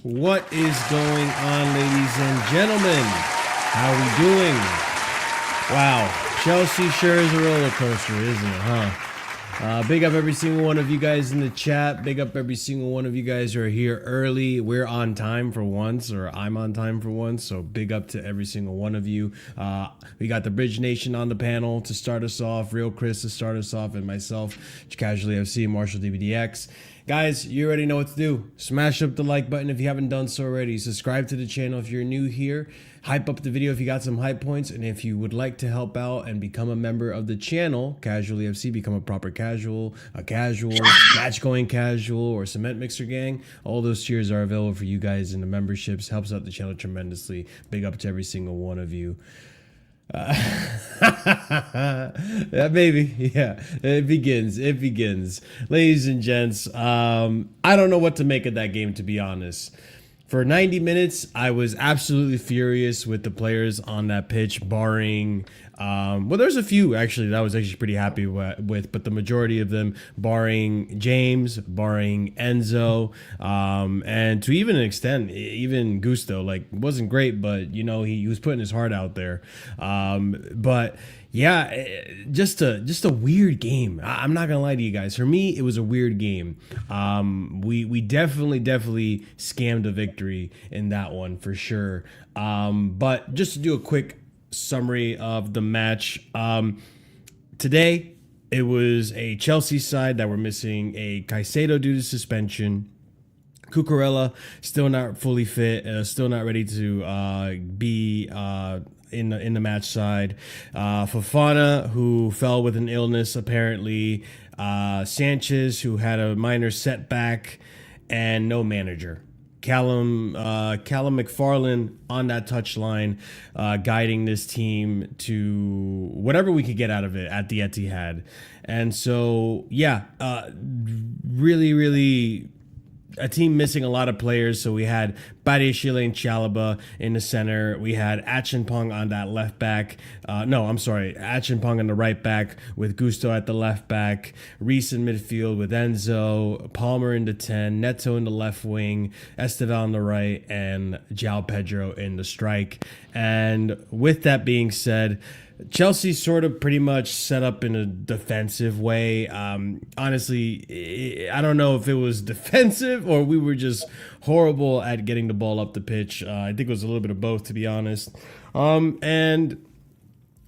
What is going on, ladies and gentlemen? How are we doing? Wow, Chelsea sure is a roller coaster, isn't it, huh? Big up every single one of you guys in the chat. Big up every single one of you guys who are here early. We're on time for once, or I'm on time for once, so big up to every single one of you. We got the Bridge Nation on the panel to start us off, Real Chris to start us off, and myself, Casually FC, Marshall DBDX. Guys, you already know what to do. Smash up the like button if you haven't done so already. Subscribe to the channel if you're new here. Hype up the video if you got some hype points. And if you would like to help out and become a member of the channel, Casually FC, become a proper casual, a casual, match going casual, or cement mixer gang, all those tiers are available for you guys in the memberships. Helps out the channel tremendously. Big up to every single one of you. Yeah, baby. Yeah, it begins. Ladies and gents, I don't know what to make of that game, to be honest. For 90 minutes, I was absolutely furious with the players on that pitch, barring, well, there's a few actually that I was actually pretty happy with, but the majority of them, barring James, barring ENZO, and to even an extent, even Gusto, like, wasn't great, but, you know, he was putting his heart out there. But yeah, just a weird game. I'm not gonna lie to you guys. For me, it was a weird game. We definitely scammed a victory in that one for sure. But just to do a quick summary of the match, today it was a Chelsea side that were missing a Caicedo due to suspension. Cucurella still not fully fit, still not ready to be in the match side. Fofana, who fell with an illness apparently. Sanchez, who had a minor setback, and no manager. Callum McFarlane on that touchline, guiding this team to whatever we could get out of it at the Etihad. And so, yeah, really a team missing a lot of players. So we had Badiashile and Chalaba in the center. We had Acheampong on that left back. Acheampong on the right back with Gusto at the left back. Reece in midfield with ENZO. Palmer in the 10. Neto in the left wing. Esteval on the right. And João Pedro in the strike. And with that being said, Chelsea sort of pretty much set up in a defensive way. Honestly, I don't know if it was defensive or we were just horrible at getting the ball up the pitch. I think it was a little bit of both, to be honest. And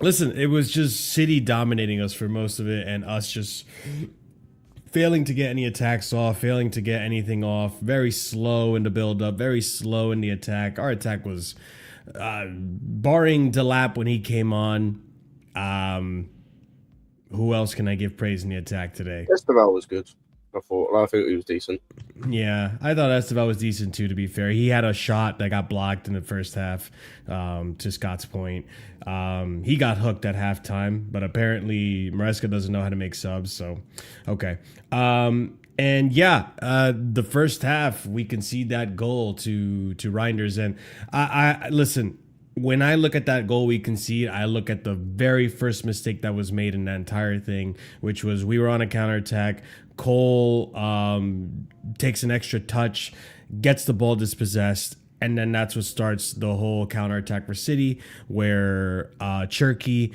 listen, it was just City dominating us for most of it and us just failing to get any attacks off, failing to get anything off. Very slow in the build-up, very slow in the attack. Our attack was... barring Delap when he came on, who else can I give praise in the attack today? Esteval was good. I think he was decent. Yeah, I thought Esteval was decent too, to be fair. He had a shot that got blocked in the first half, to Scott's point. He got hooked at halftime, but apparently Maresca doesn't know how to make subs, so okay. And yeah, the first half we concede that goal to Reinders, and I listen. When I look at that goal we concede, I look at the very first mistake that was made in that entire thing, which was we were on a counterattack. Cole takes an extra touch, gets the ball dispossessed, and then that's what starts the whole counterattack for City, where Cherky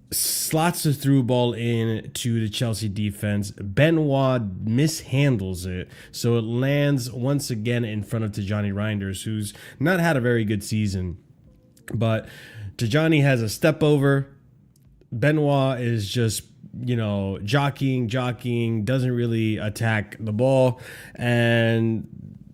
slots the through ball in to the Chelsea defense. Benoit mishandles it, so it lands once again in front of Tijani Reinders, who's not had a very good season. But Tijani has a step over. Benoit is just, you know, jockeying, doesn't really attack the ball. And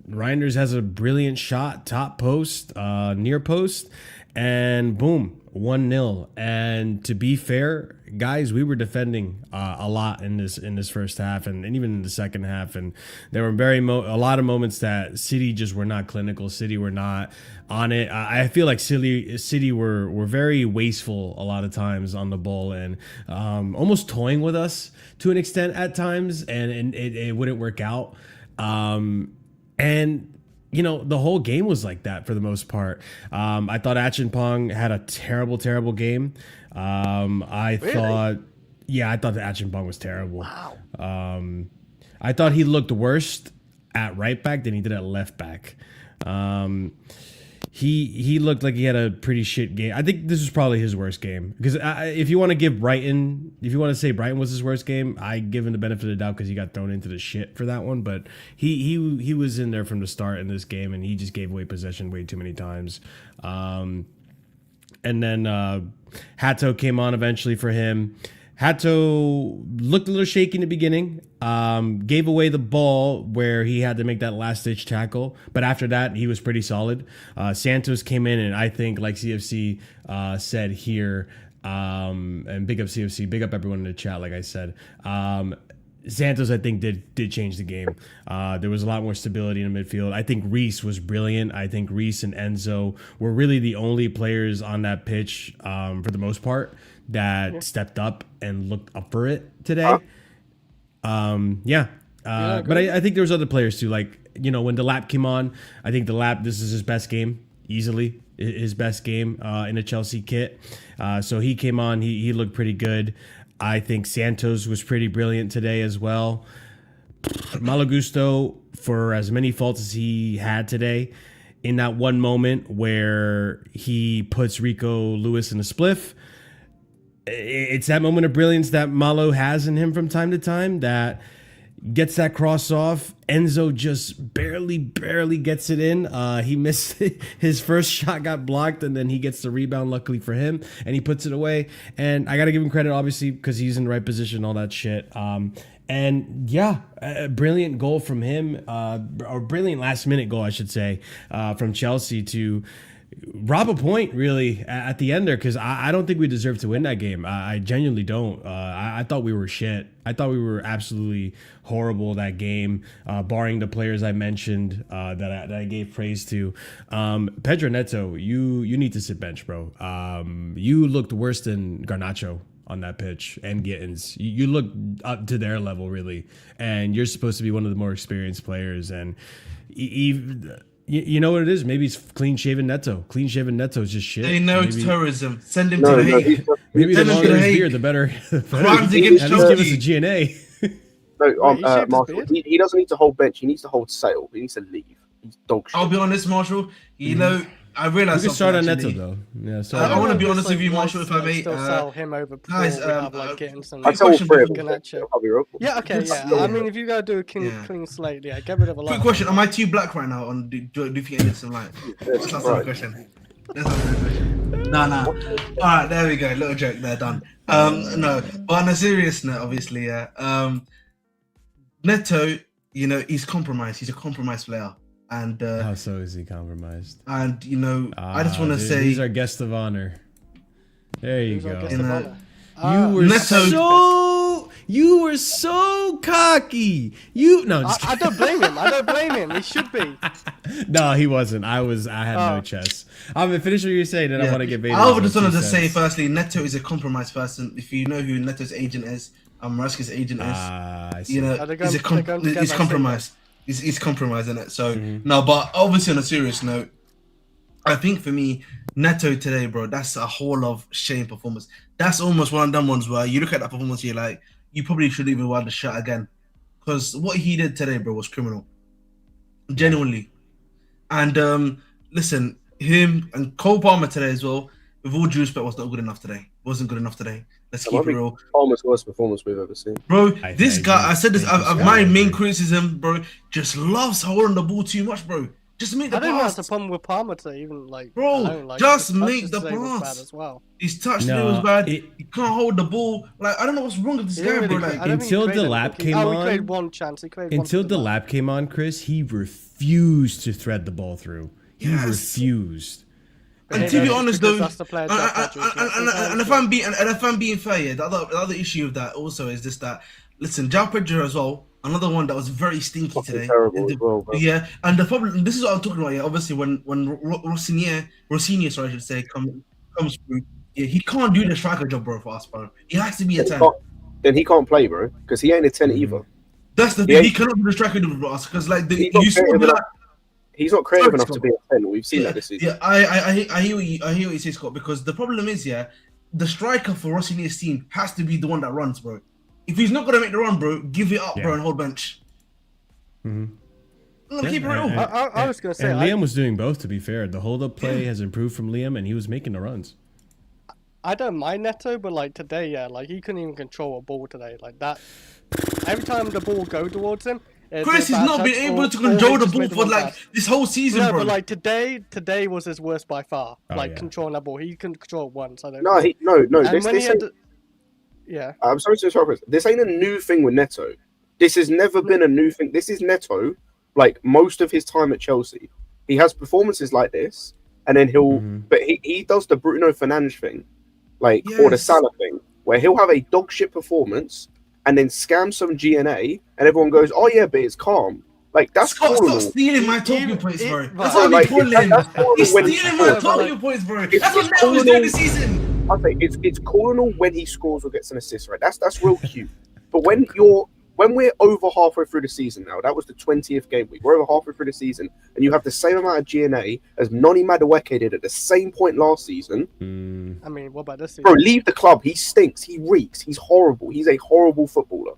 Reinders has a brilliant shot, top post, near post, and boom, 1-0. And to be fair, guys, we were defending a lot in this first half, and even in the second half, and there were a lot of moments that City just were not clinical. City were not on it. I feel like City were very wasteful a lot of times on the ball, and almost toying with us to an extent at times, and it wouldn't work out. And you know, the whole game was like that for the most part. I thought Acheampong had a terrible game. I thought the Acheampong was terrible. Wow. I thought he looked worse at right back than he did at left back. He looked like he had a pretty shit game. I think this was probably his worst game, because if you want to give Brighton, if you want to say Brighton was his worst game, I give him the benefit of the doubt because he got thrown into the shit for that one. But he was in there from the start in this game, and he just gave away possession way too many times. And then Hato came on eventually for him. Hato looked a little shaky in the beginning, gave away the ball where he had to make that last-ditch tackle. But after that, he was pretty solid. Santos came in, and I think, like CFC said here, and big up CFC, big up everyone in the chat, like I said, Santos, I think, did change the game. There was a lot more stability in the midfield. I think Reece was brilliant. I think Reece and Enzo were really the only players on that pitch, for the most part, that stepped up and looked up for it today. But I think there was other players too. Like, you know, when Delap came on, I think Delap, this is his best game, easily his best game in a Chelsea kit. So he came on, he looked pretty good. I think Santos was pretty brilliant today as well. Malagusto, for as many faults as he had today, in that one moment where he puts Rico Lewis in a spliff, it's that moment of brilliance that Malo has in him from time to time that gets that cross off. Enzo just barely gets it in. He missed his first shot, got blocked, and then he gets the rebound, luckily for him, and he puts it away. And I got to give him credit, obviously, because he's in the right position, all that shit. And yeah, a brilliant goal from him, or brilliant last-minute goal, I should say, from Chelsea to rob a point, really, at the end there, because I don't think we deserved to win that game. I genuinely don't. I thought we were shit. I thought we were absolutely horrible that game, barring the players I mentioned that I gave praise to. Pedro Neto, you need to sit bench, bro. You looked worse than Garnacho on that pitch, and Gittins. You look up to their level, really, and you're supposed to be one of the more experienced players. And you know what it is? Maybe it's clean-shaven Neto. Clean-shaven Neto is just shit. They know maybe, it's terrorism. Send him to the Hague. Maybe the longer his beard, the better. Crimes against At least give us a GNA. No, Marshall, he doesn't need to hold bench. He needs to hold sail. He needs to leave. He's dog shit. I'll be honest, Marshall. You know, I realized You can start on something, Neto, actually. though. Yeah, I want to be honest with you, Marshall, if I may. Still sell him over guys, we have, like, getting some I tell all three of them. Garnacho. I'll be real. Yeah, okay, yeah. I mean, if you gotta do a clean slate, yeah, get rid of a lot. Quick question: am I too black right now? On do you think it's some light? That's not the question. That's not the question. Nah. All right, there we go. Little joke there, done. No, but on a serious note, obviously, yeah. Neto, you know, he's compromised. He's a compromised player. And how so is he compromised? And you know, I just want to say he's our guest of honor. There you go. You were so cocky. I don't blame him. I don't blame him. He should be. No, he wasn't. I had no chest. I'm gonna finish what you're saying, and I want to get. I just wanted to say firstly, Neto is a compromised person. If you know who Neto's agent is, Maresca's agent is, you know, he's compromised. He's compromising it. So no, but obviously on a serious note, I think for me, Neto today, bro, that's a whole of shame performance. That's almost one of them ones where you look at that performance, you're like, you probably should even want the shot again, because what he did today, bro, was criminal, genuinely. And listen, him and Cole Palmer today as well, with all due respect, was not good enough today. Wasn't good enough today. Let's keep it real. Palmer's worst performance we've ever seen. Bro, this guy, I said this, my main criticism, bro, just loves holding the ball too much, bro. Just make the pass. I don't know. That's the problem with Palmer today. Even like, bro, just make the pass. As well. His touch today was bad. He can't hold the ball. Like, I don't know what's wrong with this guy, bro. Like, until the lap came on. He created one chance. Until the lap came on, Chris, he refused to thread the ball through. He refused. And to be honest, though, and if I'm being fair, yeah, the other issue of that also is just that. Listen, João Pedro as well. Another one that was very stinky today. Terrible as well, bro. Yeah, and the problem. This is what I'm talking about. Yeah, obviously when Rossinier, sorry, I should say, comes through. Yeah, he can't do the striker job, bro. For us, bro. He has to be a 10. Then he can't play, bro, because he ain't a 10 either. That's the thing. He cannot do the striker job for us because, like, he's not creative enough to be a 10. We've seen that this season. Yeah, I hear what you say, Scott. Because the problem is, yeah, the striker for Rossinier's team has to be the one that runs, bro. If he's not gonna make the run, bro, give it up, bro, and hold bench. Keep it real. I was gonna say, Liam was doing both. To be fair, the hold-up play has improved from Liam, and he was making the runs. I don't mind Neto, but like today, yeah, like he couldn't even control a ball today. Like that, every time the ball go towards him, Chris has not been able to control the ball for like this whole season, bro. But like today was his worst by far. Controlling that ball, he couldn't control it once. I don't. No. Yeah. I'm sorry to interrupt. This ain't a new thing with Neto. This has never been a new thing. This is Neto, like most of his time at Chelsea. He has performances like this, and then but he does the Bruno Fernandes thing, like, or the Salah thing, where he'll have a dog shit performance and then scam some GNA, and everyone goes, "Oh yeah, but it's calm." Like, that's Stop stealing my talking points, bro. That's what I'm calling. He's stealing my talking points, bro. That's what Neto was doing this season. I think it's cool when he scores or gets an assist, right? That's real cute. But when we're over halfway through the season now, that was the 20th game week. We're over halfway through the season, and you have the same amount of GNA as Noni Madueke did at the same point last season. I mean, what about this season? Bro, leave the club. He stinks. He reeks. He's horrible. He's a horrible footballer.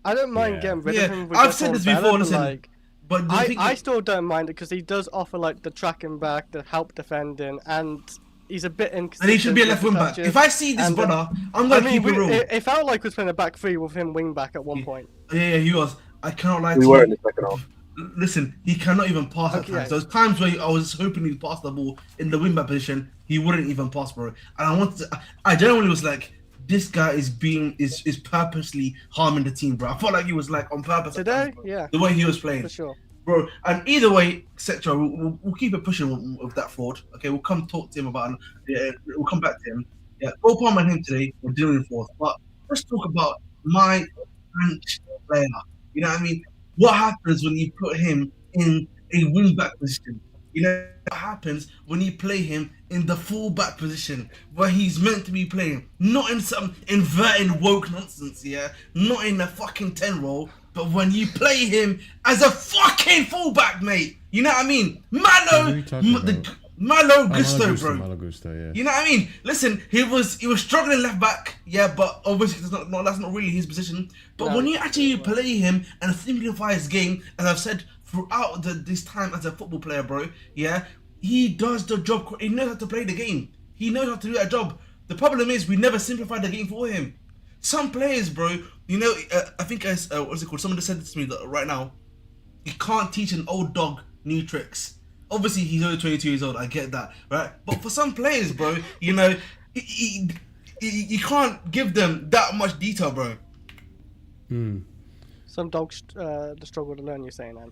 I don't mind getting rid of him. I've said this before. Listen, but I still don't mind it because he does offer like the tracking back, the help defending, and he's a bit inconsistent. And he should be a left wing back. If I see this brother, I'm gonna keep it real. It felt like we was playing a back three with him wing back at one point. Yeah, he was. I cannot lie to you. We were in the second half. Listen, he cannot even pass at times. Those times where I was hoping he'd pass the ball in the wing back position, he wouldn't even pass, bro. And I genuinely was like, this guy is purposely harming the team, bro. I felt like he was like on purpose today. Times, yeah, the way he was playing, for sure. Bro, and either way, etc. We'll keep it pushing with that forward. Okay, we'll come talk to him about it. Yeah, we'll come back to him. Yeah, both Palmer and him today, we're dealing with fourth. But let's talk about my bench player. You know what I mean? What happens when you put him in a wing back position? You know what happens when you play him in the full back position where he's meant to be playing, not in some inverted woke nonsense, yeah, not in a fucking 10 role. But when you play him as a fucking fullback, mate, you know what I mean? Malo Gusto, bro. Malo Gusto, yeah. You know what I mean? Listen, he was struggling left back, yeah, but obviously that's not really his position. But when you actually play him and simplify his game, as I've said throughout this time as a football player, bro, yeah, he does the job. He knows how to play the game. He knows how to do that job. The problem is we never simplify the game for him. Some players, bro, you know, I think as what's it called? Someone just said this to me right now. You can't teach an old dog new tricks. Obviously, he's only 22 years old. I get that, right? But for some players, bro, you know, you can't give them that much detail, bro. Some dogs struggle to learn. You're saying, man.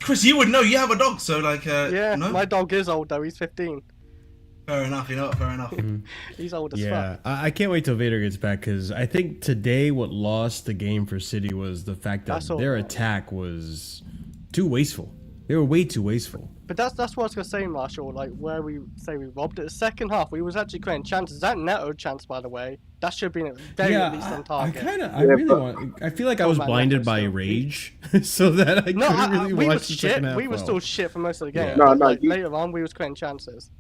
Chris, you would know. You have a dog, so like, yeah, no? My dog is old though. He's 15. Fair enough, you know, fair enough. He's old as fuck. Yeah, I can't wait till Vader gets back because I think today what lost the game for City was the fact that their attack was too wasteful. They were way too wasteful. But that's what I was gonna say, Marshall. Like where we say we robbed it. The second half, we was actually creating chances. That Neto chance, by the way, that should have been at least on target. I feel like I was blinded by rage, so that I couldn't really watch the second half. We were still shit for most of the game. Yeah. Later on, we was creating chances.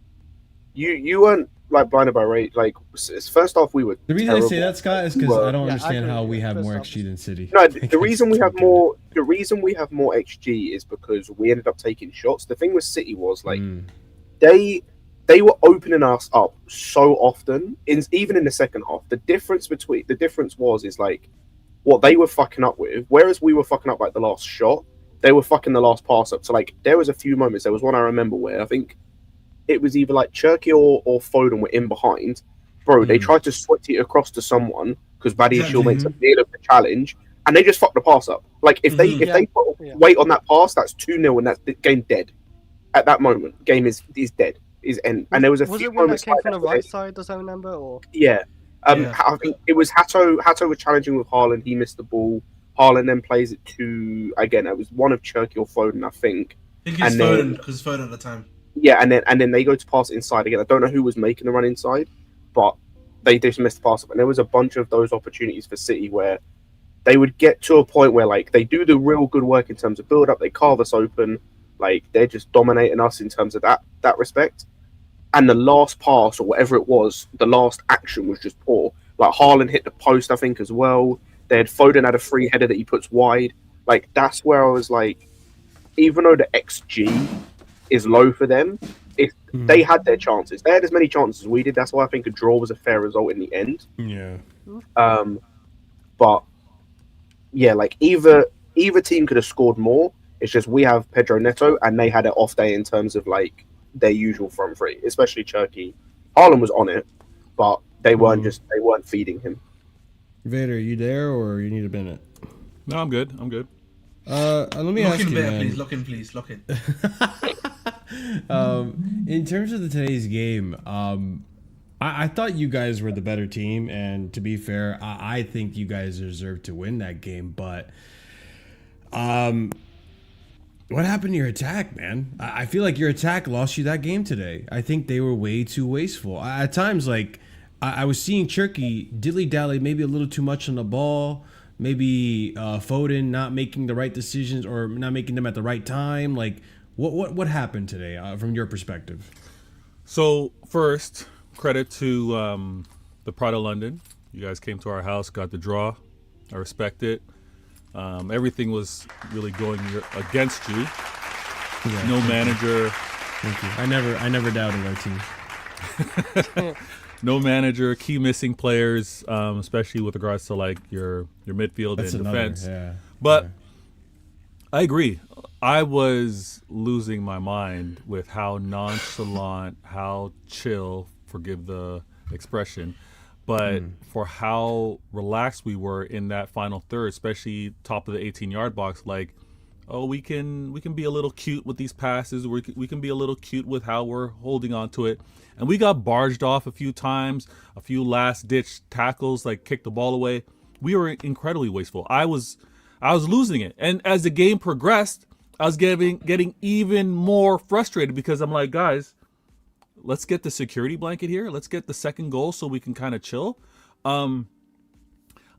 You weren't like blinded by rage. Like first off, we were. The reason I say that, Scott, is because I don't understand how we have more XG than City. No, the reason we have more XG is because we ended up taking shots. The thing with City was like they were opening us up so often. Even in the second half, the difference was like what they were fucking up with, whereas we were fucking up like the last shot. they were fucking the last pass up. So like there was a few moments. There was one I remember where I think it was either like Cherky or Foden were in behind. Bro, they tried to switch it across to someone because Badiashile makes a deal of the challenge, and they just fucked the pass up. Like if they put weight on that pass, that's 2-0, and that's the game dead. At that moment, game is dead. Is end. And there was a few moments that came from the right side, does I remember? Or I think it was Hato. Hato was challenging with Haaland. He missed the ball. Haaland then plays it to again. It was one of Cherky or Foden, I think. I think it's Foden because Foden at the time. Yeah, and then they go to pass it inside again. I don't know who was making the run inside, but they just missed the pass up. And there was a bunch of those opportunities for City where they would get to a point where like they do the real good work in terms of build up. They carve us open. Like they're just dominating us in terms of that respect. And the last pass or whatever it was, the last action was just poor. Like Haaland hit the post, I think, as well. Foden had a free header that he puts wide. Like that's where I was like, even though the XG is low for them, if they had their chances, they had as many chances as we did. That's why I think a draw was a fair result in the end. Yeah. But yeah, like either team could have scored more. It's just we have Pedro Neto, and they had an off day in terms of like their usual front three, especially Cherky. Haaland was on it, but they weren't feeding him. Vader, are you there or you need a minute? No, I'm good. Let me ask you, man. Please, lock in. In terms of today's game, I thought you guys were the better team, and to be fair, I think you guys deserve to win that game. But what happened to your attack, man? I feel like your attack lost you that game today. I think they were way too wasteful. At times, like, I was seeing Cherky dilly-dally maybe a little too much on the ball, maybe Foden not making the right decisions or not making them at the right time. Like, what happened today from your perspective? So, first, credit to the Pride of London. You guys came to our house, got the draw. I respect it. Everything was really going against you. Yeah, no manager. Thank you. I never doubted our team. No manager, key missing players, especially with regards to like your midfield and defense. But I agree. I was losing my mind with how nonchalant, how chill, forgive the expression, but for how relaxed we were in that final third, especially top of the 18-yard box, like, oh, we can be a little cute with these passes. We can be a little cute with how we're holding on to it. And we got barged off a few times, a few last-ditch tackles, like kicked the ball away. We were incredibly wasteful. I was losing it. And as the game progressed, I was getting even more frustrated because I'm like, guys, let's get the security blanket here. Let's get the second goal so we can kind of chill. I'm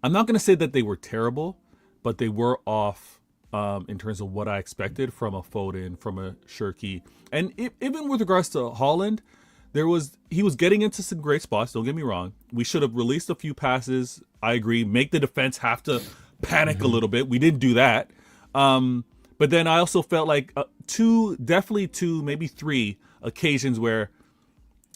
not going to say that they were terrible, but they were off in terms of what I expected from a Foden, from a Cherky. And even with regards to Haaland, he was getting into some great spots, don't get me wrong. We should have released a few passes. I agree. Make the defense have to panic a little bit. We didn't do that. But then I also felt like definitely two, maybe three occasions where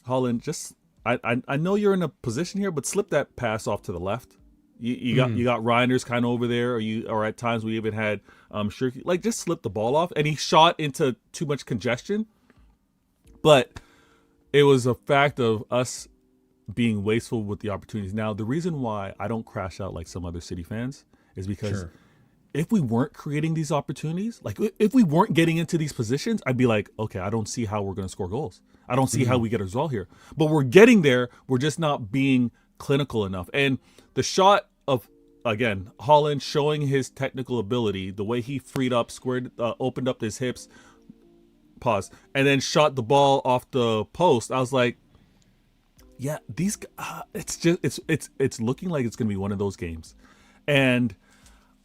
Haaland I know you're in a position here, but slip that pass off to the left. You got Reinders kind of over there, or at times we even had Cherky, like just slip the ball off, and he shot into too much congestion. But it was a fact of us being wasteful with the opportunities. Now, the reason why I don't crash out like some other City fans is because if we weren't creating these opportunities, like if we weren't getting into these positions, I'd be like, okay, I don't see how we're going to score goals. I don't see how we get a result here. But we're getting there. We're just not being clinical enough. And the shot of, again, Haaland showing his technical ability, the way he freed up, opened up his hips, and then shot the ball off the post. I was like, yeah, it's looking like it's going to be one of those games. And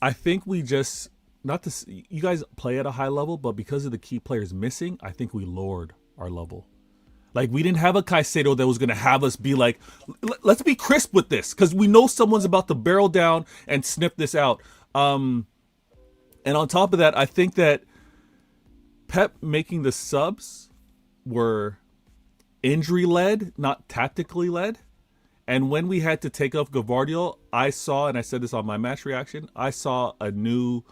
I think we just, you guys play at a high level, but because of the key players missing, I think we lowered our level. Like, we didn't have a Caicedo that was going to have us be like, let's be crisp with this, because we know someone's about to barrel down and sniff this out. And on top of that, I think that Pep making the subs were injury-led, not tactically-led. And when we had to take off Gavardio, I saw, and I said this on my match reaction, I saw a new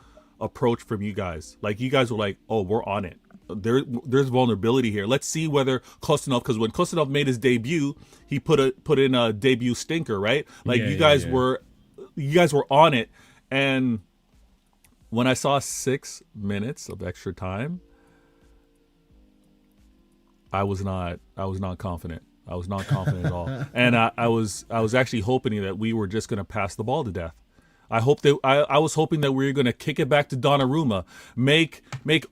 approach from you guys. Like you guys were like, oh, we're on it. There's vulnerability here. Let's see whether Kostanov, because when Kostanov made his debut, he put in a debut stinker, right? Like you guys were on it. And when I saw 6 minutes of extra time, I was not confident. I was not confident at all. And I was actually hoping that we were just going to pass the ball to death. I was hoping that we were going to kick it back to Donnarumma, make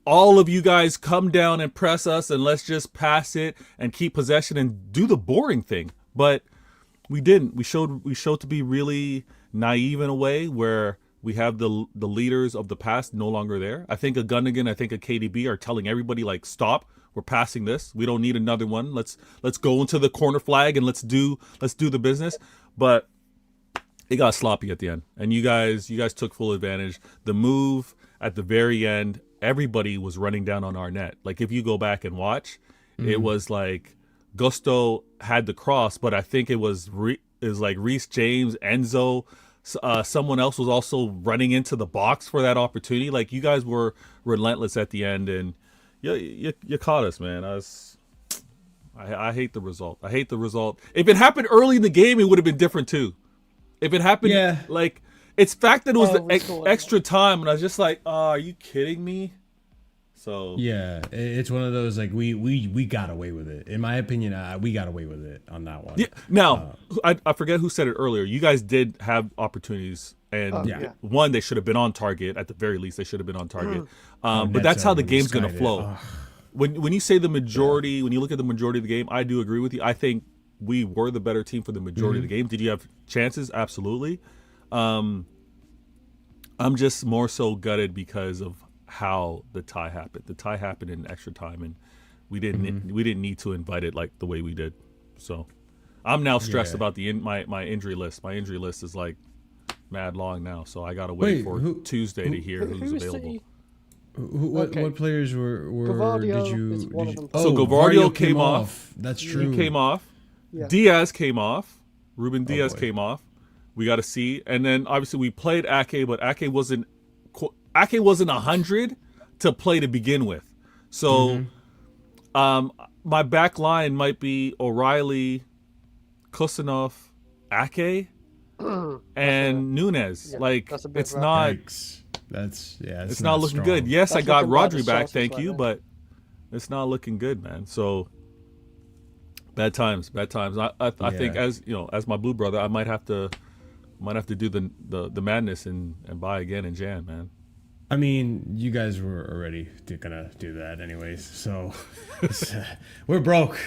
all of you guys come down and press us, and let's just pass it and keep possession and do the boring thing. But we didn't. We showed to be really naive in a way where we have the leaders of the past no longer there. I think a Gundogan, I think a KDB are telling everybody like, stop. We're passing this. We don't need another one. Let's go into the corner flag and let's do the business. But it got sloppy at the end, and you guys took full advantage. The move at the very end, everybody was running down on our net. Like if you go back and watch, it was like Gusto had the cross, but I think it was like Reece James, ENZO, someone else was also running into the box for that opportunity. Like you guys were relentless at the end, and you caught us, man. I hate the result. I hate the result. If it happened early in the game, it would have been different too. If it happened, like, it's fact that it was the extra time, and I was just like, oh, are you kidding me? So yeah, it's one of those, like, we got away with it. In my opinion, we got away with it on that one. Yeah. Now, I forget who said it earlier. You guys did have opportunities, and one, they should have been on target. At the very least, they should have been on target. But that's how the game's going to flow. When you say the majority, when you look at the majority of the game, I do agree with you. I think we were the better team for the majority of the game. Did you have chances? Absolutely. I'm just more so gutted because of how the tie happened. The tie happened in extra time, and we didn't need to invite it like the way we did. So I'm now stressed about my injury list. My injury list is like mad long now, so I gotta wait for Tuesday to hear who's available. What players were did you? So Gavardio came off. That's true. He came off. Yeah. Diaz came off. Ruben Diaz came off. We got to see, and then obviously we played Ake, but Ake wasn't 100 to play to begin with. So, my back line might be O'Reilly, Kostanov, Ake, and Nunez. Yeah, like it's not. It's not looking good. Yes, I got Rodri back, thank you, but it's not looking good, man. So. Bad times. I think as my blue brother, I might have to do the madness and buy again in Jan, man. I mean, you guys were already gonna do that anyways, so we're broke.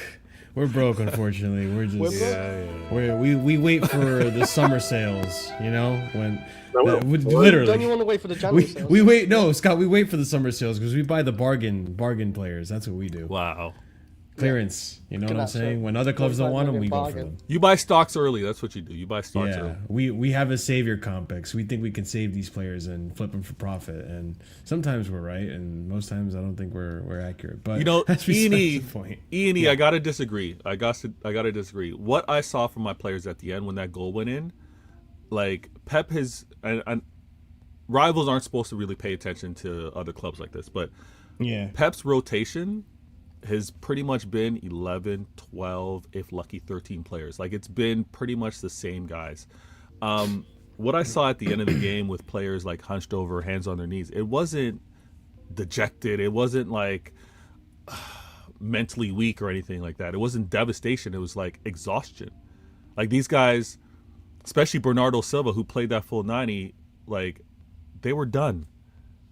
We're broke, unfortunately. We're just we wait for the summer sales, when literally. Don't you want to wait for the January sales? We wait. No, Scott, we wait for the summer sales because we buy the bargain players. That's what we do. Wow. Clearance, you know what I'm saying? When other clubs don't want them, we go for them. You buy stocks early. That's what you do. You buy stocks early. We have a savior complex. We think we can save these players and flip them for profit. And sometimes we're right, and most times I don't think we're accurate. But E&E, I gotta disagree. I gotta disagree. What I saw from my players at the end when that goal went in, like Pep has, and rivals aren't supposed to really pay attention to other clubs like this, but Pep's rotation has pretty much been 11, 12, if lucky 13 players. Like it's been pretty much the same guys. What I saw at the end of the game with players like hunched over, hands on their knees, it wasn't dejected. It wasn't like mentally weak or anything like that. It wasn't devastation. It was like exhaustion. Like these guys, especially Bernardo Silva, who played that full 90, like they were done.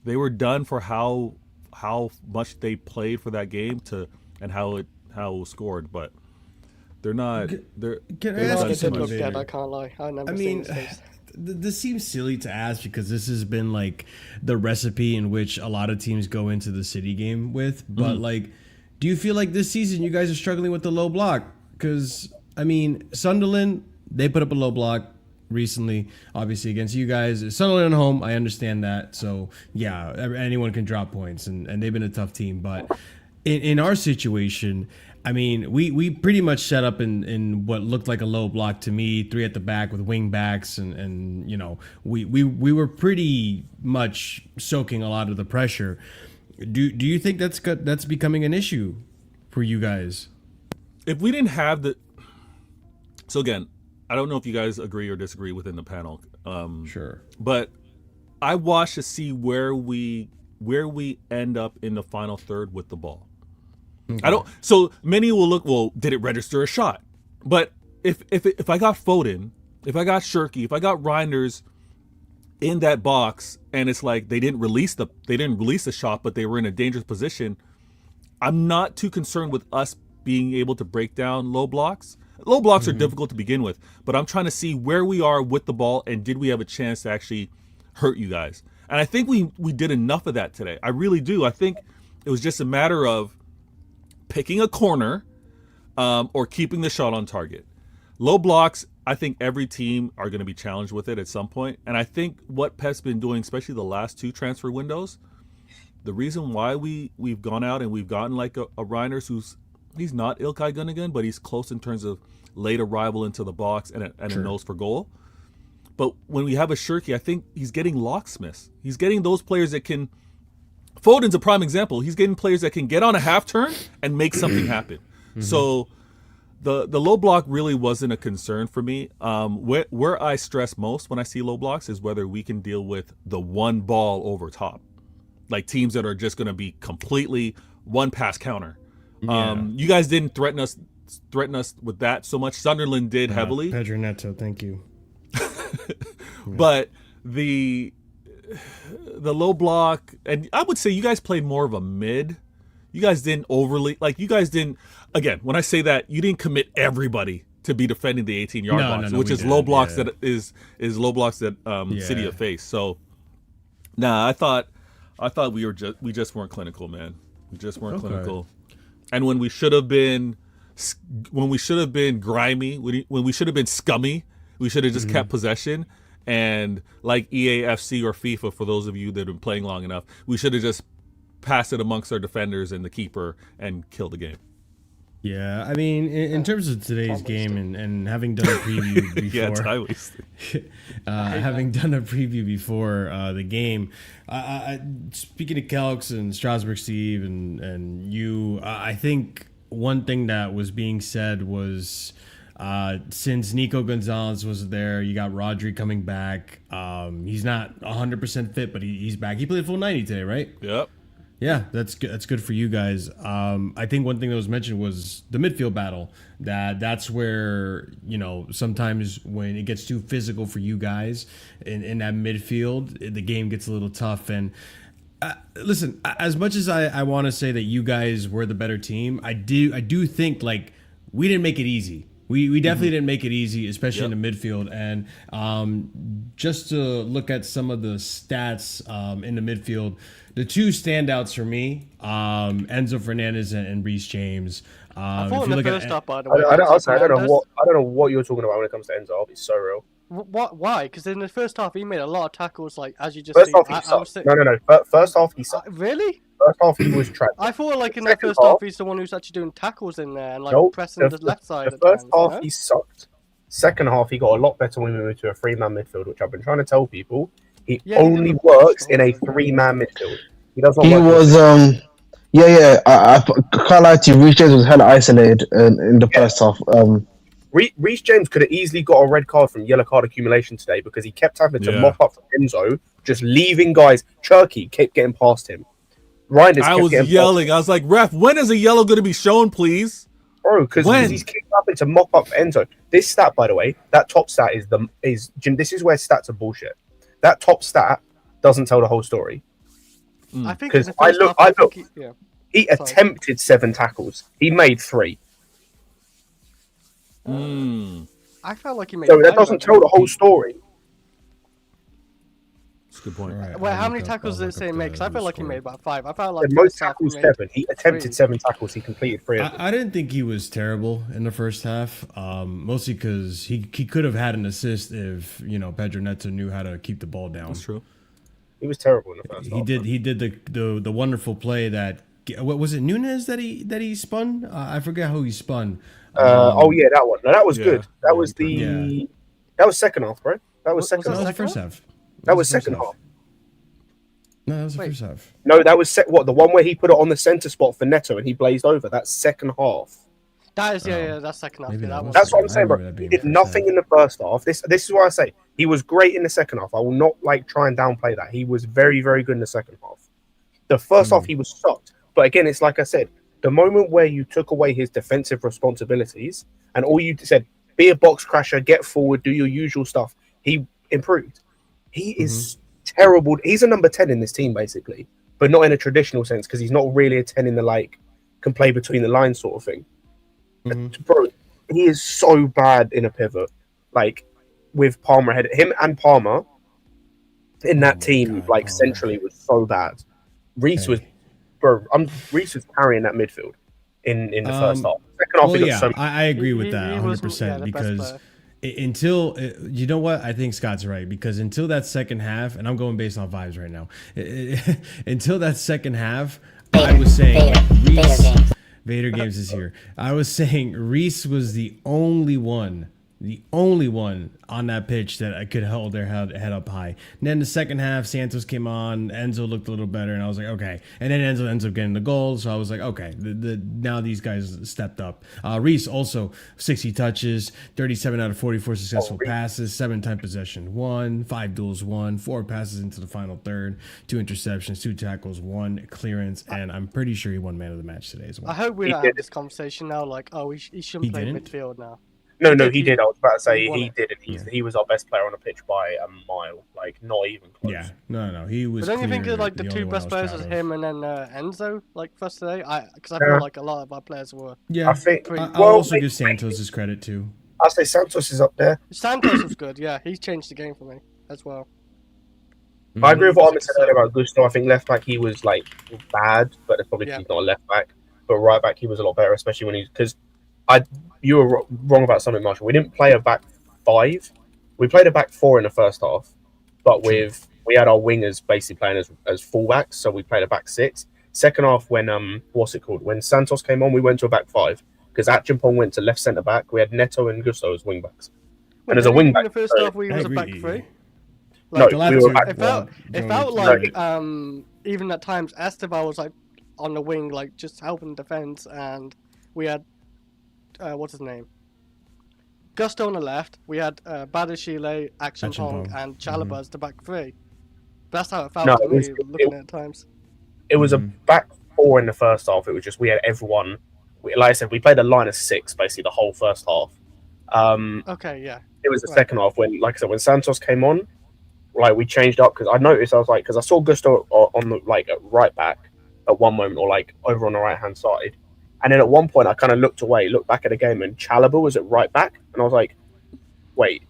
They were done for how much they played for that game and how it was scored, but they're not. Can I ask you look dead? I can't lie. I mean, this seems silly to ask because this has been like the recipe in which a lot of teams go into the City game with. But like, do you feel like this season you guys are struggling with the low block? Because I mean, Sunderland, they put up a low block recently, obviously against you guys. Sunderland at home, I understand that. So yeah, anyone can drop points, and they've been a tough team. But in our situation, I mean, we pretty much set up in what looked like a low block to me, 3 at the back with wing backs, and you know, we were pretty much soaking a lot of the pressure. Do you think that's becoming an issue for you guys? If we didn't have the, so again, I don't know if you guys agree or disagree within the panel. Sure, but I watched to see where we end up in the final third with the ball. Okay. I don't. So many will look. Well, did it register a shot? But if I got Foden, if I got Shirky, if I got Reinders in that box, and it's like they didn't release the shot, but they were in a dangerous position, I'm not too concerned with us being able to break down low blocks. Low blocks are difficult to begin with, but I'm trying to see where we are with the ball and did we have a chance to actually hurt you guys. And I think we did enough of that today. I really do. I think it was just a matter of picking a corner or keeping the shot on target. Low blocks, I think every team are going to be challenged with it at some point. And I think what Pep's been doing, especially the last 2 transfer windows, the reason why we've gone out and we've gotten like a Reinders he's not Ilkay Gundogan, but he's close in terms of late arrival into the box and a nose for goal. But when we have a Shirky, I think he's getting locksmiths. He's getting those players that can. Foden's a prime example. He's getting players that can get on a half turn and make something happen. So the low block really wasn't a concern for me. Where I stress most when I see low blocks is whether we can deal with the one ball over top, like teams that are just going to be completely one pass counter. Yeah. You guys didn't threaten us with that so much. Sunderland did heavily. Pedro Neto, thank you. But the low block, and I would say you guys played more of a mid. You guys didn't again, when I say that, you didn't commit everybody to be defending the 18-yard box, which is low blocks that is low blocks that City have faced. So I thought we just weren't clinical, man. We just weren't clinical. And when we should have been grimy, when we should have been scummy, we should have just kept possession. And like EAFC or FIFA, for those of you that have been playing long enough, we should have just passed it amongst our defenders and the keeper and killed the game. Yeah, I mean, in terms of today's game and having done a preview before, time wasted. Having done a preview before the game, speaking to Kelks and Strasbourg Steve and you, I think one thing that was being said was since Nico Gonzalez was there, you got Rodri coming back. He's not 100% fit, but he's back. He played full 90 today, right? Yep. Yeah, that's good. That's good for you guys. I think one thing that was mentioned was the midfield battle. That's where, you know, sometimes when it gets too physical for you guys in that midfield, the game gets a little tough. And listen, as much as I want to say that you guys were the better team, I do think like we didn't make it easy. We definitely didn't make it easy, especially in the midfield. And just to look at some of the stats in the midfield, the 2 standouts for me, Enzo Fernandez and Reece James. I thought in the first half, by the way. I don't know what you're talking about when it comes to Enzo. I'll be so real. What? Why? Because in the first half, he made a lot of tackles, like as you just said. First half, he sucked. No. First half, he sucked. Really? First half, he was trapped. I thought like in the first half, he's the one who's actually doing tackles in there and like pressing the left side. The first half, he sucked. Second half, he got a lot better when we moved to a 3-man midfield, which I've been trying to tell people. He only works in a 3-man midfield. He does not. He was I can't lie to you. Reece James was hella isolated in the first half. Reece James could have easily got a red card from yellow card accumulation today because he kept having to mop up for Enzo, just leaving guys. Churky kept getting past him. I was yelling. I was like, "Ref, when is a yellow going to be shown, please?" Bro, because he's keeping up to mop up Enzo. This stat, by the way, that top stat is Jim. This is where stats are bullshit. That top stat doesn't tell the whole story. I think because I look. He attempted 7 tackles. He made 3. I felt like he made. So that doesn't tell the whole story. That's a good point. Right, well, how many tackles did it say he made? Because I felt like he made about 5. I felt like the most tackles 7. He attempted 7 tackles. He completed 3 of them. I didn't think he was terrible in the first half. Mostly because he could have had an assist if Pedro Neto knew how to keep the ball down. That's true. He was terrible in the first half. He did the wonderful play that what was it, Nunes that he spun? I forget how he spun. Oh yeah, that one. No, that was good. That was yeah. That was second half, bro. That was second half. That was the first half. That was second half. No, that was the first half. No, that was what, the one where he put it on the center spot for Neto and he blazed over. That's second half. That is that's second half. That's what I'm saying, bro. He did nothing in the first half. This is why I say he was great in the second half. I will not try and downplay that. He was very, very good in the second half. The first half he was sucked. But again, it's like I said, the moment where you took away his defensive responsibilities and all you said, be a box crasher, get forward, do your usual stuff, he improved. He is terrible. He's a number 10 in this team, basically, but not in a traditional sense because he's not really a 10 in the can play between the lines sort of thing. Bro, he is so bad in a pivot. With Palmer ahead, him and Palmer in that team, centrally was so bad. Reece was carrying that midfield in the first half. Second half, I agree with that 100% because until you know what, I think Scott's right, because until that second half, and I'm going based on vibes right now, until that second half, I was saying Vader Games is here. I was saying Reece was the only one on that pitch that I could hold their head up high. And then the second half, Santos came on, Enzo looked a little better, and I was like, okay. And then Enzo ends up getting the goal, so I was like, okay, now these guys stepped up. Reece also 60 touches, 37 out of 44 successful passes, 7-time possession, 5 duels, 4 passes into the final third, 2 interceptions, 2 tackles, 1 clearance, and I'm pretty sure he won man of the match today as well. I hope we don't have this conversation now, he shouldn't play midfield now. No, he did. I was about to say he did it. He was our best player on the pitch by a mile, not even close. Yeah, no, he was. But don't you think the two best players was him and then Enzo first today? Because I feel like a lot of our players were. Yeah, I think. I'll also give Santos his credit too. I'll say Santos is up there. Santos was good. Yeah, he changed the game for me as well. I agree with what I said earlier about Gusto. I think left back he was bad, but it's probably he's not a left back. But right back he was a lot better, especially when you were wrong about something, Marshall. We didn't play a back 5. We played a back 4 in the first half, but we had our wingers basically playing as fullbacks, so we played a back 6. Second half, when when Santos came on, we went to a back 5 because Atchimpong went to left centre back. We had Neto and Gusto as wing backs, and as a wing back. In the first half, we was a back 3. No, we were back 1. It felt like even at times Esteban was on the wing, just helping defense, and we had. What's his name? Gusto on the left. We had Badashile, Atchimpong, and Chalobah as the back 3. That's how it felt to me, looking at times. It was a back 4 in the first half. It was just we had everyone. Like I said, we played a line of 6 basically the whole first half. Okay, yeah. It was the second half when, like I said, when Santos came on, we changed up because I noticed because I saw Gusto on the right back at one moment or over on the right hand side. And then at one point, I kind of looked back at the game, and Chalobah was at right back. And I was like, wait.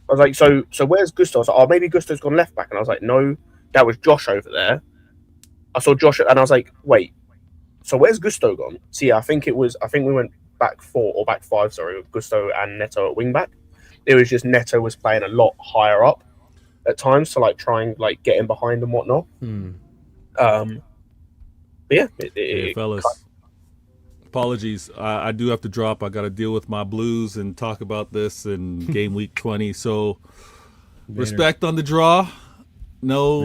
I was like, so where's Gusto? I was like, oh, maybe Gusto's gone left back. And I was like, no, that was Josh over there. I saw Josh, and I was like, wait, so where's Gusto gone? See, I think we went back 4 or back 5, sorry, with Gusto and Neto at wing back. It was just Neto was playing a lot higher up at times to try and get in behind and whatnot. But yeah, fellas. Apologies, I do have to drop. I got to deal with my Blues and talk about this in game week 20. So, respect on the draw. No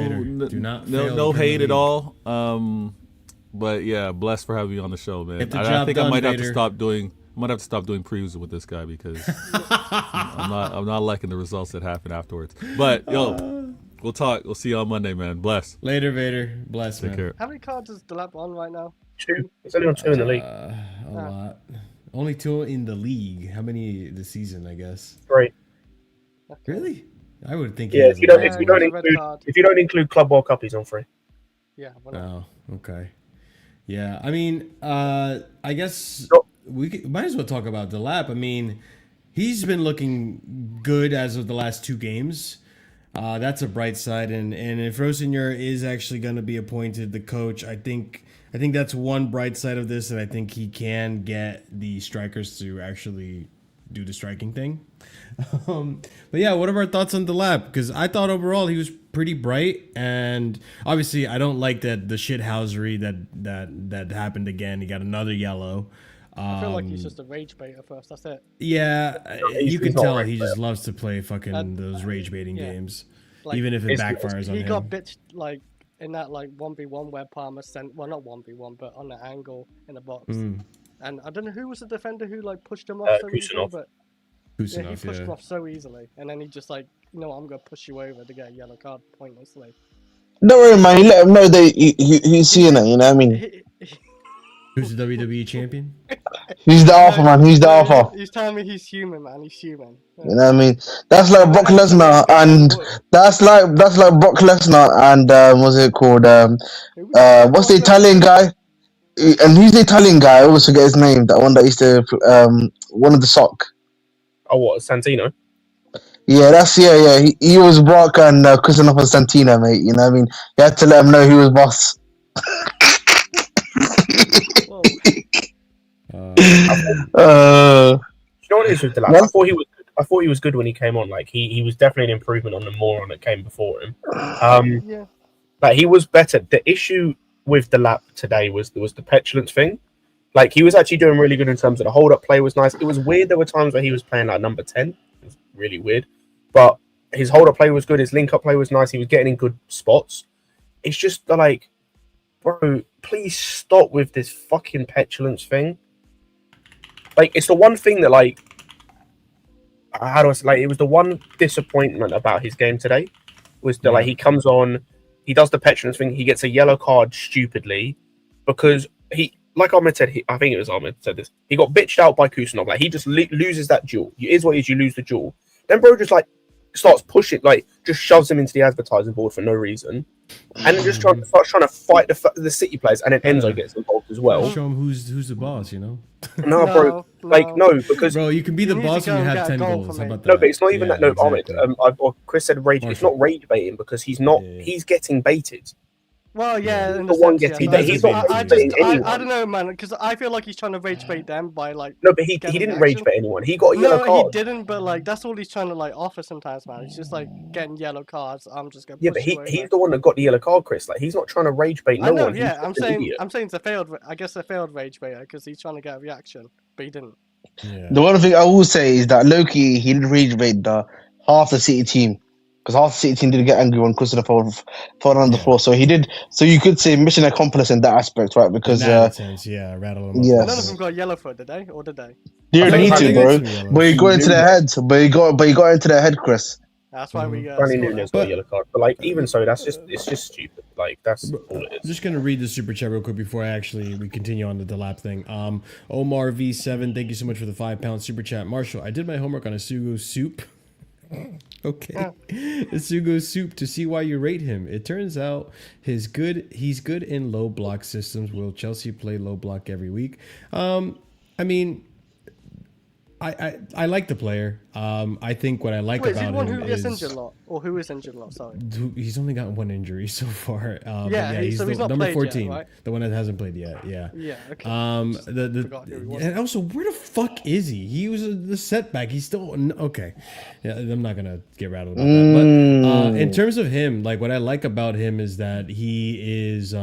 hate at all. But yeah, blessed for having you on the show, man. I think I might have to stop doing previews with this guy because I'm not liking the results that happen afterwards. But yo, we'll talk. We'll see you on Monday, man. Bless. Later, Vader. Bless. Take care. How many cards is the lap on right now? 2. It's only on 2 in the league. A lot. Only 2 in the league. How many this season? I guess 3. Really? I would think. Yeah, if you don't include Club World Cup, he's on 3. Yeah. Oh, okay. Yeah, I mean, I guess we might as well talk about Delap. I mean, he's been looking good as of the last 2 games. That's a bright side, and if Rossignol is actually going to be appointed the coach, I think that's one bright side of this, and I think he can get the strikers to actually do the striking thing. But yeah, what are our thoughts on Delap? Because I thought overall he was pretty bright, and obviously I don't like that the shithousery that happened again. He got another yellow. I feel like he's just a rage baiter first. That's it. Yeah, you can tell he just loves to play fucking those rage baiting games, like, even if it backfires on him. He got bitched like in that like 1v1 where Palmer sent, well, not 1v1, but on the angle in the box. And I don't know who was the defender who like pushed him off so easily, but yeah, he pushed him off so easily, and then he just like, I'm gonna push you over to get a yellow card pointlessly. Don't worry, man. You let him know that he's seeing it. You know what I mean? Who's the WWE champion? He's the alpha, man. He's the alpha. He's telling me he's human, man. He's human. You know what I mean? That's like Brock Lesnar, and that's like Brock Lesnar, and what's it called? What's the Italian guy? And who's the Italian guy? I always forget his name. That one that used to one of the sock. Oh, what, Santino? Yeah, He was Brock and Christopher Santino, mate. You know what I mean? You had to let him know he was boss. You know what it is with Delap? I thought he was good when he came on. Like he was definitely an improvement on the moron that came before him. Like he was better. The issue with Delap today was the petulance thing. Like he was actually doing really good in terms of the hold up play was nice. It was weird. There were times where he was playing like number 10. It was really weird. But his hold up play was good. His link up play was nice. He was getting in good spots. It's just like, bro, please stop with this fucking petulance thing. Like, it's the one thing that, like, how do I say, like, it was the one disappointment about his game today was that, like, he comes on, he does the petulance thing, he gets a yellow card stupidly because he, like Ahmed said, I think it was Ahmed said this, he got bitched out by Kusanov. Like, he just loses that duel. It is what it is, you lose the duel. Then, bro, just, like, starts pushing, like, just shoves him into the advertising board for no reason. And then just starts trying to fight the City players, and then Enzo gets involved as well. Show him who's the boss, you know? No, bro. Like, no, because... Bro, you can be the boss when you have 10 goals. How about that? No, but it's not even that. No, exactly. Ahmed, or Chris said rage. It's not rage baiting because he's not... He's getting baited. Well, yeah, the one getting baited. He's not baiting anyone. I don't know, man, because I feel like he's trying to rage bait them by, like... No, but he didn't rage bait anyone. He got a yellow card. No, he didn't, but, like, that's all he's trying to, like, offer sometimes, man. He's just, like, getting yellow cards. I'm just going to push you over. He's the one that got the yellow card, Chris. Like, he's not trying to rage bait no one. Yeah, I'm saying it's a failed... I guess a failed rage baiter, because he's trying to get a reaction, but he didn't. Yeah. The one thing I will say is that Loki, he didn't rage bait half the City team. Because half the City team didn't get angry when Christopher fell on the floor. So he did. So you could say mission accomplished in that aspect, right? Because rattle them. Yes. None of them got yellow for it, did they? Or did they? You don't need to, bro. But you got into their head. But you got into their head, Chris. That's why we got a yellow card. But like, even so, it's just stupid. Like, that's all it is. I'm just gonna read the super chat real quick before we continue on the Delap thing. Omar V7, thank you so much for the £5 super chat. Marshall, I did my homework on Asugo Soup. Okay, Asugo Soup to see why you rate him. It turns out he's good in low block systems. Will Chelsea play low block every week? I mean, I like the player. I think what I like about him is... Wait, is he the one who gets injured a lot? Or who is injured a lot, sorry? He's only got one injury so far. He's not number 14, yet, right? The one that hasn't played yet, Yeah, okay. And also, where the fuck is he? He was the setback. He's still... Okay. Yeah, I'm not going to get rattled about that. But in terms of him, like, what I like about him is that he is...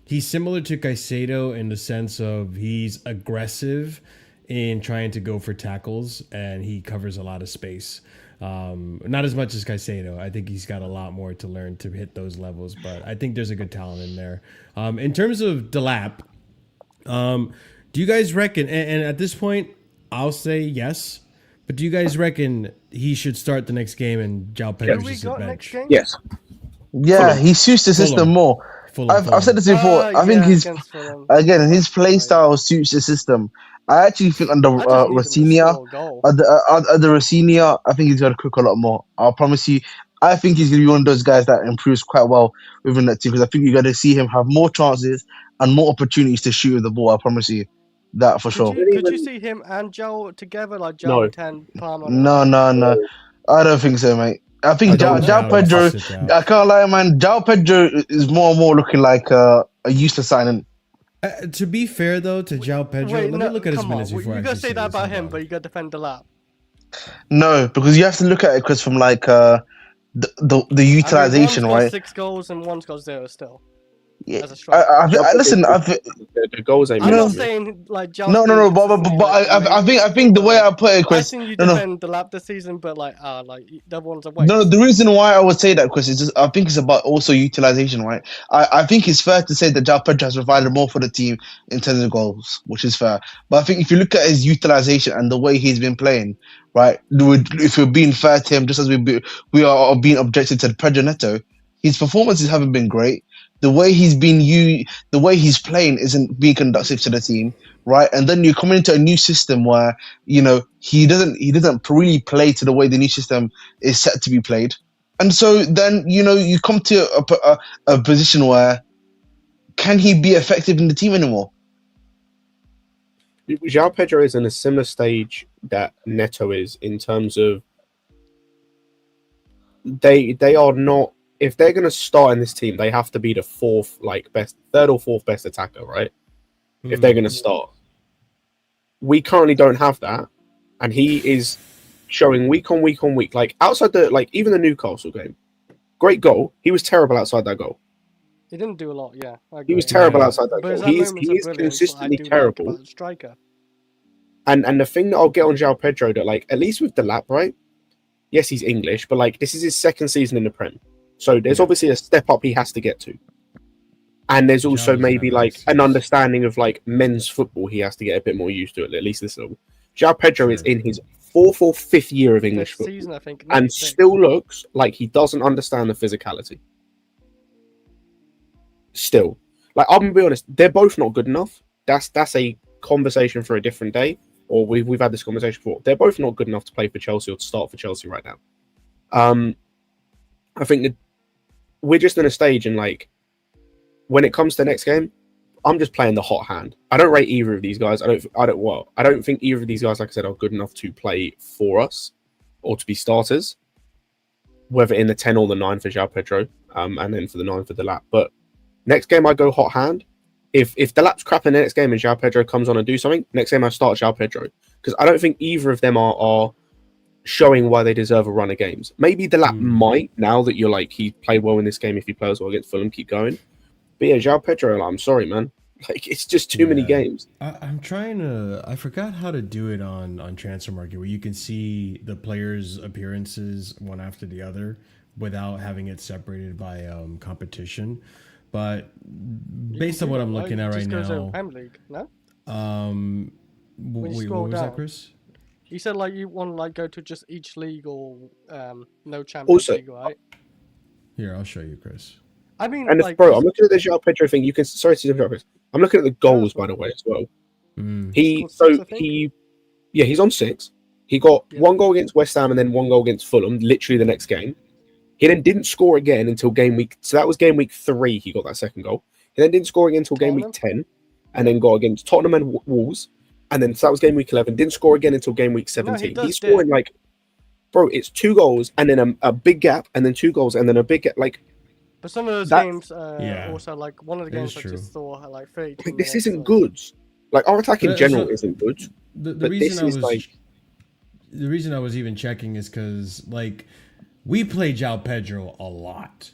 he's similar to Caicedo in the sense of he's aggressive in trying to go for tackles, and he covers a lot of space. Not as much as Caicedo. I think he's got a lot more to learn to hit those levels, but I think there's a good talent in there. In terms of Delap, do you guys reckon, and at this point, I'll say yes, but do you guys reckon he should start the next game and João Pedro just sit bench? Yes. Yeah, he suits the system more. I've said this before. I think his play style suits the system. I actually think under Rosinia, I think he's going to cook a lot more. I'll promise you. I think he's going to be one of those guys that improves quite well within that team, because I think you're going to see him have more chances and more opportunities to shoot with the ball. I promise you that for sure. Could you see him and João together, like João 10, Palmer? No. I don't think so, mate. I think João Pedro, I can't lie, man. João Pedro is more and more looking like a useless signing. To be fair though, to João Pedro, let me look at his minutes before I you gotta say that about him, on. but you gotta defend the lap. No, because you have to look at it, Chris, from like the utilization, one's got right? 6 goals and one's got 0 still. Yeah. As a striker. Listen, the goals ain't I'm not mentioned. saying like no, but I think the way I put it, Chris. I think you defend the lap this season, but like the other one's a waste. No, the reason why I would say that, Chris, is just, I think it's about also utilization, right? I think it's fair to say that João Pedro has provided more for the team in terms of goals, which is fair. But I think if you look at his utilization and the way he's been playing, right? If we're being fair to him, just as we are being objective to Pedro Neto, his performances haven't been great. The way the way he's playing isn't being conducive to the team, right? And then you're coming into a new system where he doesn't really play to the way the new system is set to be played, and so then you come to a position where can he be effective in the team anymore? João Pedro is in a similar stage that Neto is in terms of they are not. If they're going to start in this team, they have to be the third or fourth best attacker, right? If they're going to start. We currently don't have that, and he is showing week on week on week. Like outside even the Newcastle game, great goal. He was terrible outside that goal. He didn't do a lot, yeah. He was terrible outside that goal. He is consistently terrible. Striker. And the thing that I'll get on João Pedro that at least with the lap, right? Yes, he's English, but this is his second season in the Prem. So there's obviously a step up he has to get to. And there's also maybe an understanding of men's football he has to get a bit more used to at least this level. João Pedro is in his 4th or 5th year of English football season, I think, and still looks like he doesn't understand the physicality. Still. I'm going to be honest, they're both not good enough. That's a conversation for a different day, or we've had this conversation before. They're both not good enough to play for Chelsea or to start for Chelsea right now. I think that we're just in a stage and when it comes to the next game, I'm just playing the hot hand. I don't rate either of these guys. I don't think either of these guys, like I said, are good enough to play for us or to be starters. Whether in the 10 or the 9 for João Pedro, and then for the 9 for the lap. But next game I go hot hand. If the lap's crap in the next game and João Pedro comes on and do something, next game I start João Pedro. Because I don't think either of them are showing why they deserve a run of games. Maybe the lap might, now that you're he played well in this game. If he plays well against Fulham, keep going. But yeah, João Pedro, I'm sorry, man. It's just too many games. I'm trying to. I forgot how to do it on Transfer Market, where you can see the players' appearances one after the other without having it separated by competition. But based on what I'm looking at right now, Premier League, no? Wait, what was that, Chris? You said you want to go to just each league or no Champions League, right? Here, I'll show you, Chris. I mean, and bro, I'm looking at the João Pedro thing. You can sorry to interrupt, Chris. I'm looking at the goals, by the way, as well. He's on 6. He got 1 goal against West Ham and then 1 goal against Fulham, literally the next game. He then didn't score again until game week. So that was game week 3. He got that second goal. He then didn't score again until game week 10, and then got against Tottenham and Wolves. And then so that was game week 11. Didn't score again until game week 17. He's scoring bro, it's 2 goals and then a big gap, and then 2 goals and then a big gap. But some of those games, also one of the games I just thought had 32 this isn't good. Our attack in general isn't good. The reason I was even checking is because we play João Pedro a lot,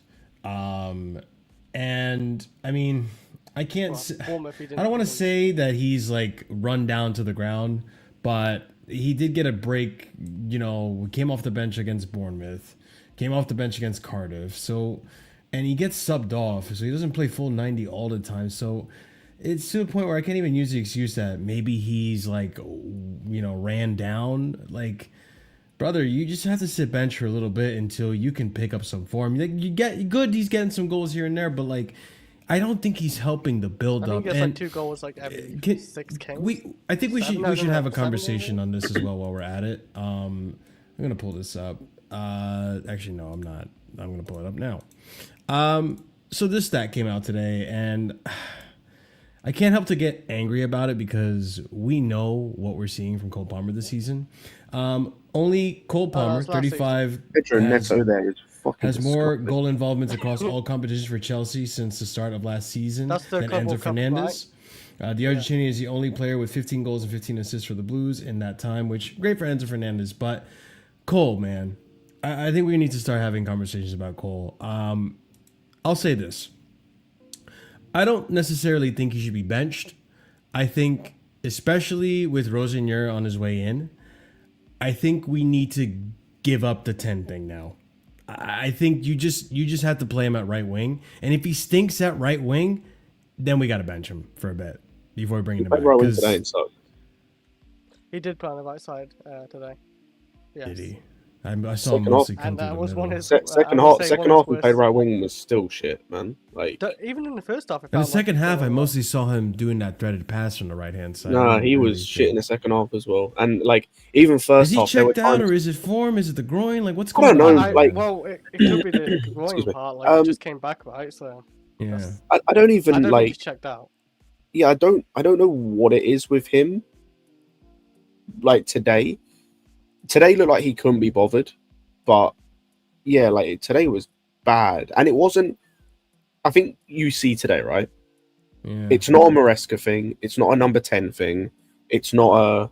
and I mean. I can't. I don't want to say that he's run down to the ground, but he did get a break. Came off the bench against Bournemouth, came off the bench against Cardiff. So, and he gets subbed off, so he doesn't play full 90 all the time. So, it's to the point where I can't even use the excuse that maybe he's ran down. Brother, you just have to sit bench for a little bit until you can pick up some form. You get good. He's getting some goals here and there, but I don't think he's helping the build up. I think he gets 2 goals every 6 games. I think we should have a conversation on this as well while we're at it. I'm gonna pull this up. Actually, no, I'm not. I'm gonna pull it up now. So this stat came out today, and I can't help to get angry about it because we know what we're seeing from Cole Palmer this season. Only Cole Palmer, 35, has more goal involvements across all competitions for Chelsea since the start of last season than Enzo Fernandez. The Argentinian is the only player with 15 goals and 15 assists for the Blues in that time, which great for Enzo Fernandez. But Cole, man, I think we need to start having conversations about Cole. I'll say this. I don't necessarily think he should be benched. I think, especially with Rosignol on his way in, I think we need to give up the 10 thing now. I think you just have to play him at right wing. And if he stinks at right wing, then we got to bench him for a bit before bringing him back. He did play on the right side today. Yes. Did he? I saw him mostly come through the middle. Second half, he played right wing was still shit, man. Like even in the first half. In the second half, I mostly saw him doing that threaded pass from the right hand side. Nah, he was shit in the second half as well. And like even first half, is he checked out or is it form? Is it the groin? Like what's going on? I don't know. Well, it could be the groin part. Like it just came back, right? So yeah, I don't even think like he's checked out. Yeah, I don't know what it is with him. Like today looked like he couldn't be bothered. But yeah, like today was bad, and it wasn't. I think you see today, right? Yeah. It's not a Maresca thing. It's not a number 10 thing. It's not a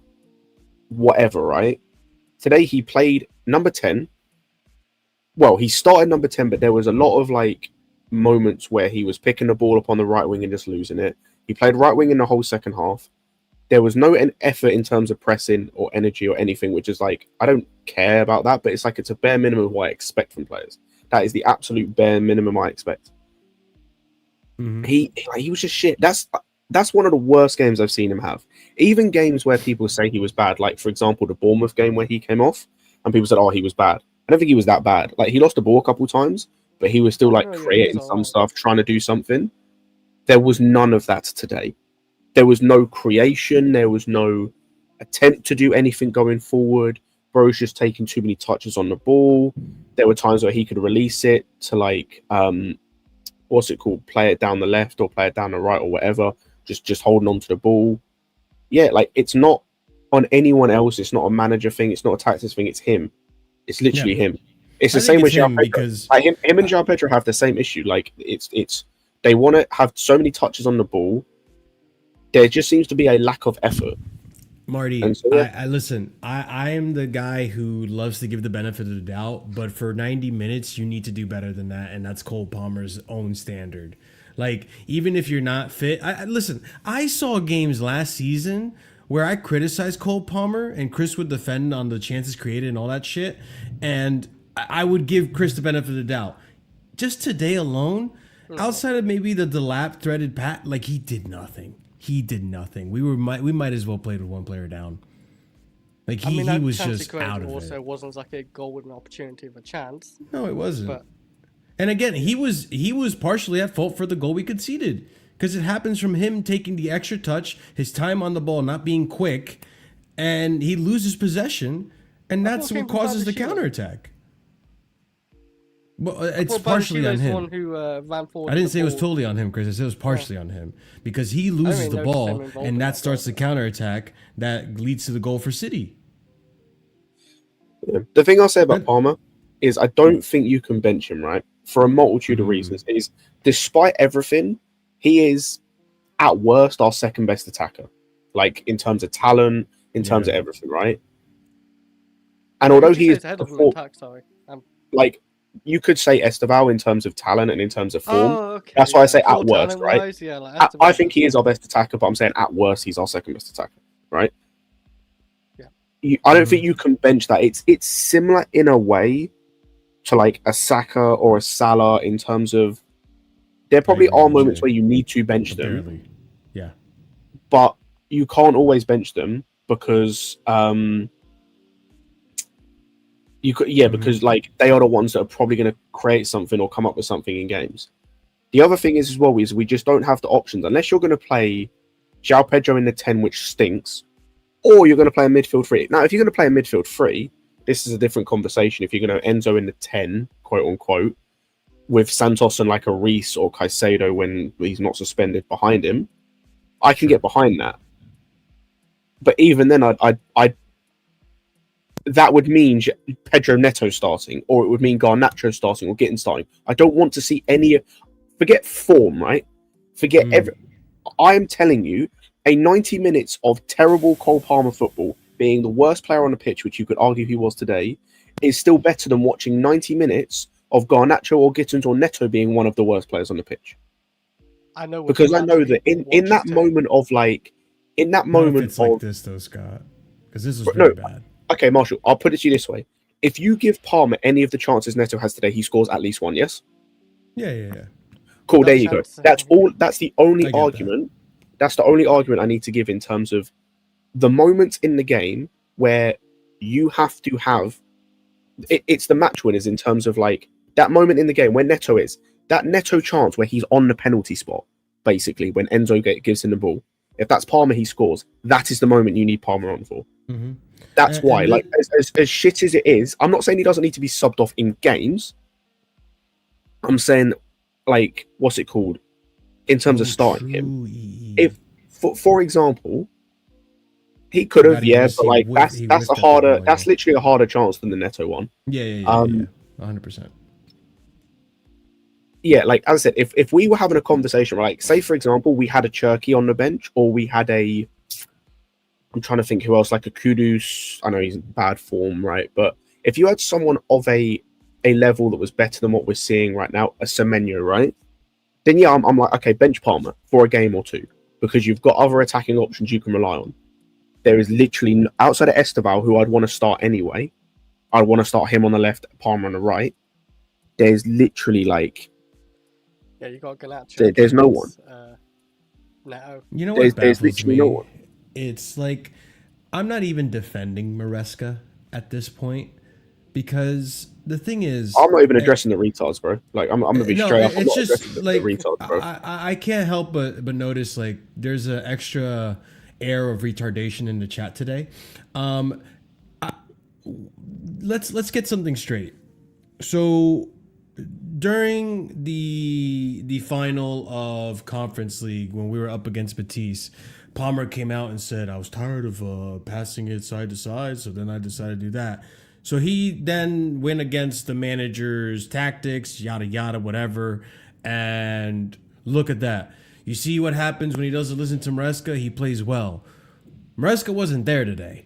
whatever, right? Today he played number 10. Well, he started number 10, but there was a lot of like moments where he was picking the ball up on the right wing and just losing it. He played right wing in the whole second half. There was no effort in terms of pressing or energy or anything, which is like, I don't care about that, but it's like, it's a bare minimum of what I expect from players. That is the absolute bare minimum I expect. Mm-hmm. He was just shit. That's one of the worst games I've seen him have. Even games where people say he was bad, like for example, the Bournemouth game where he came off and people said, oh, he was bad. I don't think he was that bad. Like he lost the ball a couple times, but he was still like creating some stuff, trying to do something. There was none of that today. There was no creation. There was no attempt to do anything going forward. Bro's just taking too many touches on the ball. There were times where he could release it to like, what's it called? Play it down the left or play it down the right or whatever. Just holding on to the ball. Yeah, like it's not on anyone else. It's not a manager thing. It's not a tactics thing. It's him. It's literally him. It's the same with João Pedro. Because like him and João Pedro have the same issue. Like it's they want to have so many touches on the ball. There just seems to be a lack of effort. Marty, so, yeah. I listen. I am the guy who loves to give the benefit of the doubt, but for 90 minutes, you need to do better than that, and that's Cole Palmer's own standard. Like, even if you're not fit, listen. I saw games last season where I criticized Cole Palmer, and Chris would defend on the chances created and all that shit, and I would give Chris the benefit of the doubt. Just today alone, outside of maybe the Delap threaded pat, like he did nothing. He did nothing. We might as well played with one player down. Like he was just out of it. Also wasn't like a goal with an opportunity of a chance. No, it wasn't. And again, he was partially at fault for the goal we conceded because it happens from him taking the extra touch, his time on the ball not being quick, and he loses possession, and that's what causes the counterattack. Well, it's partially on him. Who, ran forward I didn't say it was totally on him, Chris. I said it was partially on him because he loses the ball, and that starts the counterattack that leads to the goal for City. Yeah. The thing I'll say about Palmer is I don't think you can bench him, right? For a multitude of reasons. Is despite everything, he is at worst our second best attacker. Like in terms of talent, in terms of everything, right? And although he is like you could say Esteval in terms of talent and in terms of form. That's why I say at worst, right? Yeah, like I think he is our best attacker, but I'm saying at worst he's our second best attacker, right? Yeah. I don't think you can bench that. It's similar in a way to like a Saka or a Salah in terms of there probably are moments where you need to bench them. Yeah. But you can't always bench them because because like they are the ones that are probably going to create something or come up with something in games. The other thing is as well is we just don't have the options unless you're going to play João Pedro in the 10, which stinks, or you're going to play a midfield 3. Now, if you're going to play a midfield 3, this is a different conversation. If you're going to Enzo in the 10, quote unquote, with Santos and like a Reece or Caicedo when he's not suspended behind him, I can get behind that. But even then, I'd that would mean Pedro Neto starting, or it would mean Garnacho starting, or Gitten starting. I don't want to see any. Forget form, right? Forget every. I am telling you, a 90 minutes of terrible Cole Palmer football, being the worst player on the pitch, which you could argue he was today, is still better than watching 90 minutes of Garnacho or Gittins or Neto being one of the worst players on the pitch. I know, because I know that in that moment of like, in that moment it's like this though, Scott, because this is really bad. Okay, Marshall, I'll put it to you this way: if you give Palmer any of the chances Neto has today, he scores at least one. Yes. Yeah. Cool. There you go. That's all. That's the only argument. That's the only argument I need to give in terms of the moments in the game where you have to have. It's the match winners in terms of like that moment in the game where Neto is. That Neto chance where he's on the penalty spot, basically, when Enzo gives him the ball. If that's Palmer, he scores. That is the moment you need Palmer on for. Mm-hmm. That's why, like, as shit as it is, I'm not saying he doesn't need to be subbed off in games. I'm saying, like, what's it called? In terms of starting him. If, for example, he could have, but like, that's a harder, that's literally a harder chance than the Neto one. Yeah. 100%. Yeah, like as I said, if we were having a conversation, like say for example, we had a Cherky on the bench, or we had I'm trying to think who else, like a Kudus. I know he's in bad form, right? But if you had someone of a level that was better than what we're seeing right now, a Semenyo, right? Then yeah, I'm like, okay, bench Palmer for a game or two, because you've got other attacking options you can rely on. There is literally, outside of Esteval, who I'd want to start anyway, I'd want to start him on the left, Palmer on the right. There's literally like, yeah, you got Garnacho. There's no one. No. You know what there's literally no one. It's like I'm not even defending Maresca at this point, because the thing is, I'm not even addressing the retards, bro. Like I'm gonna be straight up. It's just like the retards, bro. I can't help but notice like there's an extra air of retardation in the chat today. Let's get something straight. So during the final of Conference League, when we were up against Betis, Palmer came out and said, I was tired of passing it side to side, so then I decided to do that. So he then went against the manager's tactics, yada, yada, whatever, and look at that. You see what happens when he doesn't listen to Maresca? He plays well. Maresca wasn't there today.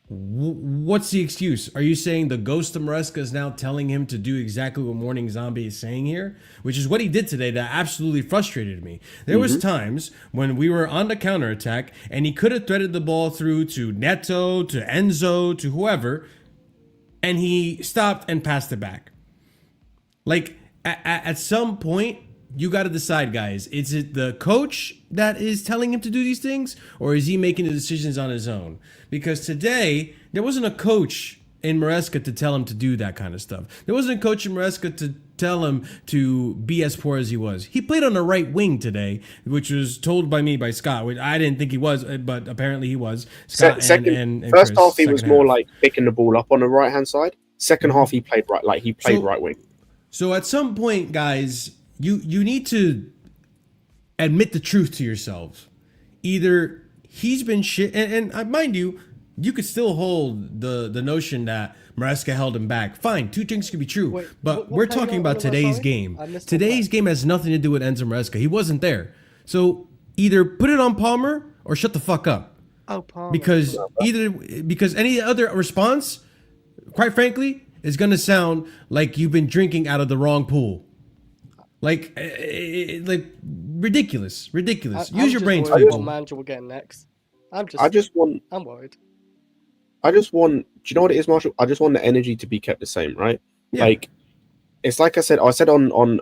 What's the excuse? Are you saying the ghost of Maresca is now telling him to do exactly what Morning Zombie is saying here? Which is what he did today that absolutely frustrated me. There was times when we were on the counterattack and he could have threaded the ball through to Neto, to Enzo, to whoever, and he stopped and passed it back. Like, at some point, you got to decide, guys. Is it the coach that is telling him to do these things, or is he making the decisions on his own? Because today, there wasn't a coach in Maresca to tell him to do that kind of stuff. There wasn't a coach in Maresca to tell him to be as poor as he was. He played on the right wing today, which was told by Scott, which I didn't think he was, but apparently he was. Scott and first Chris, half, he was more like picking the ball up on the right-hand side. Second half, he played right, like he played right wing. So at some point, guys, you need to admit the truth to yourselves. Either he's been shit, and mind you, you could still hold the notion that Maresca held him back. Fine, two things could be true. Wait, but we're talking about today's game. Today's game has nothing to do with Enzo Maresca. He wasn't there. So either put it on Palmer or shut the fuck up. Oh, Palmer. Because any other response, quite frankly, is going to sound like you've been drinking out of the wrong pool. Like ridiculous. Use your brains, people. Manager will get next. I'm worried. I just want. Do you know what it is, Marshall? I just want the energy to be kept the same, right? Yeah. Like, it's like I said on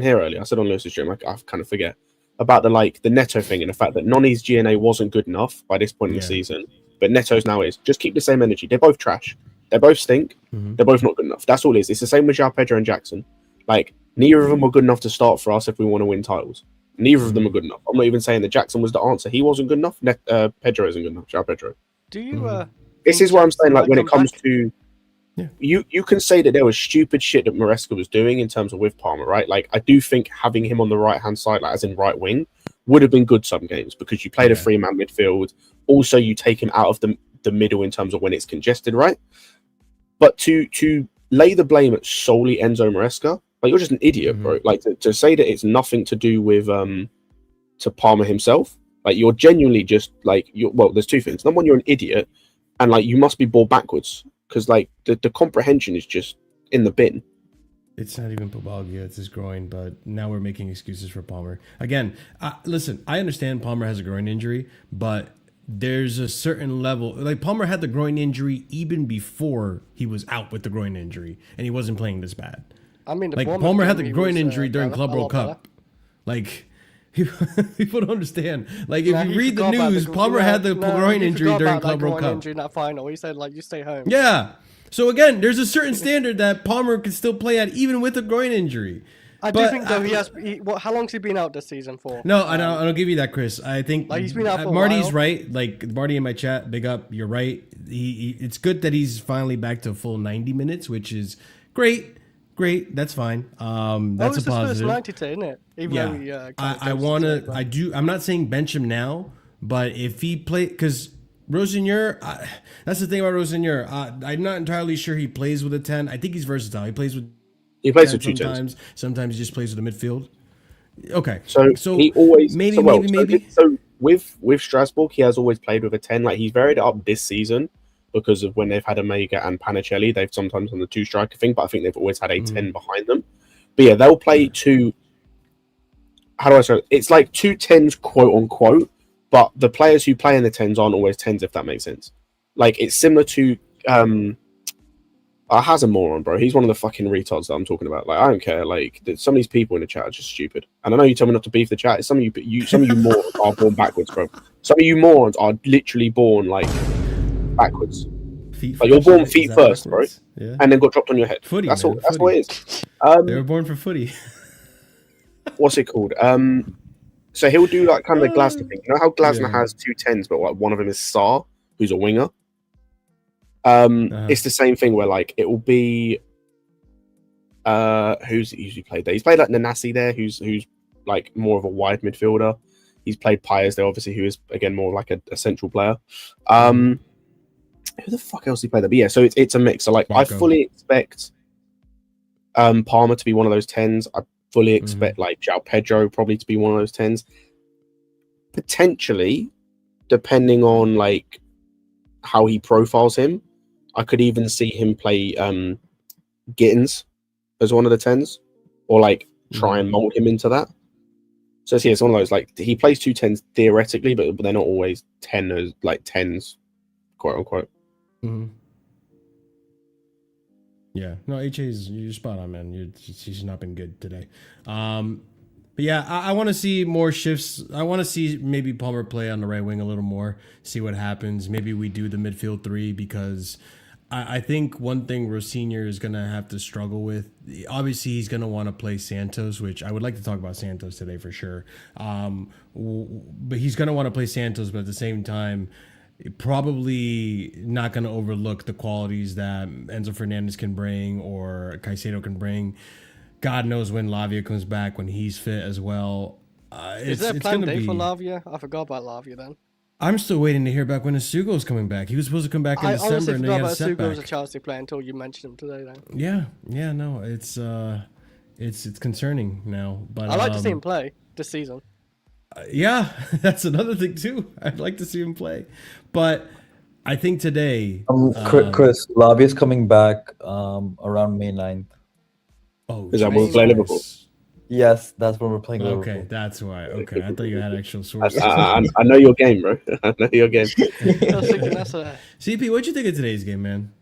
here earlier. I said on Lewis's stream. I kind of forget about the Neto thing and the fact that Noni's GNA wasn't good enough by this point in the season, but Neto's now is. Just keep the same energy. They're both trash. They both stink. Mm-hmm. They're both not good enough. That's all it is. It's the same with João Pedro and Jackson. Like, neither of them are good enough to start for us if we want to win titles. Neither of them are good enough. I'm not even saying that Jackson was the answer. He wasn't good enough. Pedro isn't good enough. João Pedro. Do you? This is what I'm saying. Like, when it comes to, you can say that there was stupid shit that Maresca was doing in terms of with Palmer, right? Like, I do think having him on the right hand side, like as in right wing, would have been good some games because you played a 3-man midfield. Also, you take him out of the middle in terms of when it's congested, right? But to lay the blame at solely Enzo Maresca, like, you're just an idiot, bro. Like, to say that it's nothing to do with to Palmer himself, Like you're genuinely just like well, there's two things. Number one, you're an idiot, and like you must be ball backwards because like the comprehension is just in the bin. It's not even Pubalgia, it's his groin, but now we're making excuses for Palmer. Again, listen, I understand Palmer has a groin injury, but there's a certain level. Like, Palmer had the groin injury even before he was out with the groin injury, and he wasn't playing this bad. I mean, like, Palmer had the groin injury during Club World Cup. Like, people don't understand. Like, if you read the news, Palmer had the groin injury during Club World Cup. Injury in that final. He said, like, you stay home. Yeah. So again, there's a certain standard that Palmer can still play at even with a groin injury. I do think though how long's he been out this season for? No, I don't give you that, Chris. I think like he's been out for Marty's a while. right. Like Marty in my chat, big up. You're right. It's good that he's finally back to a full 90 minutes, which is great. Great, that's fine. That's a positive. First 90 today, isn't it? Even though I'm not saying bench him now, but if he play because. Rosignol, that's the thing about Rosignol. I'm not entirely sure he plays with a 10. I think he's versatile. He plays with two 10s. Sometimes he just plays with the midfield. Okay. So he always maybe. So with Strasbourg, he has always played with a 10. Like he's varied it up this season because of when they've had Omega and Panicelli. They've sometimes done the 2 striker thing, but I think they've always had a 10 behind them. But yeah, they'll play two. How do I say it? It's like 2 10s, quote unquote. But the players who play in the 10s aren't always 10s, if that makes sense. Like, it's similar to... Has a moron, bro. He's one of the fucking retards that I'm talking about. Like, I don't care. Like, some of these people in the chat are just stupid. And I know you tell me not to beef the chat. Some of you morons are born backwards, bro. Some of you morons are literally born, like, backwards. Like, you're born feet first, bro. Yeah. And then got dropped on your head. Footy, that's man. That's what it is. They were born for footy. What's it called? So he'll do like kind of the Glasner thing. You know how Glasner has 2 10s, but like one of them is Sarr, who's a winger. It's the same thing where like it will be who's usually played there. He's played like Nanasi there, who's like more of a wide midfielder. He's played Pires there, obviously, who is again more like a central player. Who the fuck else he played there? But yeah, so it's a mix. So like Marco. I fully expect Palmer to be one of those 10s. I fully expect like João Pedro probably to be one of those 10s. Potentially, depending on like how he profiles him, I could even see him play Gittins as one of the 10s, or like try and mold him into that. So yeah, it's one of those like he plays 2 10s theoretically, but they're not always 10s, quote unquote. Yeah, no, you're spot on, man. She's not been good today. But yeah, I want to see more shifts. I want to see maybe Palmer play on the right wing a little more, see what happens. Maybe we do the midfield 3 because I think one thing Rosignol is going to have to struggle with, obviously he's going to want to play Santos, which I would like to talk about Santos today for sure. But he's going to want to play Santos, but at the same time, probably not going to overlook the qualities that Enzo Fernandez can bring or Caicedo can bring. God knows when Lavia comes back, when he's fit as well. Is there a planned day for Lavia? I forgot about Lavia then. I'm still waiting to hear back when Asugo's coming back. He was supposed to come back in December, and then he had a setback. I honestly forgot about Asugo as a Chelsea player until you mentioned him today. Then. Yeah, no, it's concerning now. But I like to see him play this season. Yeah, that's another thing too. I'd like to see him play, but I think today, Chris, Lavia's coming back around May 9th. Oh, is that when we play Liverpool? Yes, that's when we're playing Liverpool. Okay, that's why. Okay, I thought you had actual sources. I know your game, bro. I know your game. CP, what'd you think of today's game, man?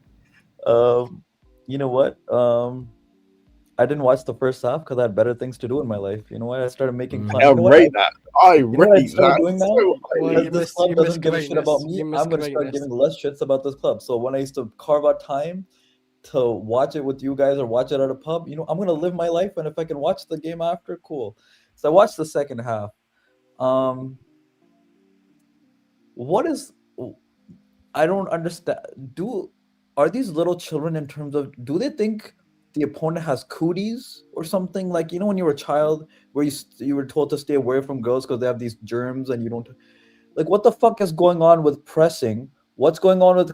You know what? I didn't watch the first half because I had better things to do in my life. You know what? I started making plans. I rate that. I rate that. Doing now? Because this club doesn't give a shit about me. I'm going to start giving less shits about this club. So when I used to carve out time to watch it with you guys or watch it at a pub, you know, I'm going to live my life. And if I can watch the game after, cool. So I watched the second half. I don't understand. Are these little children in terms of, do they think the opponent has cooties or something? Like, you know, when you were a child where you were told to stay away from girls because they have these germs and you don't, like, what the fuck is going on with pressing? What's going on with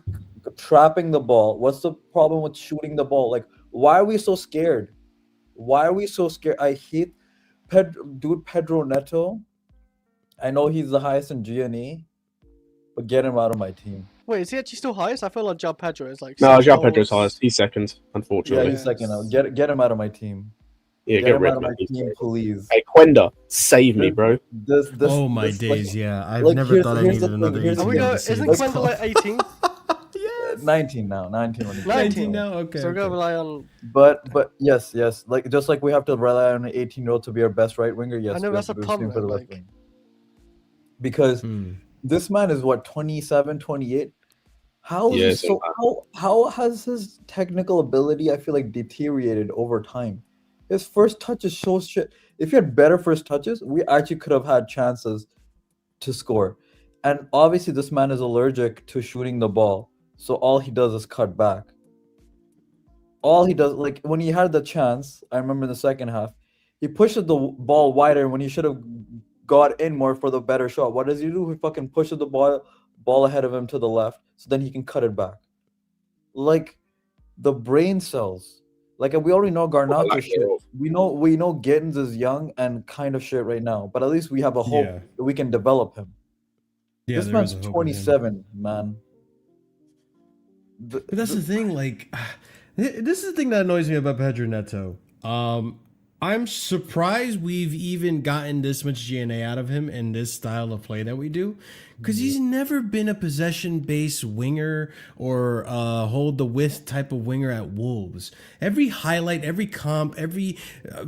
trapping the ball? What's the problem with shooting the ball? Like, why are we so scared? Why are we so scared? I hate Pedro Neto I know he's the highest in GNE, but get him out of my team. Wait, is he actually still highest? I feel like João Pedro is like. No, six João Pedro's goals. highest. He's second, unfortunately. Yeah, he's second now. Get him out of my team. Yeah, get him rid out of of my team, please. Hey, Quenda, save me, bro. Oh my days, yeah. I've never thought I needed another 18 to save Isn't this Quenda club. like 18? Yes. 19 now. 19 when he 19 now. Okay. So we're gonna rely on. But yes, like just like we have to rely on an 18-year-old to be our best right winger. Yes, I know we that's have a to do the same problem. for the left Like, wing. Because this man is what 27, 28. How is he how has his technical ability, I feel like, deteriorated over time? His first touch is so shit. If he had better first touches, we actually could have had chances to score. And obviously this man is allergic to shooting the ball. So all he does is cut back. All he does, like when he had the chance, I remember in the second half, he pushes the ball wider when he should have got in more for the better shot. What does he do? He fucking pushes the ball ahead of him to the left, so then he can cut it back. Like the brain cells. Like we already know Garnacho shit. We know Gittins is young and kind of shit right now, but at least we have a hope that we can develop him. Yeah, this man's 27, man. But that's the thing, like, this is the thing that annoys me about Pedro Neto. I'm surprised we've even gotten this much GNA out of him in this style of play that we do, because he's never been a possession-based winger or hold the width type of winger at Wolves. Every highlight, every comp, every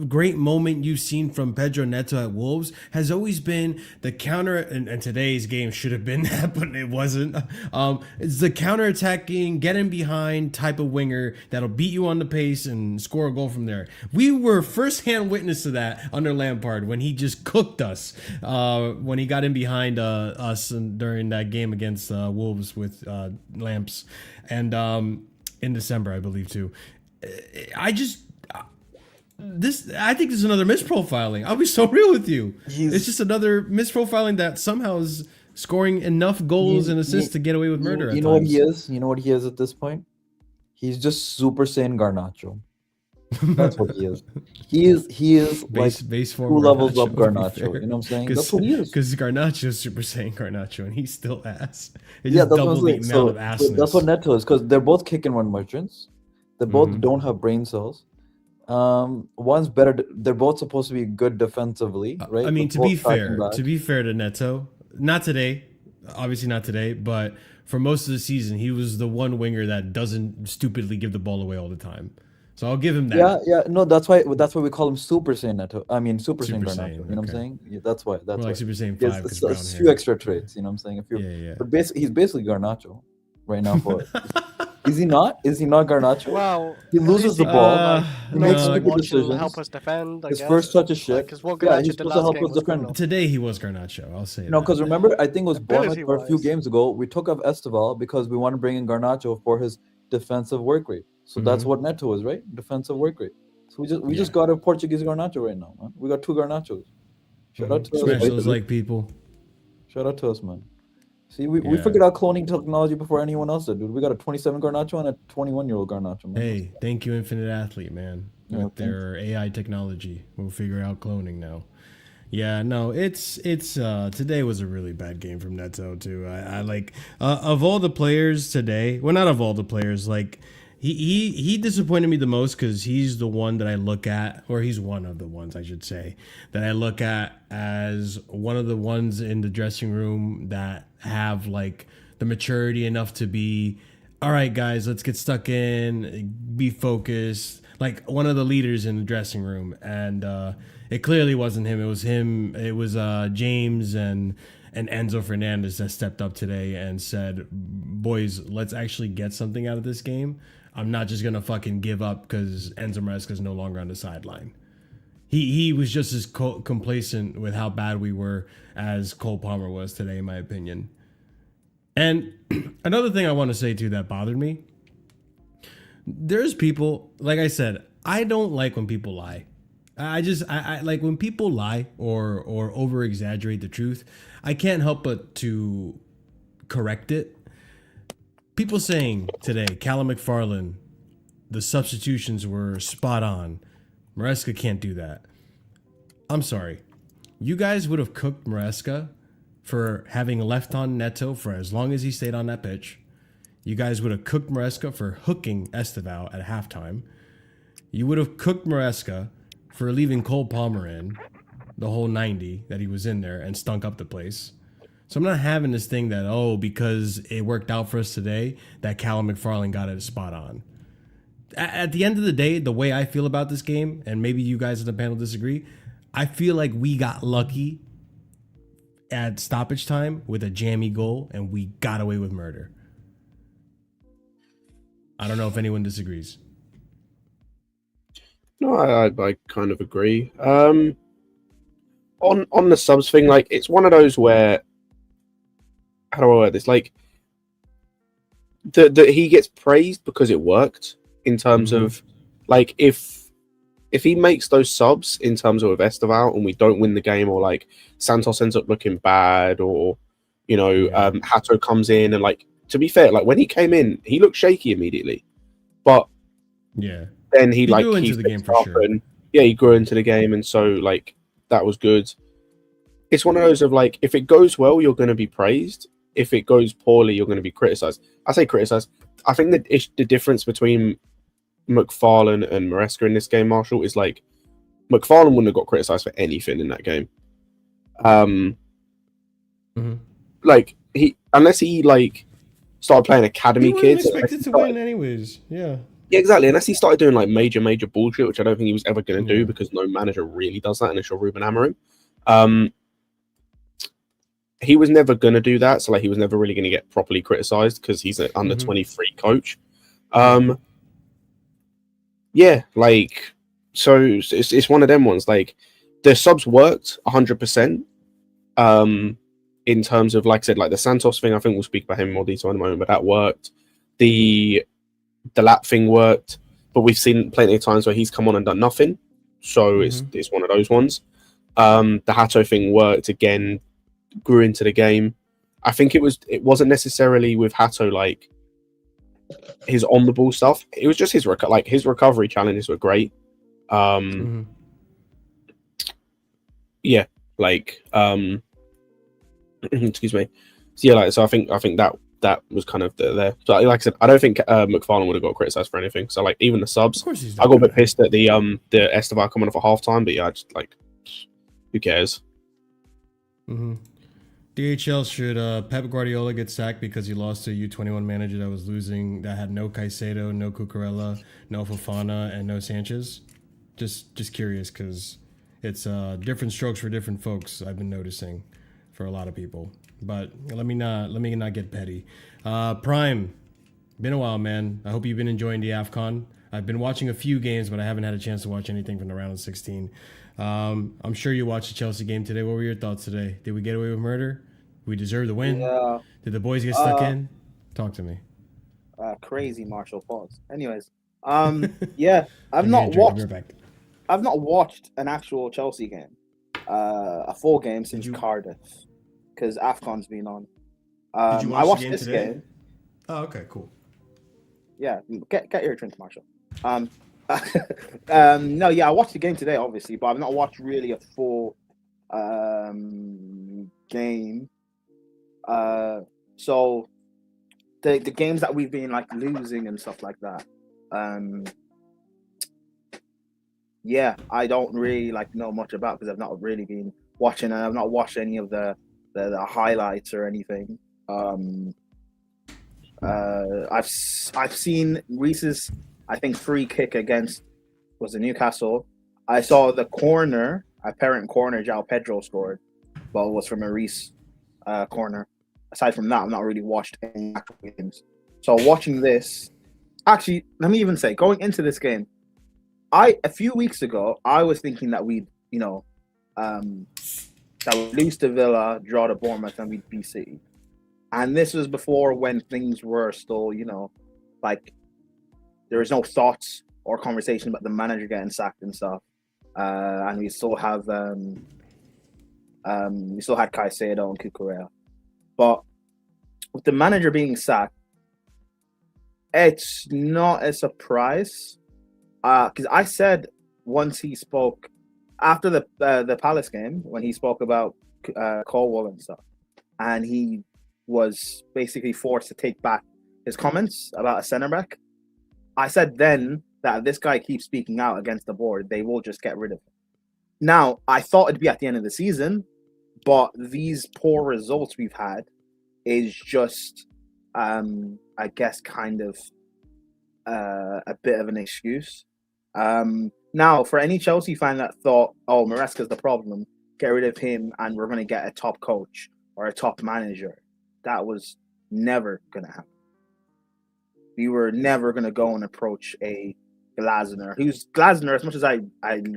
great moment you've seen from Pedro Neto at Wolves has always been the counter, and today's game should have been that, but it wasn't. It's the counter-attacking, get in behind type of winger that'll beat you on the pace and score a goal from there. We were first-hand witness to that under Lampard when he just cooked us when he got in behind us during that game against Wolves with Lamps, and in December, I believe too. I think this is another misprofiling. I'll be so real with you. It's just another misprofiling that somehow is scoring enough goals and assists to get away with murder. You know what he is? You know what he is at this point? He's just Super Saiyan Garnacho. That's what he is. He is like base form 2 levels up Garnacho. You know what I'm saying? That's what he is. Because Garnacho is Super Saiyan Garnacho, and he's still ass. It Yeah, just that's doubled what the I'm saying. amount of assness. That's what Neto is, because they're both kick and run merchants. They both don't have brain cells. One's better. They're both supposed to be good defensively, right? I mean, to be fair to Neto, not today, obviously not today, but for most of the season, he was the one winger that doesn't stupidly give the ball away all the time. So I'll give him that. Yeah. No, that's why we call him Super Saiyan Neto. I mean, Super Saiyan Garnacho. Saiyan, You know what I'm saying? Yeah, that's why. That's like why. Super Saiyan He 5 has because a brown few hair. extra traits. You know what I'm saying? Yeah. But he's basically Garnacho right now. For is he not? Is he not Garnacho? Wow. He loses the ball. He makes stupid decisions. Help us defend. His first touch is shit. Because what Yeah, Garnacho he's did supposed to last help game us was defend. criminal. Today he was Garnacho. I'll say No, because remember, I think it was Bournemouth or a few Ability-wise. games ago, we took off Esteval because we want to bring in Garnacho for his defensive work rate. So that's what Neto is, right? Defensive work rate. So we just got a Portuguese Garnacho right now, man. We got 2 Garnachos. Shout out to Smash us. those like people. Shout out to us, man. See, we figured out cloning technology before anyone else did, dude. We got a 27 Garnacho and a 21-year-old Garnacho, man. Hey, thank you, Infinite Athlete, man. Yeah, With their AI technology, we'll figure out cloning now. Yeah, no, it's today was a really bad game from Neto too. I like of all the players today. Well, not of all the players. Like he disappointed me the most because he's the one that I look at, or he's one of the ones I should say that I look at as one of the ones in the dressing room that have like the maturity enough to be, all right, guys, let's get stuck in, be focused. Like one of the leaders in the dressing room, and it clearly wasn't him. It was him. It was James and Enzo Fernandez that stepped up today and said, "Boys, let's actually get something out of this game. I'm not just gonna fucking give up because Enzo Maresca is no longer on the sideline." He was just as complacent with how bad we were as Cole Palmer was today, in my opinion. And another thing I want to say too that bothered me. There's people, like I said, I don't like when people lie. I like when people lie or over exaggerate the truth. I can't help but to correct it. People saying today, Callum McFarlane, the substitutions were spot on. Maresca can't do that. I'm sorry. You guys would have cooked Maresca for having left on Neto for as long as he stayed on that pitch. You guys would have cooked Maresca for hooking Estevao at halftime. You would have cooked Maresca for leaving Cole Palmer in the whole 90 that he was in there and stunk up the place. So I'm not having this thing that, oh, because it worked out for us today, that Callum McFarlane got it spot on. At the end of the day, the way I feel about this game, and maybe you guys in the panel disagree, I feel like we got lucky at stoppage time with a jammy goal, and we got away with murder. I don't know if anyone disagrees. No, I kind of agree. On the subs thing, like, it's one of those where, how do I word this? Like, he gets praised because it worked in terms of, like, if he makes those subs in terms of Estevao and we don't win the game, or like Santos ends up looking bad, or Hato comes in and, like, to be fair, like when he came in, he looked shaky immediately, but then he like grew into the game for sure. And he grew into the game, and so like that was good. It's one of those of like, if it goes well, you're going to be praised. If it goes poorly, you're going to be criticized. I say criticized. I think that the difference between McFarlane and Maresca in this game, Marshall, is like McFarlane wouldn't have got criticized for anything in that game. Like unless he like started playing academy kids. Expected to win anyways. Yeah, exactly. Unless he started doing like major bullshit, which I don't think he was ever going to do, because no manager really does that unless you're Ruben Amorim. He was never going to do that, so like he was never really going to get properly criticized because he's an under 23 coach. Like, so it's one of them ones. Like, the subs worked 100%. In terms of, like I said, like the Santos thing, I think we'll speak about him in more detail in a moment, but that worked. The lap thing worked, but we've seen plenty of times where he's come on and done nothing. So it's one of those ones. The Hato thing worked again, grew into the game. I think it wasn't necessarily with Hato like his on the ball stuff. It was just his recovery challenges were great. Excuse me. So I think that was kind of there. So like I said, I don't think McFarlane would have got criticized for anything. So like even the subs, I got a bit pissed at the Estevao coming off at halftime, but yeah, I just like, who cares? DHL, should Pep Guardiola get sacked because he lost to a U21 manager that had no Caicedo, no Cucurella, no Fofana, and no Sanchez? Just curious, because it's different strokes for different folks, I've been noticing, for a lot of people. But let me not get petty. Prime, been a while, man. I hope you've been enjoying the AFCON. I've been watching a few games, but I haven't had a chance to watch anything from the round of 16. I'm sure you watched the Chelsea game today. What were your thoughts today? Did we get away with murder? We deserve the win? Yeah. Did the boys get stuck in? Talk to me. Crazy Marshall pause. Anyways, yeah, I've not watched an actual Chelsea game, a full game since Cardiff, because AFCON's been on. Did you watch I watched the game this today? game. Oh, okay, cool. Yeah, get your drink, Marshall. No, yeah, I watched the game today, obviously, but I've not watched really a full game. So the games that we've been like losing and stuff like that. Yeah, I don't really like know much about, because I've not really been watching, and I've not watched any of the highlights or anything. I've seen Reese's, I think, free kick against, was it Newcastle? I saw the corner, apparent corner João Pedro scored, but it was from a Reese corner. Aside from that, I've not really watched any actual games. So watching this, actually, let me even say, going into this game, a few weeks ago, I was thinking that we'd, that we'd lose to Villa, draw to Bournemouth, and we'd beat City. And this was before, when things were still, like, there was no thoughts or conversation about the manager getting sacked and stuff. And we still have, we still had Caicedo and Cucurella. But with the manager being sacked, it's not a surprise. Because I said once he spoke, after the Palace game, when he spoke about Colwell and stuff, and he was basically forced to take back his comments about a centre back. I said then that if this guy keeps speaking out against the board, they will just get rid of him. Now, I thought it'd be at the end of the season, but these poor results we've had is just, I guess, kind of a bit of an excuse. Now, for any Chelsea fan that thought, oh, Maresca's the problem, get rid of him and we're going to get a top coach or a top manager, that was never going to happen. We were never going to go and approach a Glasner. Glasner, as much as I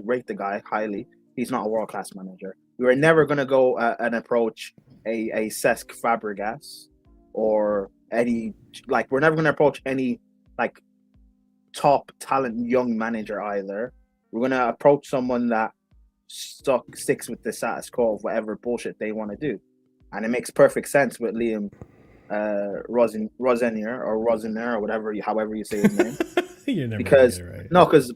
rate the guy highly, he's not a world-class manager. We were never going to go and approach a Cesc Fabregas or any, like, we're never going to approach any, like, top talent young manager either. We're going to approach someone that sticks with the status quo of whatever bullshit they want to do. And it makes perfect sense with Liam Rosenior or whatever, however you say his name. You're never because gonna get it right. No, because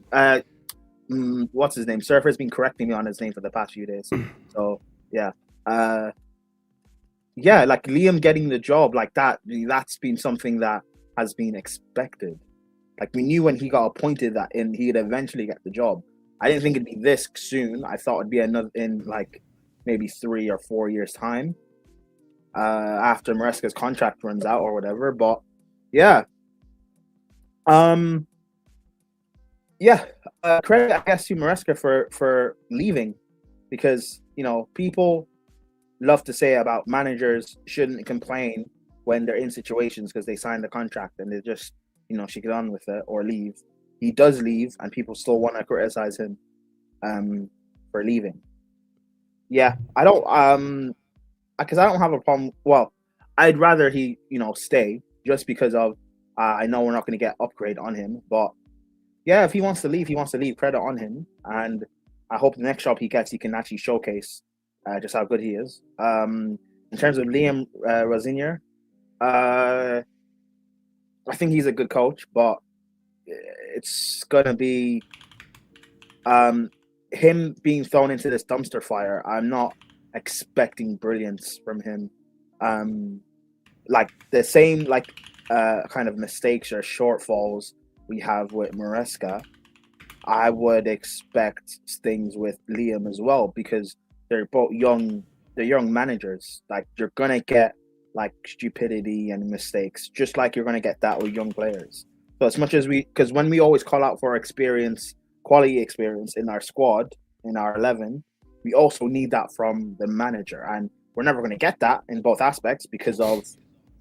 what's his name? Surfer's been correcting me on his name for the past few days. So yeah, like Liam getting the job like that, that's been something that has been expected. Like we knew when he got appointed that he'd eventually get the job. I didn't think it'd be this soon. I thought it'd be another in like maybe 3 or 4 years time. After Maresca's contract runs out or whatever, but yeah, credit I guess to Maresca for leaving, because people love to say about managers shouldn't complain when they're in situations because they signed the contract and they just should get on with it or leave. He does leave, and people still want to criticize him for leaving. Yeah, I don't because I don't have a problem. Well, I'd rather he, stay just because of I know we're not going to get upgrade on him. But yeah, if he wants to leave, he wants to leave. Credit on him, and I hope the next job he gets, he can actually showcase just how good he is. In terms of Liam Rosenior, I think he's a good coach, but it's gonna be him being thrown into this dumpster fire. I'm not expecting brilliance from him, like the same kind of mistakes or shortfalls we have with Maresca. I would expect things with Liam as well, because they're both young. They're young managers. Like you're gonna get like stupidity and mistakes, just like you're gonna get that with young players. So as much as because when we always call out for experience, quality experience in our squad, in our 11, we also need that from the manager, and we're never going to get that in both aspects because of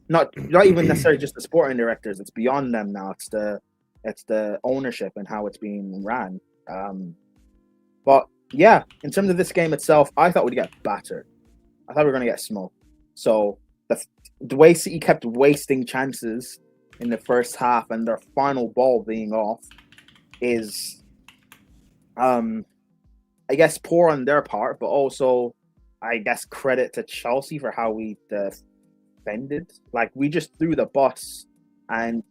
not even necessarily just the sporting directors. It's beyond them now. It's the ownership and how it's being ran. But yeah, in terms of this game itself, I thought we'd get battered. I thought we were going to get smoked. So the way City kept wasting chances in the first half and their final ball being off is I guess poor on their part, but also I guess credit to Chelsea for how we defended. Like we just threw the bus and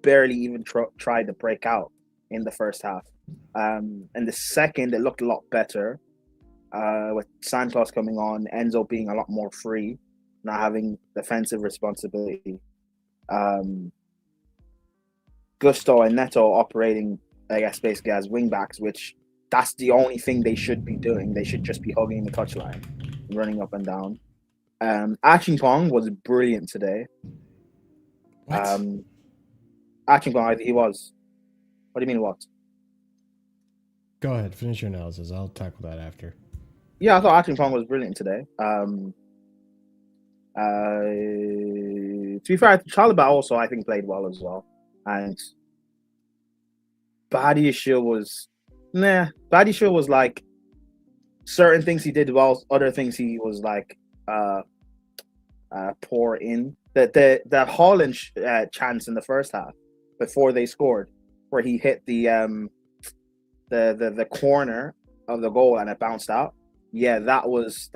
barely even tried to break out in the first half. And the second, it looked a lot better with Santos coming on, Enzo being a lot more free, not having defensive responsibility. Gusto and Neto operating, I guess, basically as wing backs, which that's the only thing they should be doing. They should just be hugging the touchline, running up and down. Achimpong was brilliant today. Achimpong, he was. What do you mean what? Go ahead, finish your analysis. I'll tackle that after. Yeah, I thought Achimpong was brilliant today. To be fair, Chalobah also I think played well as well. And Badiashile was like certain things he did well, other things he was like poor in. The Holland chance in the first half before they scored, where he hit the corner of the goal and it bounced out. Yeah, that was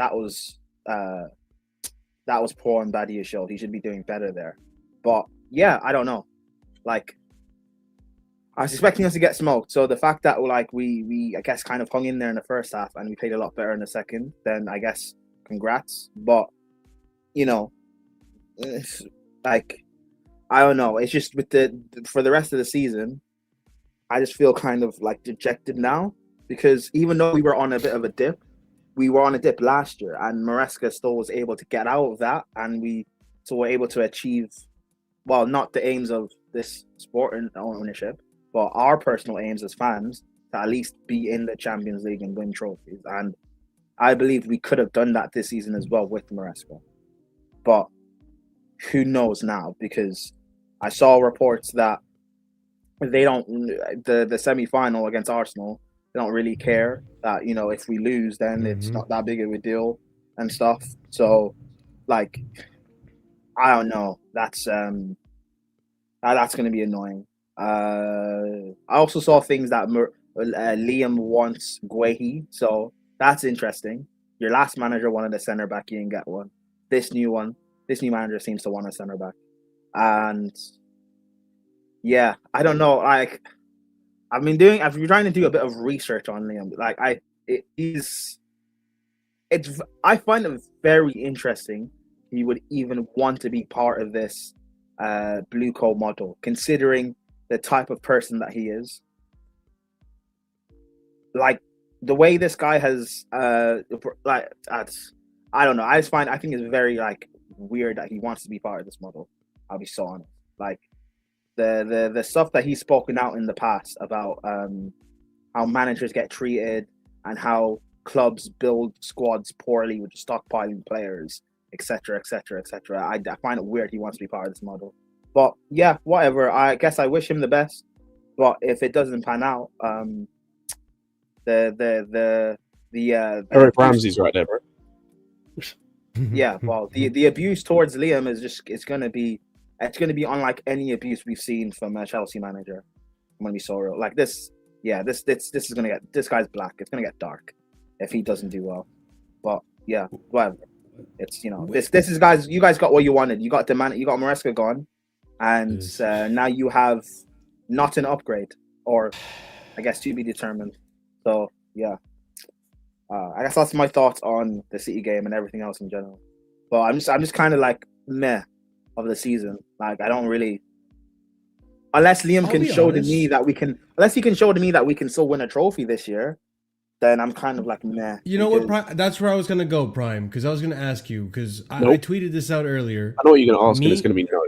poor on Badiashile. He should be doing better there. But yeah, I don't know. Like, I was expecting us to get smoked. So the fact that like we I guess kind of hung in there in the first half and we played a lot better in the second, then I guess congrats. But you know, like I don't know. It's just with for the rest of the season, I just feel kind of like dejected now because even though we were on a bit of a dip, we were on a dip last year, and Maresca still was able to get out of that, and we still were able to achieve, well, not the aims of this sport and ownership, but our personal aims as fans to at least be in the Champions League and win trophies. And I believe we could have done that this season as well with Maresca. But who knows now? Because I saw reports that they don't, the semi-final against Arsenal, they don't really care that, you know, if we lose, then it's not that big of a deal and stuff. So, like, I don't know. That's going to be annoying. I also saw things that Liam wants Guehi, so that's interesting. Your last manager wanted a centre back, you didn't get one. This new manager seems to want a centre back, and yeah, I don't know. Like, I've been trying to do a bit of research on Liam. Like, I find it very interesting he would even want to be part of this Blue Co model, considering the type of person that he is. Like, the way this guy has I don't know. I think it's very like weird that he wants to be part of this model. I'll be so honest. Like, the stuff that he's spoken out in the past about how managers get treated and how clubs build squads poorly with stockpiling players, etc., etc., etc. I find it weird he wants to be part of this model. But yeah, whatever. I guess I wish him the best. But if it doesn't pan out, Eric Ramsey's right there, bro. Yeah, well, the abuse towards Liam is just it's gonna be unlike any abuse we've seen from a Chelsea manager. I'm gonna be so real. Like this, yeah, this is gonna get, this guy's black. It's gonna get dark if he doesn't do well. But yeah, whatever. It's, you know, this is, guys. You guys got what you wanted. You got Maresca gone, and now you have not an upgrade, or I guess to be determined. So yeah, I guess that's my thoughts on the City game and everything else in general. But I'm just kind of like meh of the season. Like, I don't really, unless Liam can show to me that we can, unless he can show to me that we can still win a trophy this year, then I'm kind of like meh. You know what, Prime? That's where I was gonna go, Prime, because I was gonna ask you, because I tweeted this out earlier. I know what you're gonna ask, and it's gonna be no.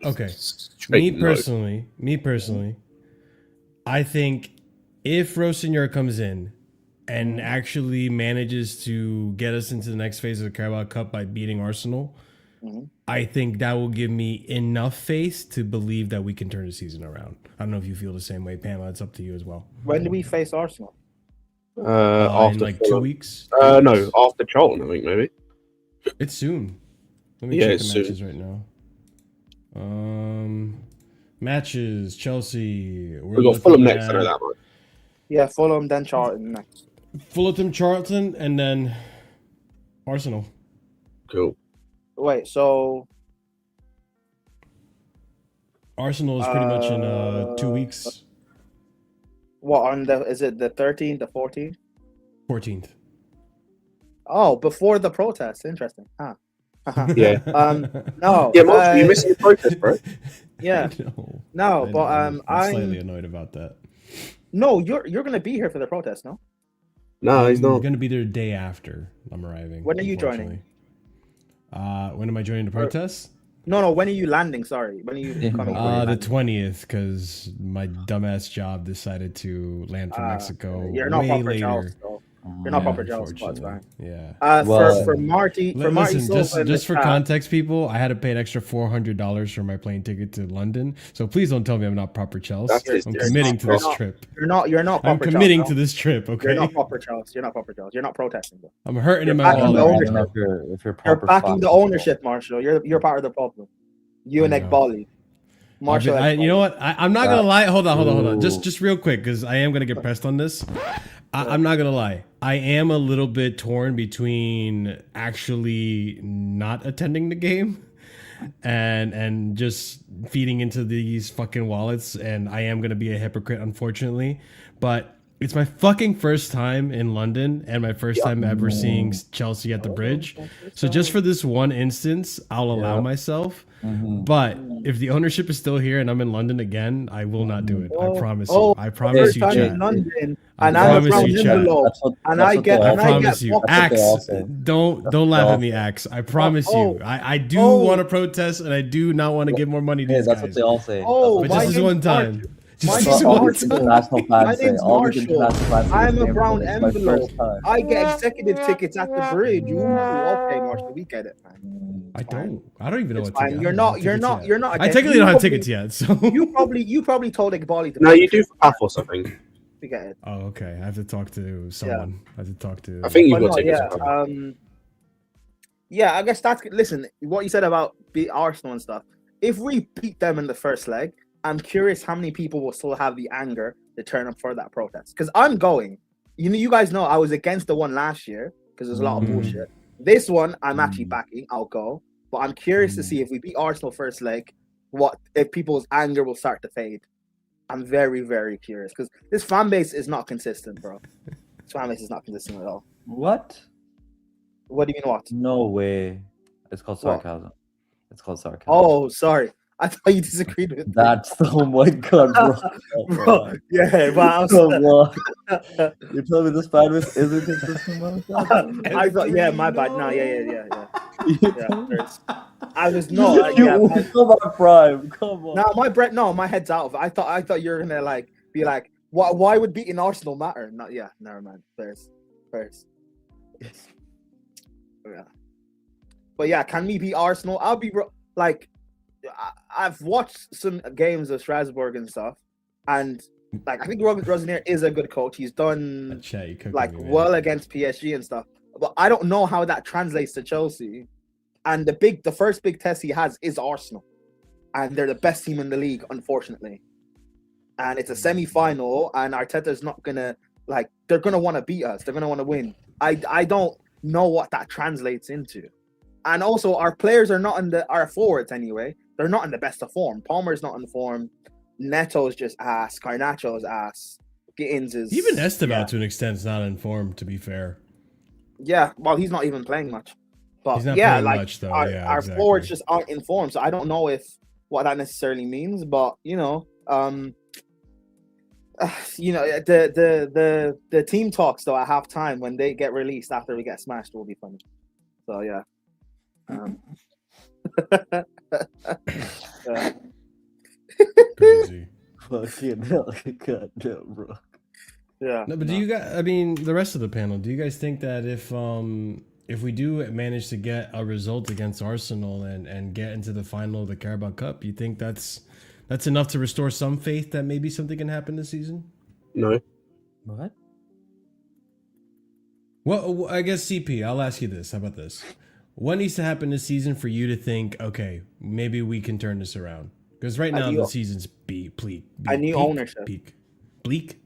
Okay. Me personally, I think if Rossignol comes in and actually manages to get us into the next phase of the Carabao Cup by beating Arsenal, I think that will give me enough faith to believe that we can turn the season around. I don't know if you feel the same way, Pamela. It's up to you as well. When do we face Arsenal? After in like 2 weeks? No, after Charlton, I think, maybe. It's soon. Let me check the matches right now. Matches, Chelsea. We've got Fulham next, I know that much. Yeah, Fulham, then Charlton next. Fulham, Charlton, and then Arsenal. Cool. Wait, so Arsenal is pretty much in 2 weeks. What, is it the 13th, the 14th? 14th. Oh, before the protest. Interesting. Huh. Yeah. No. Yeah, Mark, you're missing the protest, bro. Yeah. No, but I'm slightly annoyed about that. No, you're gonna be here for the protest, no? No, he's not. I'm gonna be there the day after I'm arriving. When are you joining? When am I joining the protest? No. When are you landing? Sorry. When are you coming? The 20th, because my dumbass job decided to land from Mexico you're not way proper later. Charles, so you're not proper Charles, but it's fine. Yeah. For Marty, just for context, people, I had to pay an extra $400 for my plane ticket to London. So please don't tell me I'm not proper Charles. I'm committing to this trip. You're not proper I'm committing to this trip. Okay. You're not proper Charles. You're not proper Charles. You're not protesting, though. I'm hurting in my wallet. If you're backing the ownership, Marshall. You're part of the problem. You and Ekbali. Marshall, you know what? I'm not gonna lie. Hold on. Just real quick, because I am gonna get pressed on this. I'm not gonna lie. I am a little bit torn between actually not attending the game and just feeding into these fucking wallets, and I am gonna be a hypocrite, unfortunately. But It's my fucking first time in London and my first time ever seeing Chelsea at the Bridge. So just for this one instance, I'll allow myself. But if the ownership is still here and I'm in London again, I will not do it. I promise you. I promise you, time chat. in London, I and I'm a promise brown you, chat. envelope, and I get, I and I get promise you, Axe. Don't laugh at me, Axe. I promise you. I do want to protest, and I do not want to give more money to these That's guys. what they all say. Oh, But just this one time. My Just this name's one Marshall. time. International My fans say. name's All these Marshall. international fans say I'm the a same brown thing. It's my envelope. first time. I get executive tickets at the bridge. Ooh, okay, Marshall, we get it, man. I don't even know It's what fine. ticket. You're not. I technically don't have tickets yet, so. You probably told Iqbali to. No, you do for Paphos, I think. We get it. Oh, okay. I have to talk to someone. I have to talk to. I think you've But got no, tickets. yeah, I guess that's. Listen, what you said about beat Arsenal and stuff. If we beat them in the first leg, I'm curious how many people will still have the anger to turn up for that protest. Because I'm going. You guys know I was against the one last year because there's a lot of bullshit. This one, I'm actually backing. I'll go. But I'm curious to see if we beat Arsenal first leg, what if people's anger will start to fade. I'm very, very curious because this fan base is not consistent, bro. This fan base is not consistent at all. What? What do you mean what? No way. It's called sarcasm. It's called sarcasm. Oh, sorry. I thought you disagreed with me. That's oh my god, bro. Bro, yeah, but You're telling me this fan base isn't consistent, bro? I thought, yeah, my bad. No, yeah. I was not. Come on, Prime. Come on. No, my head's out of it. I thought you were gonna like be like, why would beating Arsenal matter? Not never mind. First. Yeah. But yeah, can we beat Arsenal? I'll be like, I've watched some games of Strasbourg and stuff, and like I think Rosenier is a good coach. He's done well against PSG and stuff. But I don't know how that translates to Chelsea. And the first big test he has is Arsenal, and they're the best team in the league, unfortunately. And it's a semi-final, and Arteta's not gonna they're gonna want to beat us. They're gonna want to win. I don't know what that translates into. And also, our players are not our forwards anyway. They're not in the best of form. Palmer's not in form. Neto's just ass. Garnacho's ass. Gittins is even Esteban to an extent is not in form. To be fair. Yeah, well, he's not even playing much. But he's not playing much, though. Our forwards just aren't in form, so I don't know what that necessarily means. But the team talks though at halftime when they get released after we get smashed will be funny. So yeah. Crazy. Fucking hell, goddamn, bro. Yeah. No, but do you guys? I mean, the rest of the panel. Do you guys think that if we do manage to get a result against Arsenal and get into the final of the Carabao Cup, you think that's enough to restore some faith that maybe something can happen this season? No. What? Well, I guess CP. I'll ask you this. How about this? What needs to happen this season for you to think, okay, maybe we can turn this around? Because right now the season's bleak. I need ownership. Bleak.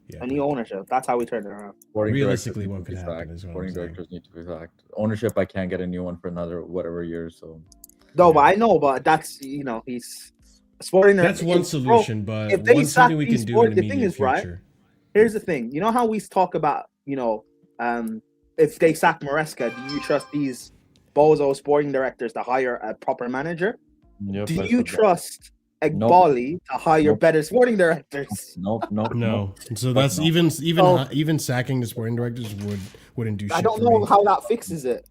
Yeah. I need ownership. That's how we turn it around. Realistically, what could happen is what Sporting directors need to be sacked. Ownership, I can't get a new one for another whatever year. So. No, but I know, but that's he's sporting. That's one solution, but if they sack we can do in the thing is future. Right. Here's the thing. You know how we talk about if they sack Maresca, do you trust these bozo sporting directors to hire a proper manager? Yep, do you trust Iqbali to hire better sporting directors? Nope. No. So that's even sacking the sporting directors wouldn't do shit. I don't know how that fixes it.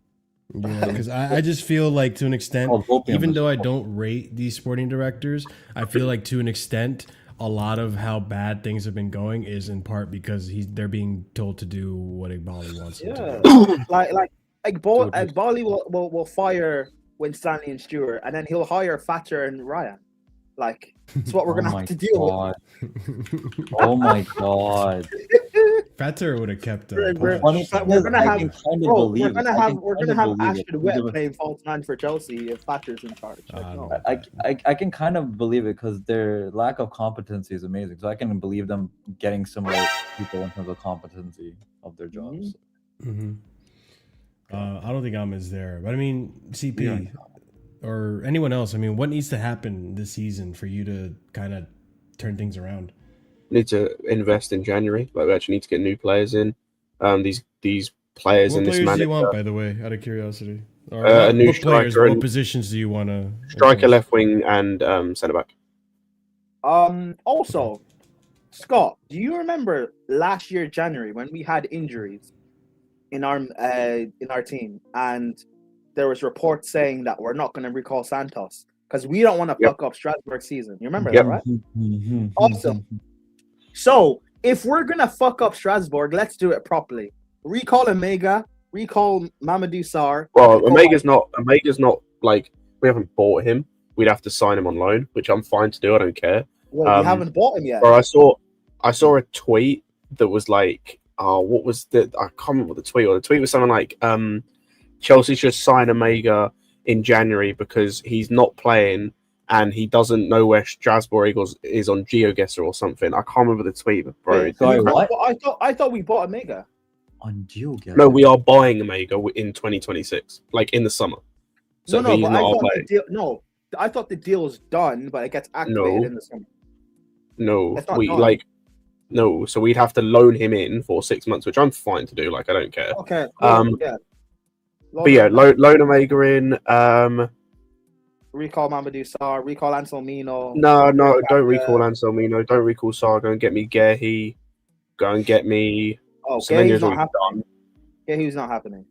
Yeah, because I just feel like to an extent, even though I don't rate these sporting directors, I feel like to an extent, a lot of how bad things have been going is in part because they're being told to do what Iqbali wants them to do. like Iqbali will fire Winstanley and Stewart, and then he'll hire Thatcher and Ryan. Like, it's what we're gonna have to deal with. Oh my god! Thatcher would have kept. We're gonna have Ashford Wett playing false nine for Chelsea if Thatcher's in charge. I can kind of believe it because their lack of competency is amazing. So I can believe them getting similar people in terms of competency of their jobs. Mm-hmm. I don't think Ahmed's there, but I mean CP. Or anyone else, I mean, what needs to happen this season for you to kind of turn things around? We need to invest in January. Like we actually need to get new players in. These players What in this players do manager. you want, by the way, out of curiosity? Or A new what players? striker, What positions do you want to? striker, left wing, and centre back. Also, Scott, do you remember last year January when we had injuries in our team, and there was reports saying that we're not going to recall Santos because we don't want to fuck up Strasbourg season. You remember that, right? Awesome. So if we're gonna fuck up Strasbourg, let's do it properly. Recall Omega, recall Mamadou Sarr. Well, Omega's not like we haven't bought him. We'd have to sign him on loan, which I'm fine to do. I don't care. Well, we haven't bought him yet. Or I saw a tweet that was like, oh, what was the? I can't remember what the tweet was. The tweet was something like, Chelsea should sign Omega in January because he's not playing and he doesn't know where Strasbourg is on GeoGuessr or something. I can't remember the tweet, but bro. Wait, sorry, what? I thought we bought Omega. On GeoGuessr? No, we are buying Omega in 2026, like in the summer. So but I thought the deal was done, but it gets activated in the summer. No, so we'd have to loan him in for 6 months, which I'm fine to do. Like I don't care. Okay. Cool. Yeah. But yeah, loan Omega in. Recall Mamadou Sarr, recall Anselmino. No, don't recall Anselmino. Don't recall Sarr. Go and get me Gehi. Go and get me. Oh, Gehi's not happening. Gehi's not happening.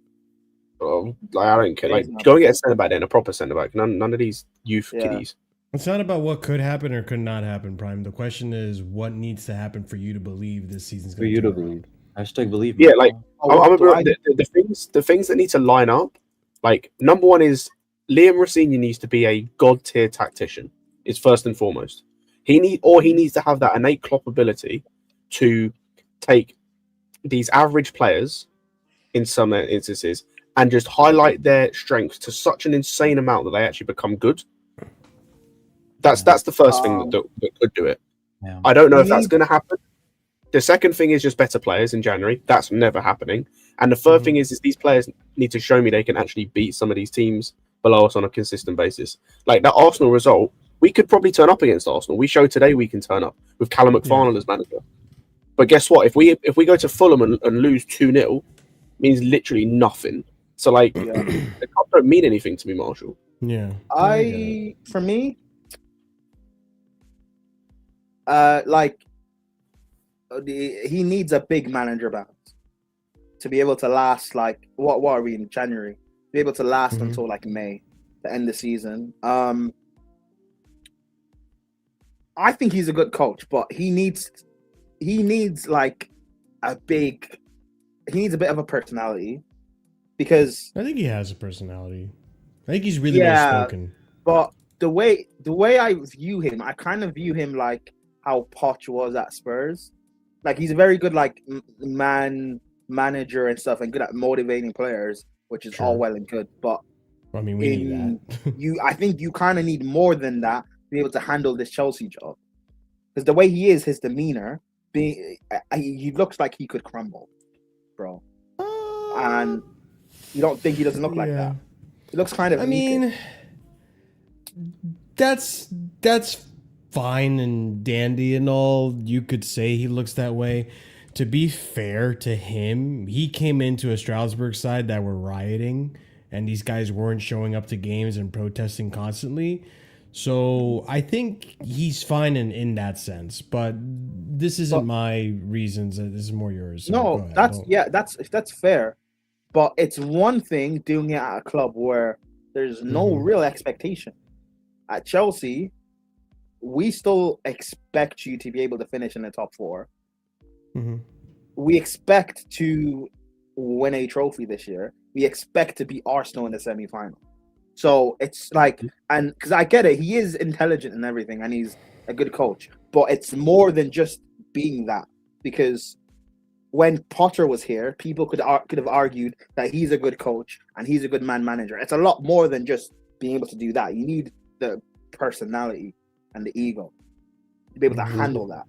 Oh, like I don't care. Like go and get a centre back then, a proper centre back. None of these youth kiddies. It's not about what could happen or could not happen, Prime. The question is what needs to happen for you to believe this season's going to believe. Hashtag believe. Yeah, like the things that need to line up. Like number one is Liam Rossigny needs to be a god tier tactician. Is first and foremost. He needs to have that innate Klopp ability to take these average players in some instances and just highlight their strengths to such an insane amount that they actually become good. That's the first thing that could do it. Yeah. I don't know if that's going to happen. The second thing is just better players in January. That's never happening. And the third thing is these players need to show me they can actually beat some of these teams below us on a consistent basis. Like that Arsenal result, we could probably turn up against Arsenal. We showed today we can turn up with Callum McFarlane as manager. But guess what? If we go to Fulham and lose 2-0, means literally nothing. So like, the cup don't mean anything to me, Marshall. Yeah. For me, he needs a big manager bounce to be able to last. Like, what are we in January? To be able to last until like May, the end of the season. I think he's a good coach, but he needs like he needs a bit of a personality because I think he has a personality. I think he's really well spoken. But the way I view him, I kind of view him like how Poch was at Spurs. Like he's a very good like manager and stuff, and good at motivating players, which is all well and good. But I mean, we need that. I think you kind of need more than that to be able to handle this Chelsea job. Because the way he is, his demeanor, he looks like he could crumble, bro. And you don't think he doesn't look like that? He looks kind of. I mean, that's fine and dandy and all. You could say he looks that way. To be fair to him, he came into a Strasbourg side that were rioting, and these guys weren't showing up to games and protesting constantly. So I think he's fine in that sense, but this isn't my reasons. This is more yours. So no, that's fair. But it's one thing doing it at a club where there's no real expectation. At Chelsea, we still expect you to be able to finish in the top 4. We expect to win a trophy this year. We expect to beat Arsenal in the semi-final. So it's like, and because I get it, he is intelligent and everything, and he's a good coach. But it's more than just being that. Because when Potter was here, people could have argued that he's a good coach and he's a good manager. It's a lot more than just being able to do that. You need the personality and the ego to be able to handle that.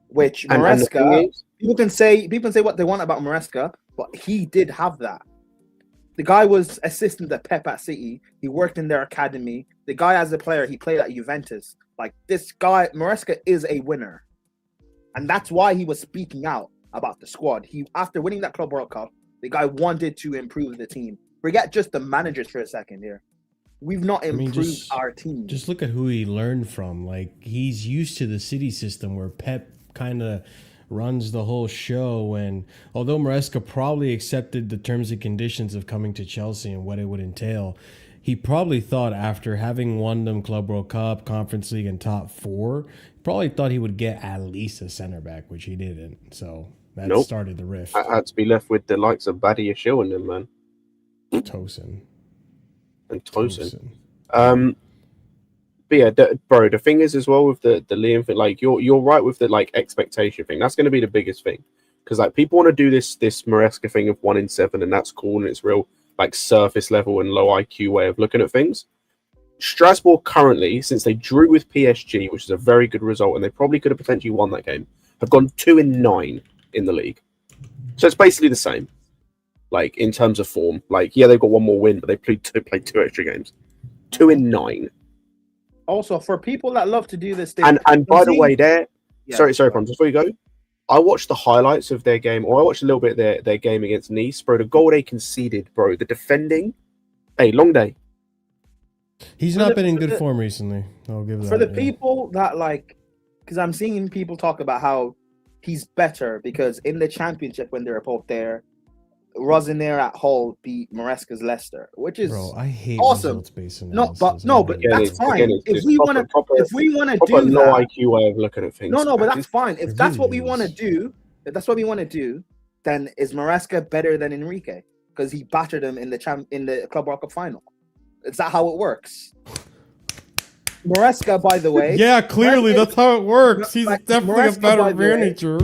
Which Maresca, people can say what they want about Maresca, but he did have that. The guy was assistant to Pep at City. He worked in their academy. The guy, as a player, he played at Juventus. Like this guy, Maresca is a winner. And that's why he was speaking out about the squad. He, after winning that Club World Cup, the guy wanted to improve the team. Forget just the managers for a second here. We've not improved our team. Just look at who he learned from. Like, he's used to the City system where Pep kind of runs the whole show. And although Maresca probably accepted the terms and conditions of coming to Chelsea and what it would entail, he probably thought after having won them Club World Cup, Conference League, and top 4, probably thought he would get at least a center back, which he didn't. So that started the rift. I had to be left with the likes of Badia Shill and them, man. Tosin. But yeah, bro, the thing is as well with the Liam thing, like you're right with the like expectation thing. That's going to be the biggest thing, because like people want to do this Maresca thing of 1 in 7, and that's cool, and it's real like surface level and low IQ way of looking at things. Strasbourg currently, since they drew with PSG, which is a very good result, and they probably could have potentially won that game, have gone 2 in 9 in the league. So it's basically the same, like in terms of form. Like, yeah, they've got 1 more win, but they played 2 extra games. 2 in 9. Also, for people that love to do this thing, and by the way, sorry, Prom, before you go, I watched the highlights of their game, or I watched a little bit of their game against Nice, bro. The goal they conceded, bro. The defending, hey, long day. He's not been in good form recently. I'll give that. For the people that like, because I'm seeing people talk about how he's better because in the championship when they were both there, Rosenier at Hull beat Maresca's Leicester, which is I hate awesome. Results-based but that's fine. If we want to do that, low that, IQ way of looking at things. No, but that's fine. If that's what we want to do, then is Maresca better than Enrique because he battered him in the Club World Cup final? Is that how it works? Maresca, by the way. Yeah, clearly that's how it works. He's definitely a better manager.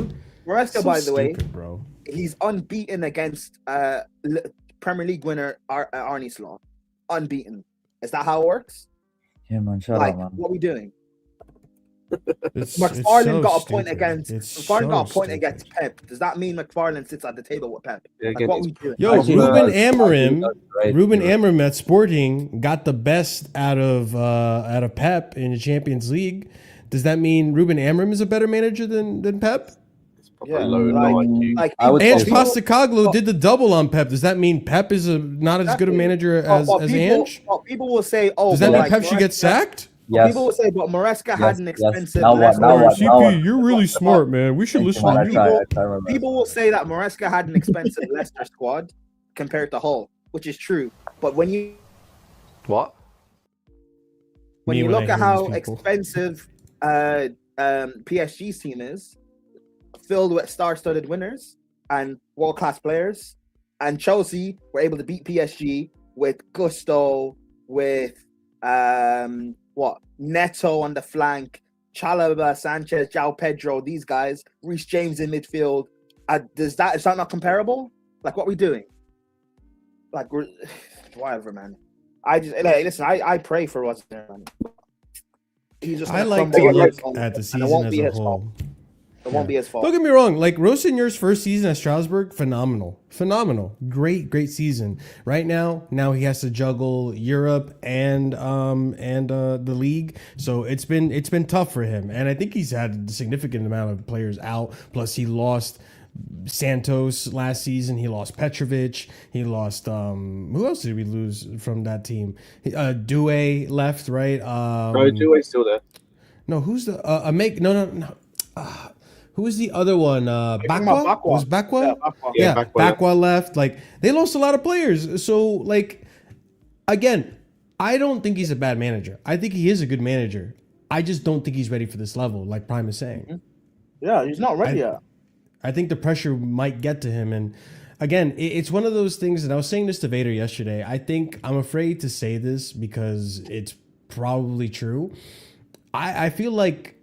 Maresca, by the way, bro. He's unbeaten against Premier League winner Arne Slot. Unbeaten. Is that how it works? Yeah, man. Shut up, man. What are we doing? McFarlane got a point against Pep. Does that mean McFarlane sits at the table with Pep? Like, what are we doing? Yo, Ruben Amorim at Sporting got the best out of Pep in the Champions League. Does that mean Ruben Amorim is a better manager than Pep? Yeah, and Postecoglou did the double on Pep. Does that mean Pep is not as good a manager as Ange? People will say, does that mean Pep should get sacked? Yes. People will say, but Maresca had an expensive. CP, you're really smart, man. We should listen to you. People will say that Maresca had an expensive Leicester squad compared to Hull, which is true. But when you look at how expensive PSG's team is, filled with star-studded winners and world-class players, and Chelsea were able to beat PSG with gusto, with Neto on the flank, Chalobah, Sanchez, João Pedro, these guys, Reece James in midfield. Is that not comparable? Like, what are we doing? Like, whatever, man. I pray for what's there, man. He's just I like to look at the season as a whole. It won't be his fault. Don't get me wrong. Like Rosenier's first season at Strasbourg, phenomenal, great season. Right now he has to juggle Europe and the league, so it's been tough for him. And I think he's had a significant amount of players out. Plus, he lost Santos last season. He lost Petrovic. He lost who else did we lose from that team? Doué left, right? No, Doué's still there. No, who's the who was the other one? Bakwa? Was Bakwa? Yeah, Bakwa left. Like, they lost a lot of players. So, like, again, I don't think he's a bad manager. I think he is a good manager. I just don't think he's ready for this level, like Prime is saying. Yeah, he's not ready yet. I think the pressure might get to him. And, again, it's one of those things, and I was saying this to Vader yesterday. I'm afraid to say this because it's probably true. I feel like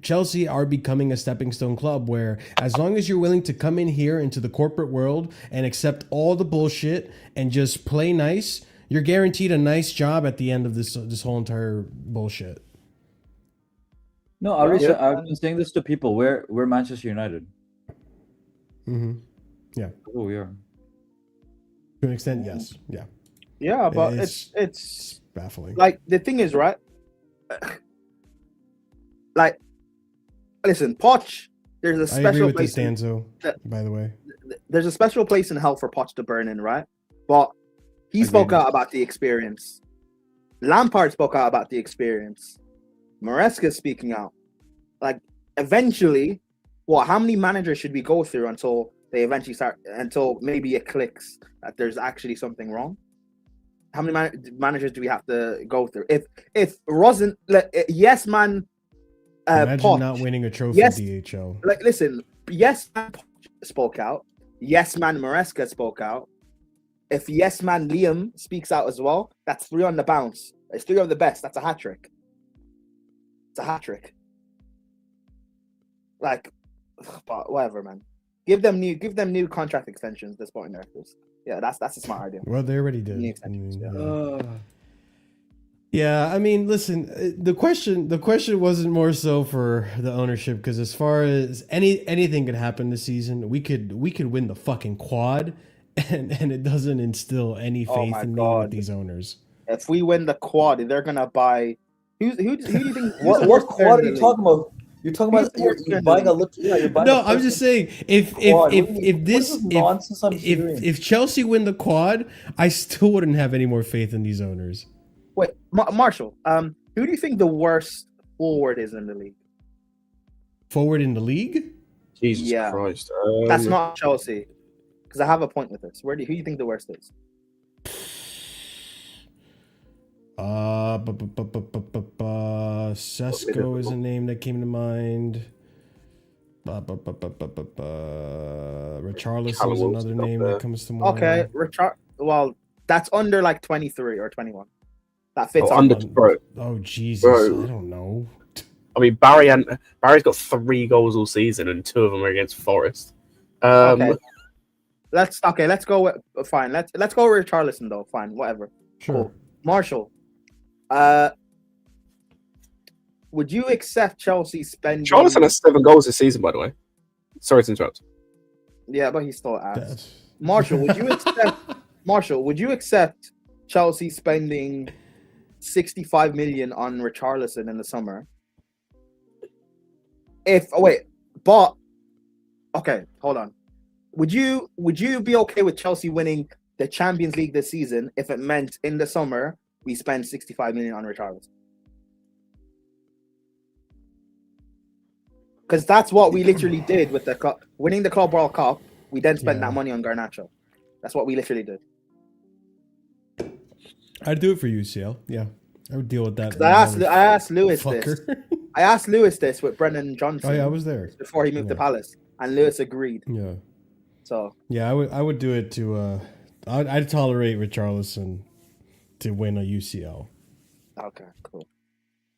Chelsea are becoming a stepping stone club where as long as you're willing to come in here into the corporate world and accept all the bullshit and just play nice, you're guaranteed a nice job at the end of this whole entire bullshit. No, I've been saying this to people. We're Manchester United. Mm-hmm. Yeah. Oh, we are. To an extent, yes. Yeah. Yeah, but it's baffling. Like, the thing is, right? Like, listen, Poch there's a I agree special with place. this, ENZO, by the way. There's a special place in hell for Poch to burn in, right? But he spoke out about the experience. Lampard spoke out about the experience. Maresca's speaking out. Like, eventually, how many managers should we go through until they eventually start, until maybe it clicks that there's actually something wrong? How many managers do we have to go through? If Rosen, yes man, imagine Poch, not winning a trophy yes, DHL. Like, listen, yes man Poch spoke out. Yes man Maresca spoke out. If yes man Liam speaks out as well, that's 3 on the bounce. It's 3 of the best. That's a hat trick. It's a hat trick. Like, but whatever, man. Give them new contract extensions. The sporting directors. Yeah, that's a smart idea. Well, they already did. New extensions, Yeah, I mean, listen. The question wasn't more so for the ownership, because as far as anything could happen this season, we could win the fucking quad, and it doesn't instill any faith in me with these owners. If we win the quad, they're gonna buy. Who do you think? What quad are you talking about? You're talking about you're buying a look. Yeah, you're buying. No, I'm just saying if Chelsea win the quad, I still wouldn't have any more faith in these owners. Wait, Marshall. Who do you think the worst forward is in the league? Forward in the league? Jesus Christ. That's not Chelsea. Because I have a point with this. Who do you think the worst is? Sesko is a name that came to mind. Richarlison is another name that comes to mind. Okay, well, that's under like 23 or 21. That fits bro. Oh Jesus, bro. I don't know. I mean, Barry's got 3 goals all season, and 2 of them are against Forest. Okay. Let's go with fine. Let's go with Richarlison though. Fine, whatever. Sure. Cool. Marshall, would you accept Chelsea spending? Richarlison has 7 goals this season, by the way. Sorry to interrupt. Yeah, but he still asked. Marshall, would you accept? Marshall, would you accept Chelsea spending 65 million on Richarlison in the summer? Okay, hold on. Would you be okay with Chelsea winning the Champions League this season if it meant in the summer we spend 65 million on Richarlison? Because that's what we literally did with the club, winning the Club World Cup. We then spent that money on Garnacho. That's what we literally did. I'd do it for UCL. Yeah, I would deal with that. I asked Lewis this. I asked Lewis this with Brendan Johnson. Oh yeah, I was there before he moved to Palace, and Lewis agreed. Yeah. So. Yeah, I would do it to. I'd tolerate Richarlison to win a UCL. Okay, cool.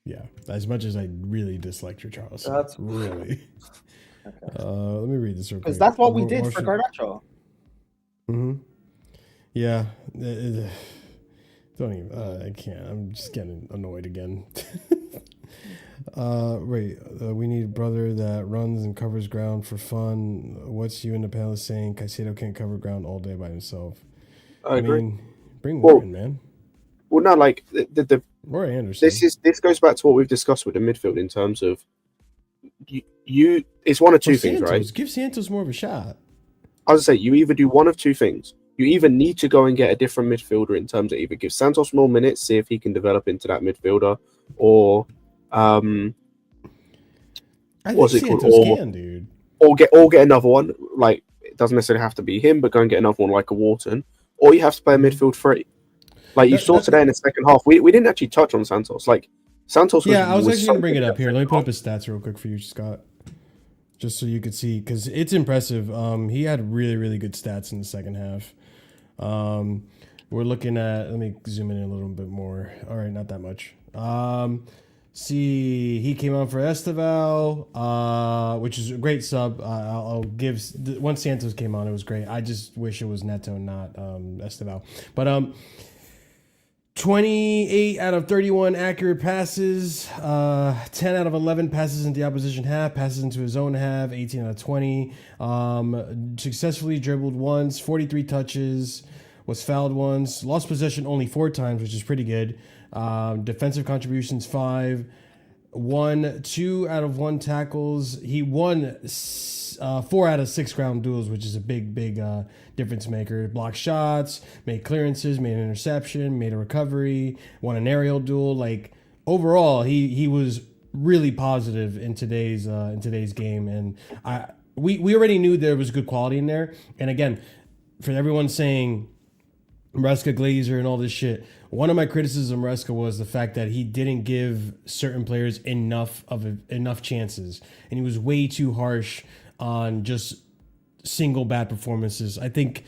Yeah, as much as I really dislike Richarlison. That's really. Okay. Let me read this real quick. Because that's what we did for Garnacho. Yeah. Don't even. I can't. I'm just getting annoyed again. We need a brother that runs and covers ground for fun. What's you in the Palace saying? Caicedo can't cover ground all day by himself. I agree. mean, bring Warren, man. Well, no, like the Roy Anderson. This goes back to what we've discussed with the midfield in terms of you. It's one of two things, right? Give Santos more of a shot. I was gonna say, you either do one of two things. You either need to go and get a different midfielder in terms of either give Santos more minutes, see if he can develop into that midfielder, or what's it called? Or get another one. Like, it doesn't necessarily have to be him, but go and get another one like a Wharton. Or you have to play a midfield 3. Like you saw today in the second half, we didn't actually touch on Santos. Like Santos. I was actually going to bring it up here. Let me put up his stats real quick for you, Scott, just so you could see, because it's impressive. He had really, really good stats in the second half. We're looking at. Let me zoom in a little bit more. All right, not that much. See, he came on for Esteval, which is a great sub. I'll give once Santos came on, it was great. I just wish it was Neto, not Esteval. But 28 out of 31 accurate passes, 10 out of 11 passes into the opposition half, passes into his own half, 18 out of 20. Successfully dribbled once, 43 touches, was fouled once, lost possession only 4 times, which is pretty good. Defensive contributions 5, won 2 out of 1 tackles. He won 4 out of 6 ground duels, which is a big difference maker. Blocked shots, made clearances, made an interception, made a recovery, won an aerial duel. Like overall, he was really positive in today's game, and we already knew there was good quality in there. And again, for everyone saying Maresca Glazer and all this shit, one of my criticisms of Maresca was the fact that he didn't give certain players enough chances, and he was way too harsh on just single bad performances. I think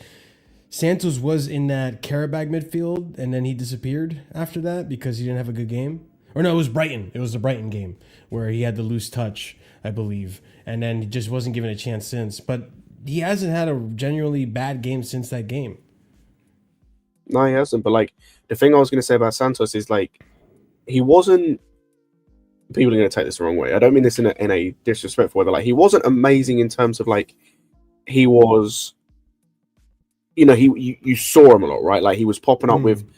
Santos was in that Karabag midfield, and then he disappeared after that because he didn't have a good game. Or no, it was Brighton. It was the Brighton game where he had the loose touch, I believe, and then he just wasn't given a chance since. But he hasn't had a genuinely bad game since that game. No, he hasn't. But like the thing I was going to say about Santos is like he wasn't. People are going to take this the wrong way. I don't mean this in a disrespectful way, but like he wasn't amazing in terms of like he was. You know, you saw him a lot, right? Like he was popping up with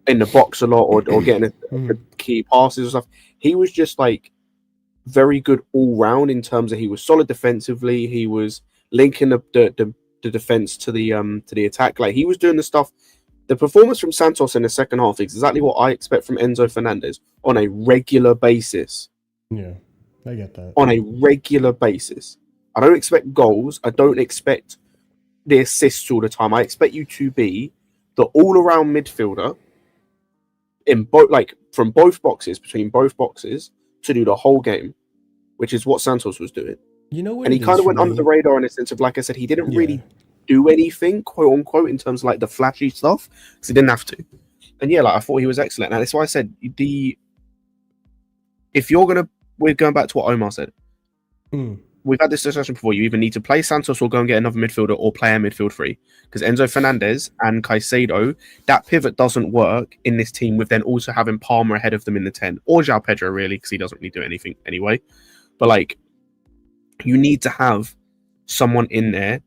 in the box a lot, or getting a key passes and stuff. He was just like very good all round in terms of he was solid defensively. He was linking the defense to the attack. Like he was doing the stuff. The performance from Santos in the second half is exactly what I expect from Enzo Fernandez on a regular basis. Yeah, I get that. On a regular basis. I don't expect goals. I don't expect the assists all the time. I expect you to be the all-around midfielder in both, like from both boxes, between both boxes, to do the whole game, which is what Santos was doing. You know what? And he kind of went under the radar in the sense of, like I said, he didn't really do anything, quote unquote, in terms of like the flashy stuff, because he didn't have to. And yeah, like I thought he was excellent. And that's why I said we're going back to what Omar said. We've had this discussion before. You either need to play Santos or go and get another midfielder, or play a midfield free. Because Enzo Fernandez and Caicedo, that pivot doesn't work in this team with then also having Palmer ahead of them in the 10. Or João Pedro, really, because he doesn't really do anything anyway. But like, you need to have someone in there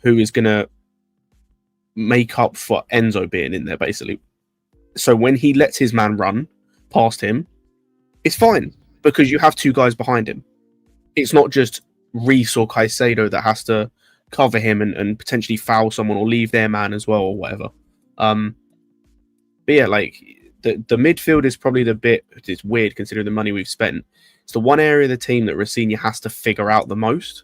who is going to make up for Enzo being in there, basically. So when he lets his man run past him, it's fine, because you have 2 guys behind him. It's not just Reece or Caicedo that has to cover him and potentially foul someone or leave their man as well or whatever. But yeah, like the midfield is probably the bit, it's weird considering the money we've spent. It's the one area of the team that Rossini has to figure out the most,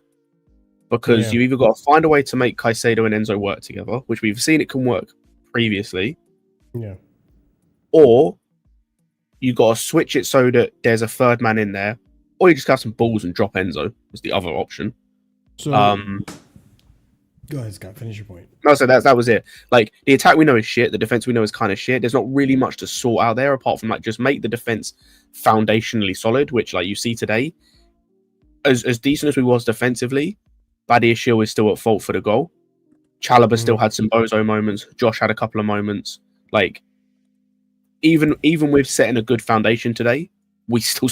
because you either got to find a way to make Caicedo and Enzo work together, which we've seen it can work previously. Yeah. Or you got to switch it so that there's a third man in there, or you just have some balls and drop Enzo is the other option. So, go ahead, Scott. Finish your point. No, so that was it. Like the attack we know is shit. The defense we know is kind of shit. There's not really much to sort out there apart from like just make the defense foundationally solid, which like you see today. As decent as we was defensively, Badiashile is still at fault for the goal. Chalobah still had some bozo moments. Josh had a couple of moments. Like even with setting a good foundation today, we still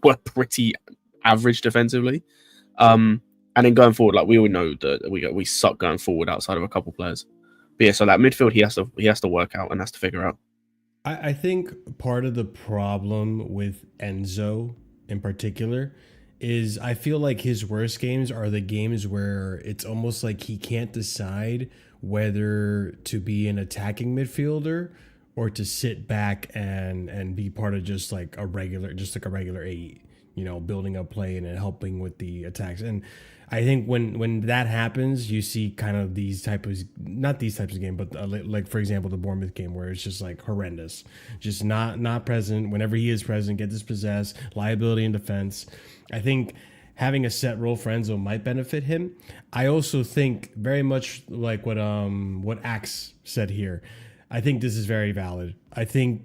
were pretty average defensively. And then going forward, like we all know that we suck going forward outside of a couple players. But yeah, so that midfield he has to work out and has to figure out. I think part of the problem with Enzo in particular is I feel like his worst games are the games where it's almost like he can't decide whether to be an attacking midfielder or to sit back and be part of just like a regular 8, you know, building up play and helping with the attacks. And I think when that happens, you see kind of not these types of games, but like for example, the Bournemouth game where it's just like horrendous, just not present. Whenever he is present, get dispossessed, liability in defense. I think having a set role for Enzo might benefit him. I also think very much like what Axe said here. I think this is very valid. I think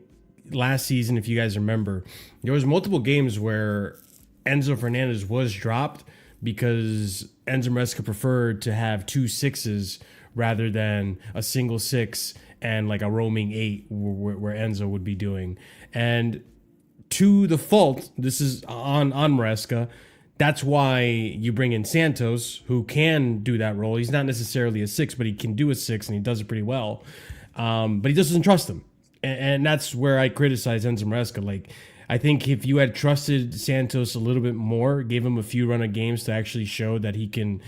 last season, if you guys remember, there was multiple games where Enzo Fernandez was dropped because Enzo Maresca preferred to have 2 6s rather than a single 6 and like a roaming 8 where Enzo would be doing. And to the fault, this is on Maresca. That's why you bring in Santos, who can do that role. He's not necessarily a 6, but he can do a 6 and he does it pretty well. But he just doesn't trust him. And that's where I criticize Enzo Maresca. Like, I think if you had trusted Santos a little bit more, gave him a few run of games to actually show that he can,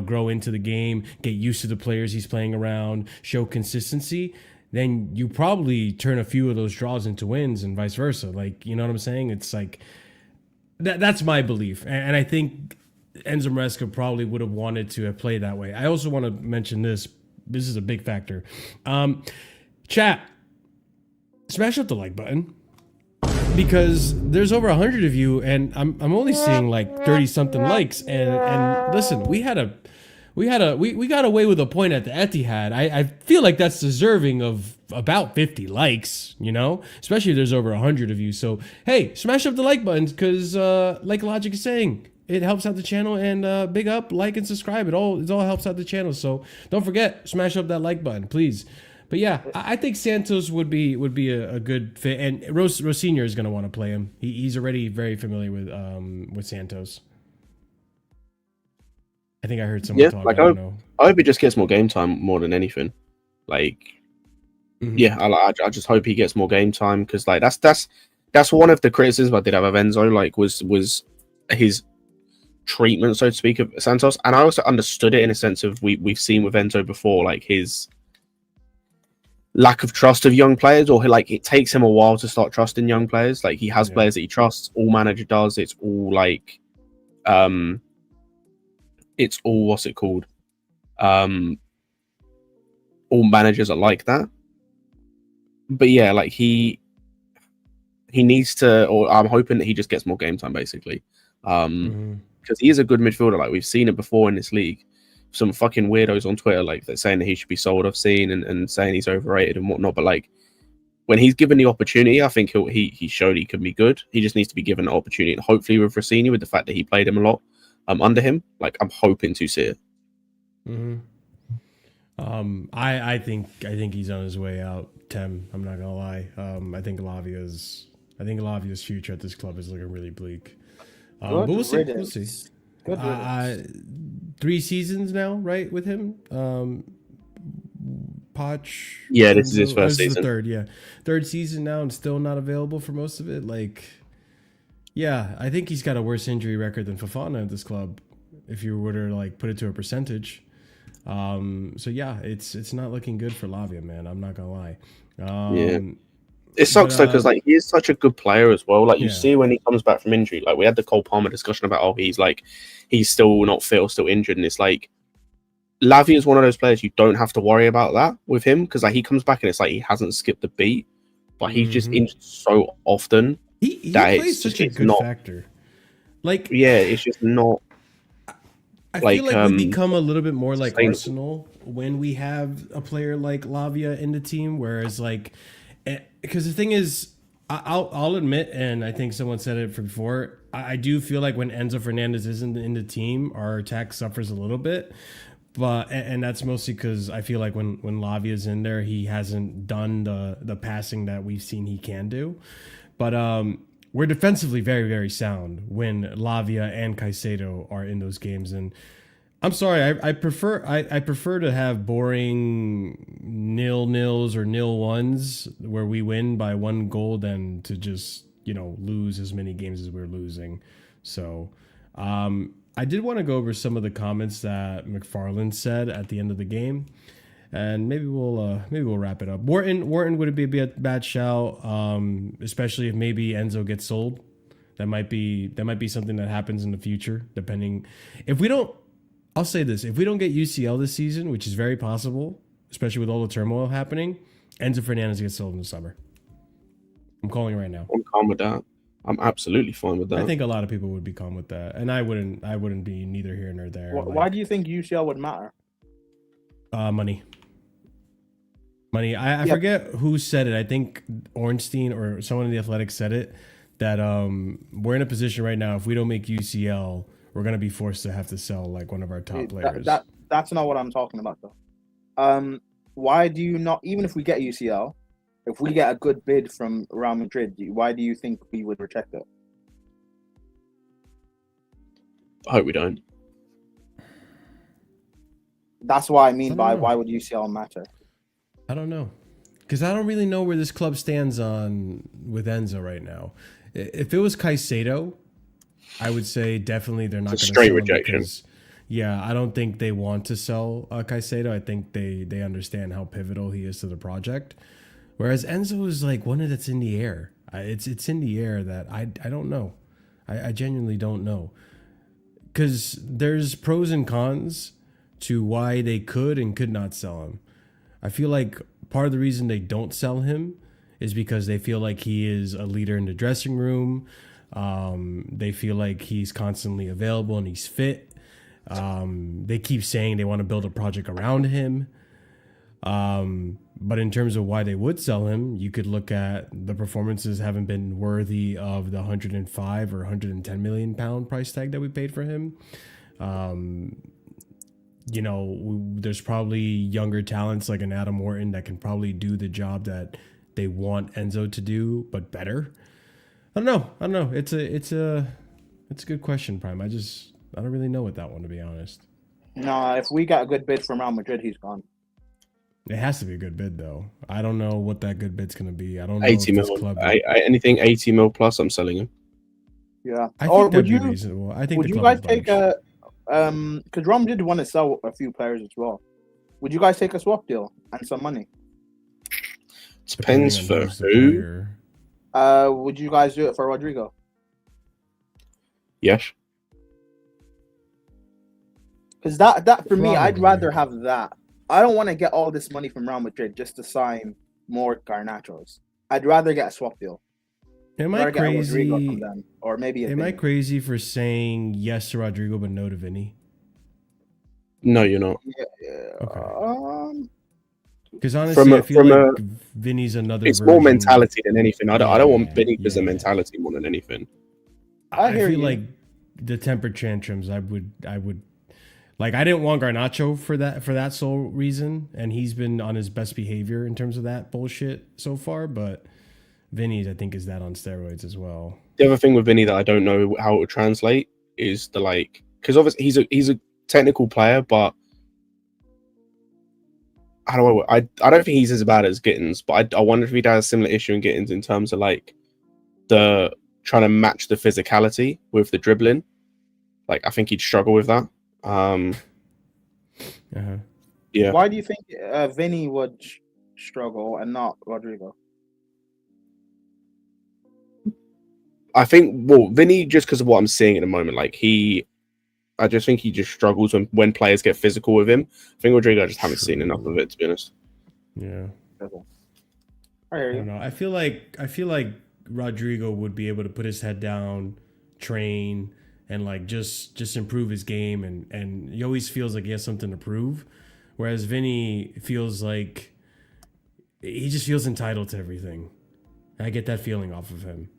grow into the game, get used to the players he's playing around, show consistency, then you probably turn a few of those draws into wins and vice versa. Like, you know what I'm saying? It's like that's my belief. And I think Enzo Maresca probably would have wanted to have played that way. I also want to mention this. This is a big factor. Chat, smash up the like button. Because there's over 100 of you, and I'm only seeing like 30 something likes. And listen, we got away with a point at the Etihad. I feel like that's deserving of about 50 likes, especially if there's over 100 of you. So hey, smash up the like buttons, because like Logic is saying, it helps out the channel. And big up, like and subscribe. It all helps out the channel. So don't forget, smash up that like button, please. But yeah, I think Santos would be a good fit, and Rosinha is going to want to play him. He's already very familiar with Santos. I think I heard someone talk. Like I hope he just gets more game time more than anything. Like, I just hope he gets more game time, because like that's one of the criticisms I did have of Enzo. Like was his treatment, so to speak, of Santos, and I also understood it in a sense of we've seen with Enzo before, like his lack of trust of young players, or like it takes him a while to start trusting young players. Like he has players that he trusts. All manager does. It's all like, it's all what's it called? All managers are like that. But yeah, like he needs to, or I'm hoping that he just gets more game time, basically, because he is a good midfielder. Like we've seen it before in this league. Some fucking weirdos on Twitter like they're saying that he should be sold, I've seen, and saying he's overrated and whatnot. But like when he's given the opportunity, I think he showed he can be good. He just needs to be given the opportunity, and hopefully with Rosinha, with the fact that he played him a lot under him, like I'm hoping to see it. I think he's on his way out, Tem. I'm not gonna lie. I think Lavia's future at this club is looking really bleak. But we'll see. We'll see. 3 seasons now, right, with him. Poch. Yeah, this is his first season. Third season now, and still not available for most of it. Like, yeah, I think he's got a worse injury record than Fofana at this club, if you were to like put it to a percentage. So yeah, it's not looking good for Lavia, man. I'm not gonna lie. It sucks though, because like he is such a good player as well. Like you see when he comes back from injury, like we had the Cole Palmer discussion about he's still not fit or still injured, and it's like Lavia is one of those players you don't have to worry about that with him, because like he comes back and it's like he hasn't skipped a beat, but he's just injured so often. He plays such a good factor. Like it's just not. I feel like we become a little bit more like Arsenal when we have a player like Lavia in the team, whereas like. Because the thing is, I'll admit, and I think someone said it before, I do feel like when Enzo Fernandez isn't in the team, our attack suffers a little bit. But and that's mostly because I feel like when Lavia's in there, he hasn't done the passing that we've seen he can do. But we're defensively very, very sound when Lavia and Caicedo are in those games. And I'm sorry, I prefer to have boring 0-0s or 0-1s where we win by 1 goal than to just lose as many games as we're losing. So I did want to go over some of the comments that McFarland said at the end of the game, and maybe we'll wrap it up. Wharton would be a bad shout, especially if maybe Enzo gets sold. That might be something that happens in the future, depending if we don't. I'll say this: if we don't get UCL this season, which is very possible, especially with all the turmoil happening, Enzo Fernandez gets sold in the summer. I'm calling it right now. I'm calm with that. I'm absolutely fine with that. I think a lot of people would be calm with that, and I wouldn't be neither here nor there. Why do you think UCL would matter? Money. I forget who said it. I think Ornstein or someone in the Athletics said it, that we're in a position right now, if we don't make UCL, we're going to be forced to have to sell like one of our top players. That's not what I'm talking about, though. Why do you not, even if we get UCL, if we get a good bid from Real Madrid, why do you think we would reject it? I hope we don't. That's what I mean by why would UCL matter? I don't know. Because I don't really know where this club stands on with Enzo right now. If it was Caicedo, I would say definitely they're not going to straight sell him rejection. because, yeah, I don't think they want to sell Caicedo. I think they understand how pivotal he is to the project. Whereas Enzo is like one that's in the air. It's in the air that I don't know. I genuinely don't know. Because there's pros and cons to why they could and could not sell him. I feel like part of the reason they don't sell him is because they feel like he is a leader in the dressing room. They feel like he's constantly available and he's fit. They keep saying they want to build a project around him. But in terms of why they would sell him, you could look at the performances haven't been worthy of the 105 or 110 million pound price tag that we paid for him. You know, there's probably younger talents like an Adam Wharton that can probably do the job that they want Enzo to do, but better. I don't know. It's a good question, Prime. I don't really know with that one, to be honest. No, if we got a good bid from Real Madrid, he's gone. It has to be a good bid, though. I don't know what that good bid's going to be. I don't know 80 if mil. this club... anything 80 mil plus, I'm selling him. Yeah. I think that'd be reasonable. I think would you guys take a... Because Real Madrid want to sell a few players as well. Would you guys take a swap deal and some money? Depends for who. Would you guys do it for Rodrigo? Yes. Because that for me, I'd rather have that. I don't want to get all this money from Real Madrid just to sign more Garnachos. I'd rather get a swap deal. Am I crazy? From them, or maybe am I crazy for saying yes to Rodrigo but no to Vinny? No, you're not. Yeah. Okay. Because honestly, I feel like Vinny's another. It's more mentality than anything. I don't want Vinny because of mentality more than anything. I feel like the temper tantrums. I would. Like, I didn't want Garnacho for that sole reason, and he's been on his best behavior in terms of that bullshit so far. But Vinny's, I think, is that on steroids as well. The other thing with Vinny that I don't know how it would translate is because obviously he's a technical player, but I don't think he's as bad as Gittins. But I wonder if he'd have a similar issue in Gittins in terms of like the trying to match the physicality with the dribbling. Like, I think he'd struggle with that. Yeah. Why do you think Vinny would struggle and not Rodrigo? I think, Vinny, just because of what I'm seeing at the moment, I just think he just struggles when players get physical with him. I think Rodrigo, I just haven't seen enough of it, to be honest. Yeah. I don't know. I feel like Rodrigo would be able to put his head down, train, and like just improve his game, and he always feels like he has something to prove. Whereas Vinny feels like he just feels entitled to everything. I get that feeling off of him.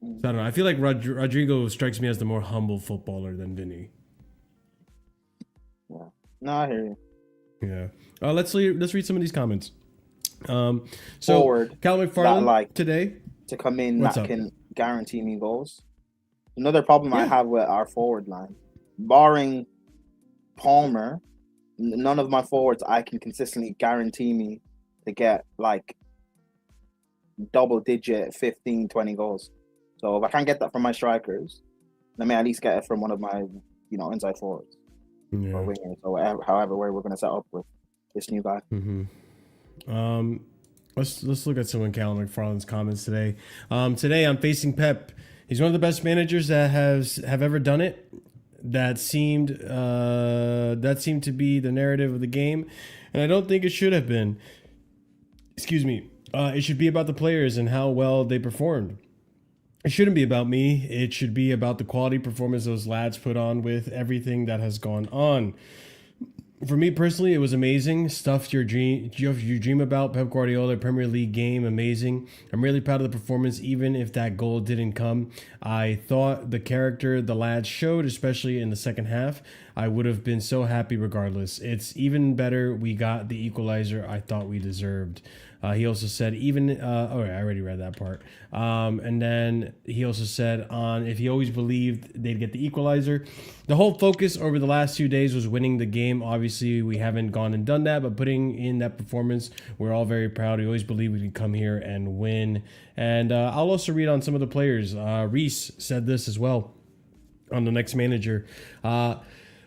So I don't know. I feel like Rodrigo strikes me as the more humble footballer than Vinny. Yeah. No, I hear you. Yeah. Let's read some of these comments. So Forward, Cal McFarland today to come in that can guarantee me goals. Another problem I have with our forward line, barring Palmer, none of my forwards I can consistently guarantee me to get like double digit 15, 20 goals. So if I can't get that from my strikers, let me at least get it from one of my, inside forwards or wingers or however way we're going to set up with this new guy. Mm-hmm. Let's look at some of Cal McFarland's comments today. Today I'm facing Pep. He's one of the best managers that have ever done it. That seemed to be the narrative of the game, and I don't think it should have been. Excuse me. It should be about the players and how well they performed. It shouldn't be about me. It should be about the quality performance those lads put on with everything that has gone on. For me personally, it was amazing. Stuff you dream about. Pep Guardiola, Premier League game, amazing. I'm really proud of the performance, even if that goal didn't come. I thought the character the lads showed, especially in the second half, I would have been so happy regardless. It's even better we got the equalizer I thought we deserved. He also said I already read that part. And then he also said if he always believed they'd get the equalizer. The whole focus over the last 2 days was winning the game. Obviously, we haven't gone and done that, but putting in that performance, we're all very proud. We always believed we could come here and win. And I'll also read on some of the players. Reese said this as well on the next manager.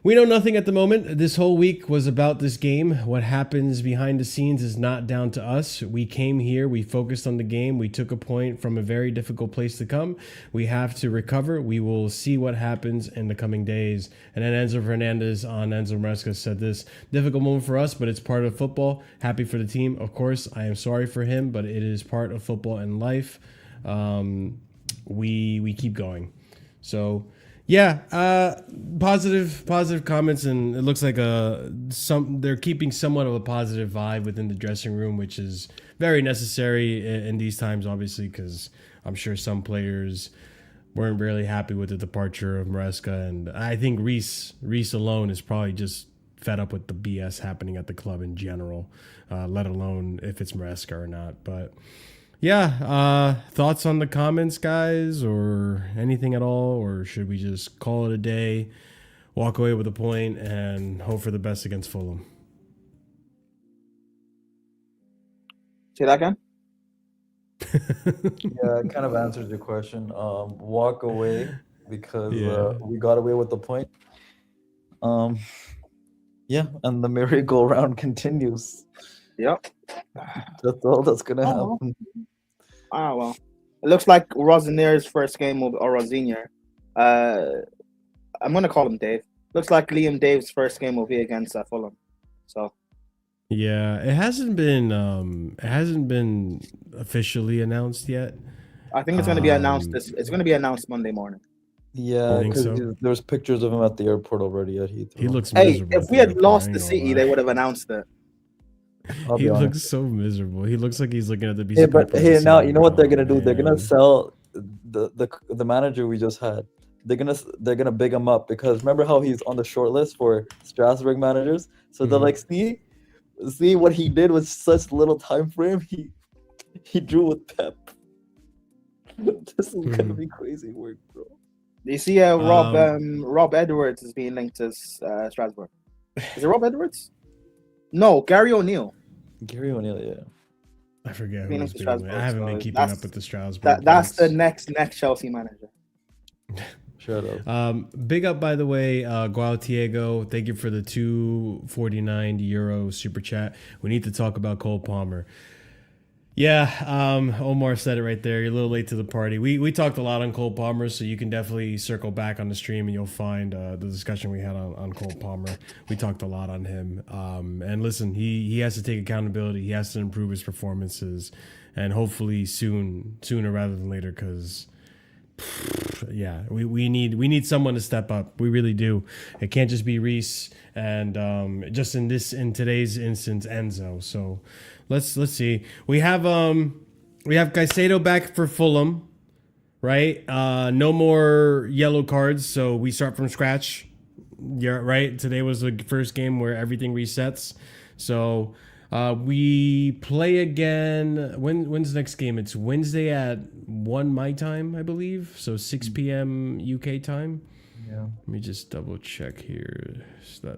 We know nothing at the moment. This whole week was about this game. What happens behind the scenes is not down to us. We came here, we focused on the game, we took a point from a very difficult place to come. We have to recover. We will see what happens in the coming days. And then Enzo Fernandez on Enzo Maresca said this: difficult moment for us, but it's part of football. Happy for the team. Of course, I am sorry for him, but it is part of football and life. We keep going. So yeah, positive comments, and it looks like they're keeping somewhat of a positive vibe within the dressing room, which is very necessary in these times, obviously, because I'm sure some players weren't really happy with the departure of Maresca, and I think Reese alone is probably just fed up with the BS happening at the club in general, let alone if it's Maresca or not. But yeah, thoughts on the comments, guys, or anything at all? Or should we just call it a day, walk away with a point, and hope for the best against Fulham? Say that again? Yeah, it kind of answers your question. Walk away because we got away with the point. Yeah, and the merry-go-round continues. Yep. That's all that's gonna happen. Ah, well. It looks like Rosinier's first game will be, or Rosinier. I'm gonna call him Dave. Looks like Liam Dave's first game will be against Fulham. So yeah, it hasn't been officially announced yet. I think it's gonna be announced it's gonna be announced Monday morning. Yeah, because there's pictures of him at the airport already at Heathrow. He looks miserable. If we had lost the City, they would have annoued it. He looks so miserable. He looks like he's looking at the piece of paper. Hey, now you know what they're gonna do? Man. They're gonna sell the manager we just had. They're gonna big him up because remember how he's on the short list for Strasbourg managers? So they're like, see what he did with such little time frame. He drew with Pep. This is gonna be crazy work, bro. Do you see Rob Edwards is being linked to Strasbourg? Is it Rob Edwards? No, Gary O'Neill. Gary O'Neill, yeah. I forget who was being linked. I haven't been keeping up with the Strasbourg. That's the next Chelsea manager. Shut up. Big up, by the way, Gualtiego. Thank you for the €249 super chat. We need to talk about Cole Palmer. Yeah, Omar said it right there. You're a little late to the party. We talked a lot on Cole Palmer, so you can definitely circle back on the stream and you'll find the discussion we had on Cole Palmer. We talked a lot on him. And listen, he has to take accountability. He has to improve his performances, and hopefully sooner rather than later, because yeah, we need someone to step up. We really do. It can't just be Reese and just in today's instance, Enzo. So let's see. We have Caicedo back for Fulham, right? No more yellow cards, so we start from scratch. Yeah, right. Today was the first game where everything resets. So we play again. When's the next game? It's Wednesday at 1 my time, I believe. So 6 p.m. UK time. Yeah. Let me just double check here.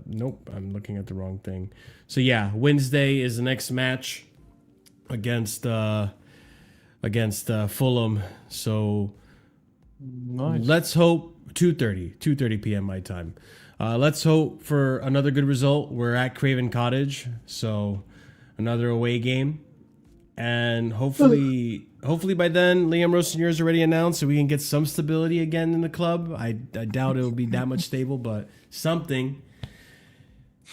Nope, I'm looking at the wrong thing. So yeah, Wednesday is the next match against Fulham. So nice. Let's hope 2:30 p.m. my time. Let's hope for another good result. We're at Craven Cottage, so another away game, and hopefully by then Liam Rossignol is already announced, so we can get some stability again in the club. I doubt it'll be that much stable, but something.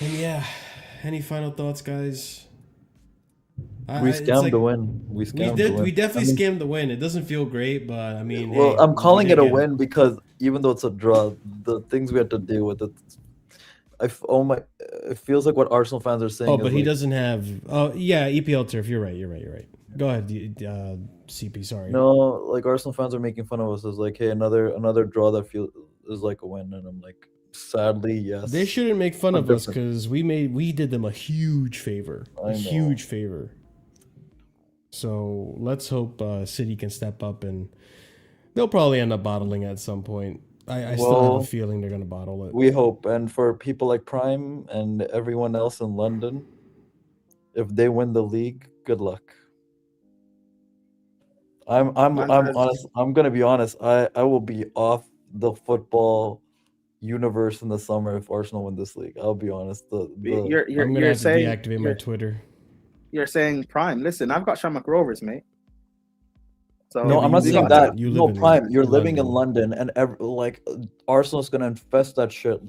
And yeah, any final thoughts, guys? We scammed the win. We definitely scammed the win. It doesn't feel great, but I mean, well, hey, I'm calling it a win because even though it's a draw, the things we had to deal with it. It feels like what Arsenal fans are saying. Oh, but he doesn't have. Oh, yeah, EPL turf. You're right. Go ahead, CP. Sorry. No, like Arsenal fans are making fun of us. It's like, hey, another draw that is like a win, and I'm like, sadly, yes. They shouldn't make fun of us because we did them a huge favor. Huge favor. So let's hope City can step up, and they'll probably end up bottling at some point. I still have a feeling they're going to bottle it. We hope. And for people like Prime and everyone else in London, if they win the league, good luck. I'm honest. I'm gonna be honest. I will be off the football universe in the summer if Arsenal win this league. I'll be honest. I'm gonna have to deactivate my Twitter. You're saying Prime. Listen, I've got Shamrock Rovers, mate. So no, I'm not saying that. No, Prime. You're living in London, and like Arsenal's gonna infest that shit.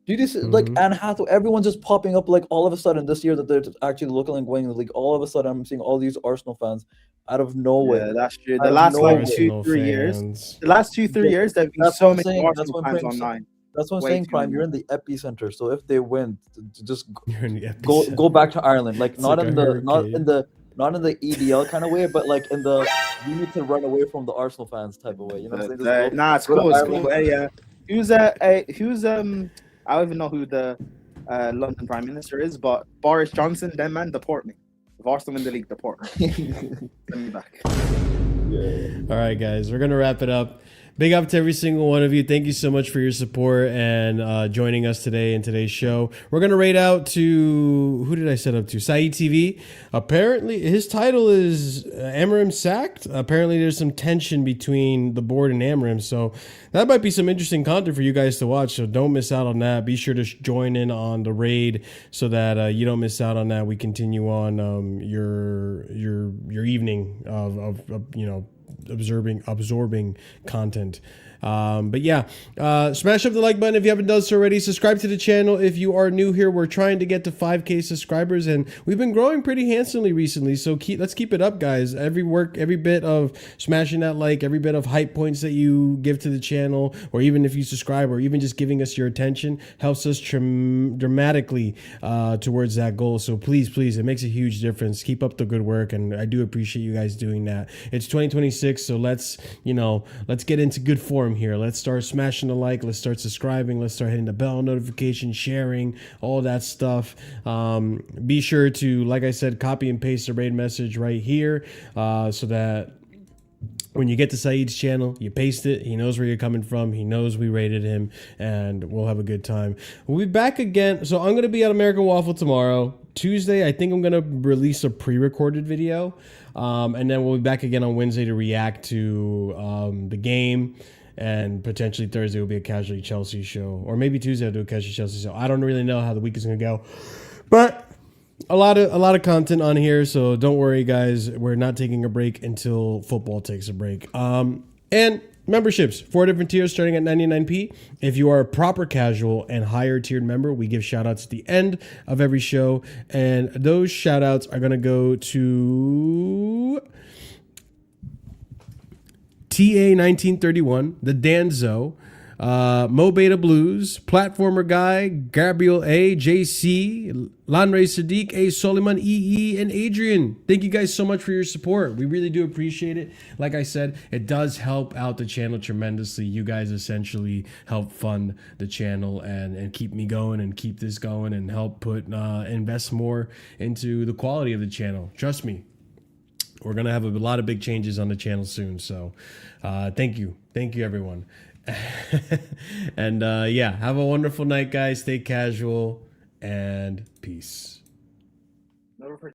Do you see, like Anne Hathaway? Everyone's just popping up like all of a sudden this year that they're actually looking like winning the league. All of a sudden, I'm seeing all these Arsenal fans out of nowhere. Yeah, that's true. The last like 2-3 years, the last 2-3 years, there've been so many Arsenal fans online. That's what I'm saying, Prime. You're in the epicenter. So if they win, just go back to Ireland. Like not in the EDL kind of way, but like in the you need to run away from the Arsenal fans type of way. You know what I'm saying? Nah, it's cool. It's cool. Hey, who's I don't even know who the London Prime Minister is, but Boris Johnson, then man, deport me. If Arsenal win the league, deport me. Send me back. All right, guys, we're gonna wrap it up. Big up to every single one of you. Thank you so much for your support and joining us today in today's show. We're going to rate out to, who did I set up to? Saeed TV. Apparently, his title is Amram sacked. Apparently, there's some tension between the board and Amram. So that might be some interesting content for you guys to watch. So don't miss out on that. Be sure to join in on the raid so that you don't miss out on that. We continue on your evening of absorbing content. But yeah, smash up the like button if you haven't done so already. Subscribe to the channel if you are new here. We're trying to get to 5K subscribers, and we've been growing pretty handsomely recently. So let's keep it up, guys. Every bit of smashing that like, every bit of hype points that you give to the channel, or even if you subscribe, or even just giving us your attention, helps us dramatically towards that goal. So please, it makes a huge difference. Keep up the good work, and I do appreciate you guys doing that. It's 2026, so let's get into good form here. Let's start smashing the like, let's start subscribing, let's start hitting the bell notification, sharing, all that stuff. Be sure to, like I said, copy and paste the raid message right here so that when you get to Saeed's channel, you paste it. He knows where you're coming from. He knows we rated him, and we'll have a good time. We'll be back again. So I'm going to be at American Waffle tomorrow. Tuesday, I think I'm going to release a pre-recorded video. And then we'll be back again on Wednesday to react to the game. And potentially Thursday will be a Casually Chelsea show. Or maybe Tuesday I'll do a Casually Chelsea show. I don't really know how the week is going to go. But a lot of content on here, so don't worry, guys. We're not taking a break until football takes a break. And memberships, 4 different tiers starting at 99p. If you are a proper casual and higher tiered member, we give shout outs at the end of every show. And those shout outs are going to go to TA1931, the Danzo, Mo Beta Blues, Platformer Guy, Gabriel A, JC, Lanre Sadiq, A Soliman, EE, and Adrian. Thank you guys so much for your support. We really do appreciate it. Like I said, it does help out the channel tremendously. You guys essentially help fund the channel and keep me going and keep this going and help invest more into the quality of the channel. Trust me. We're going to have a lot of big changes on the channel soon. So thank you. Thank you, everyone. And yeah, have a wonderful night, guys. Stay casual and peace.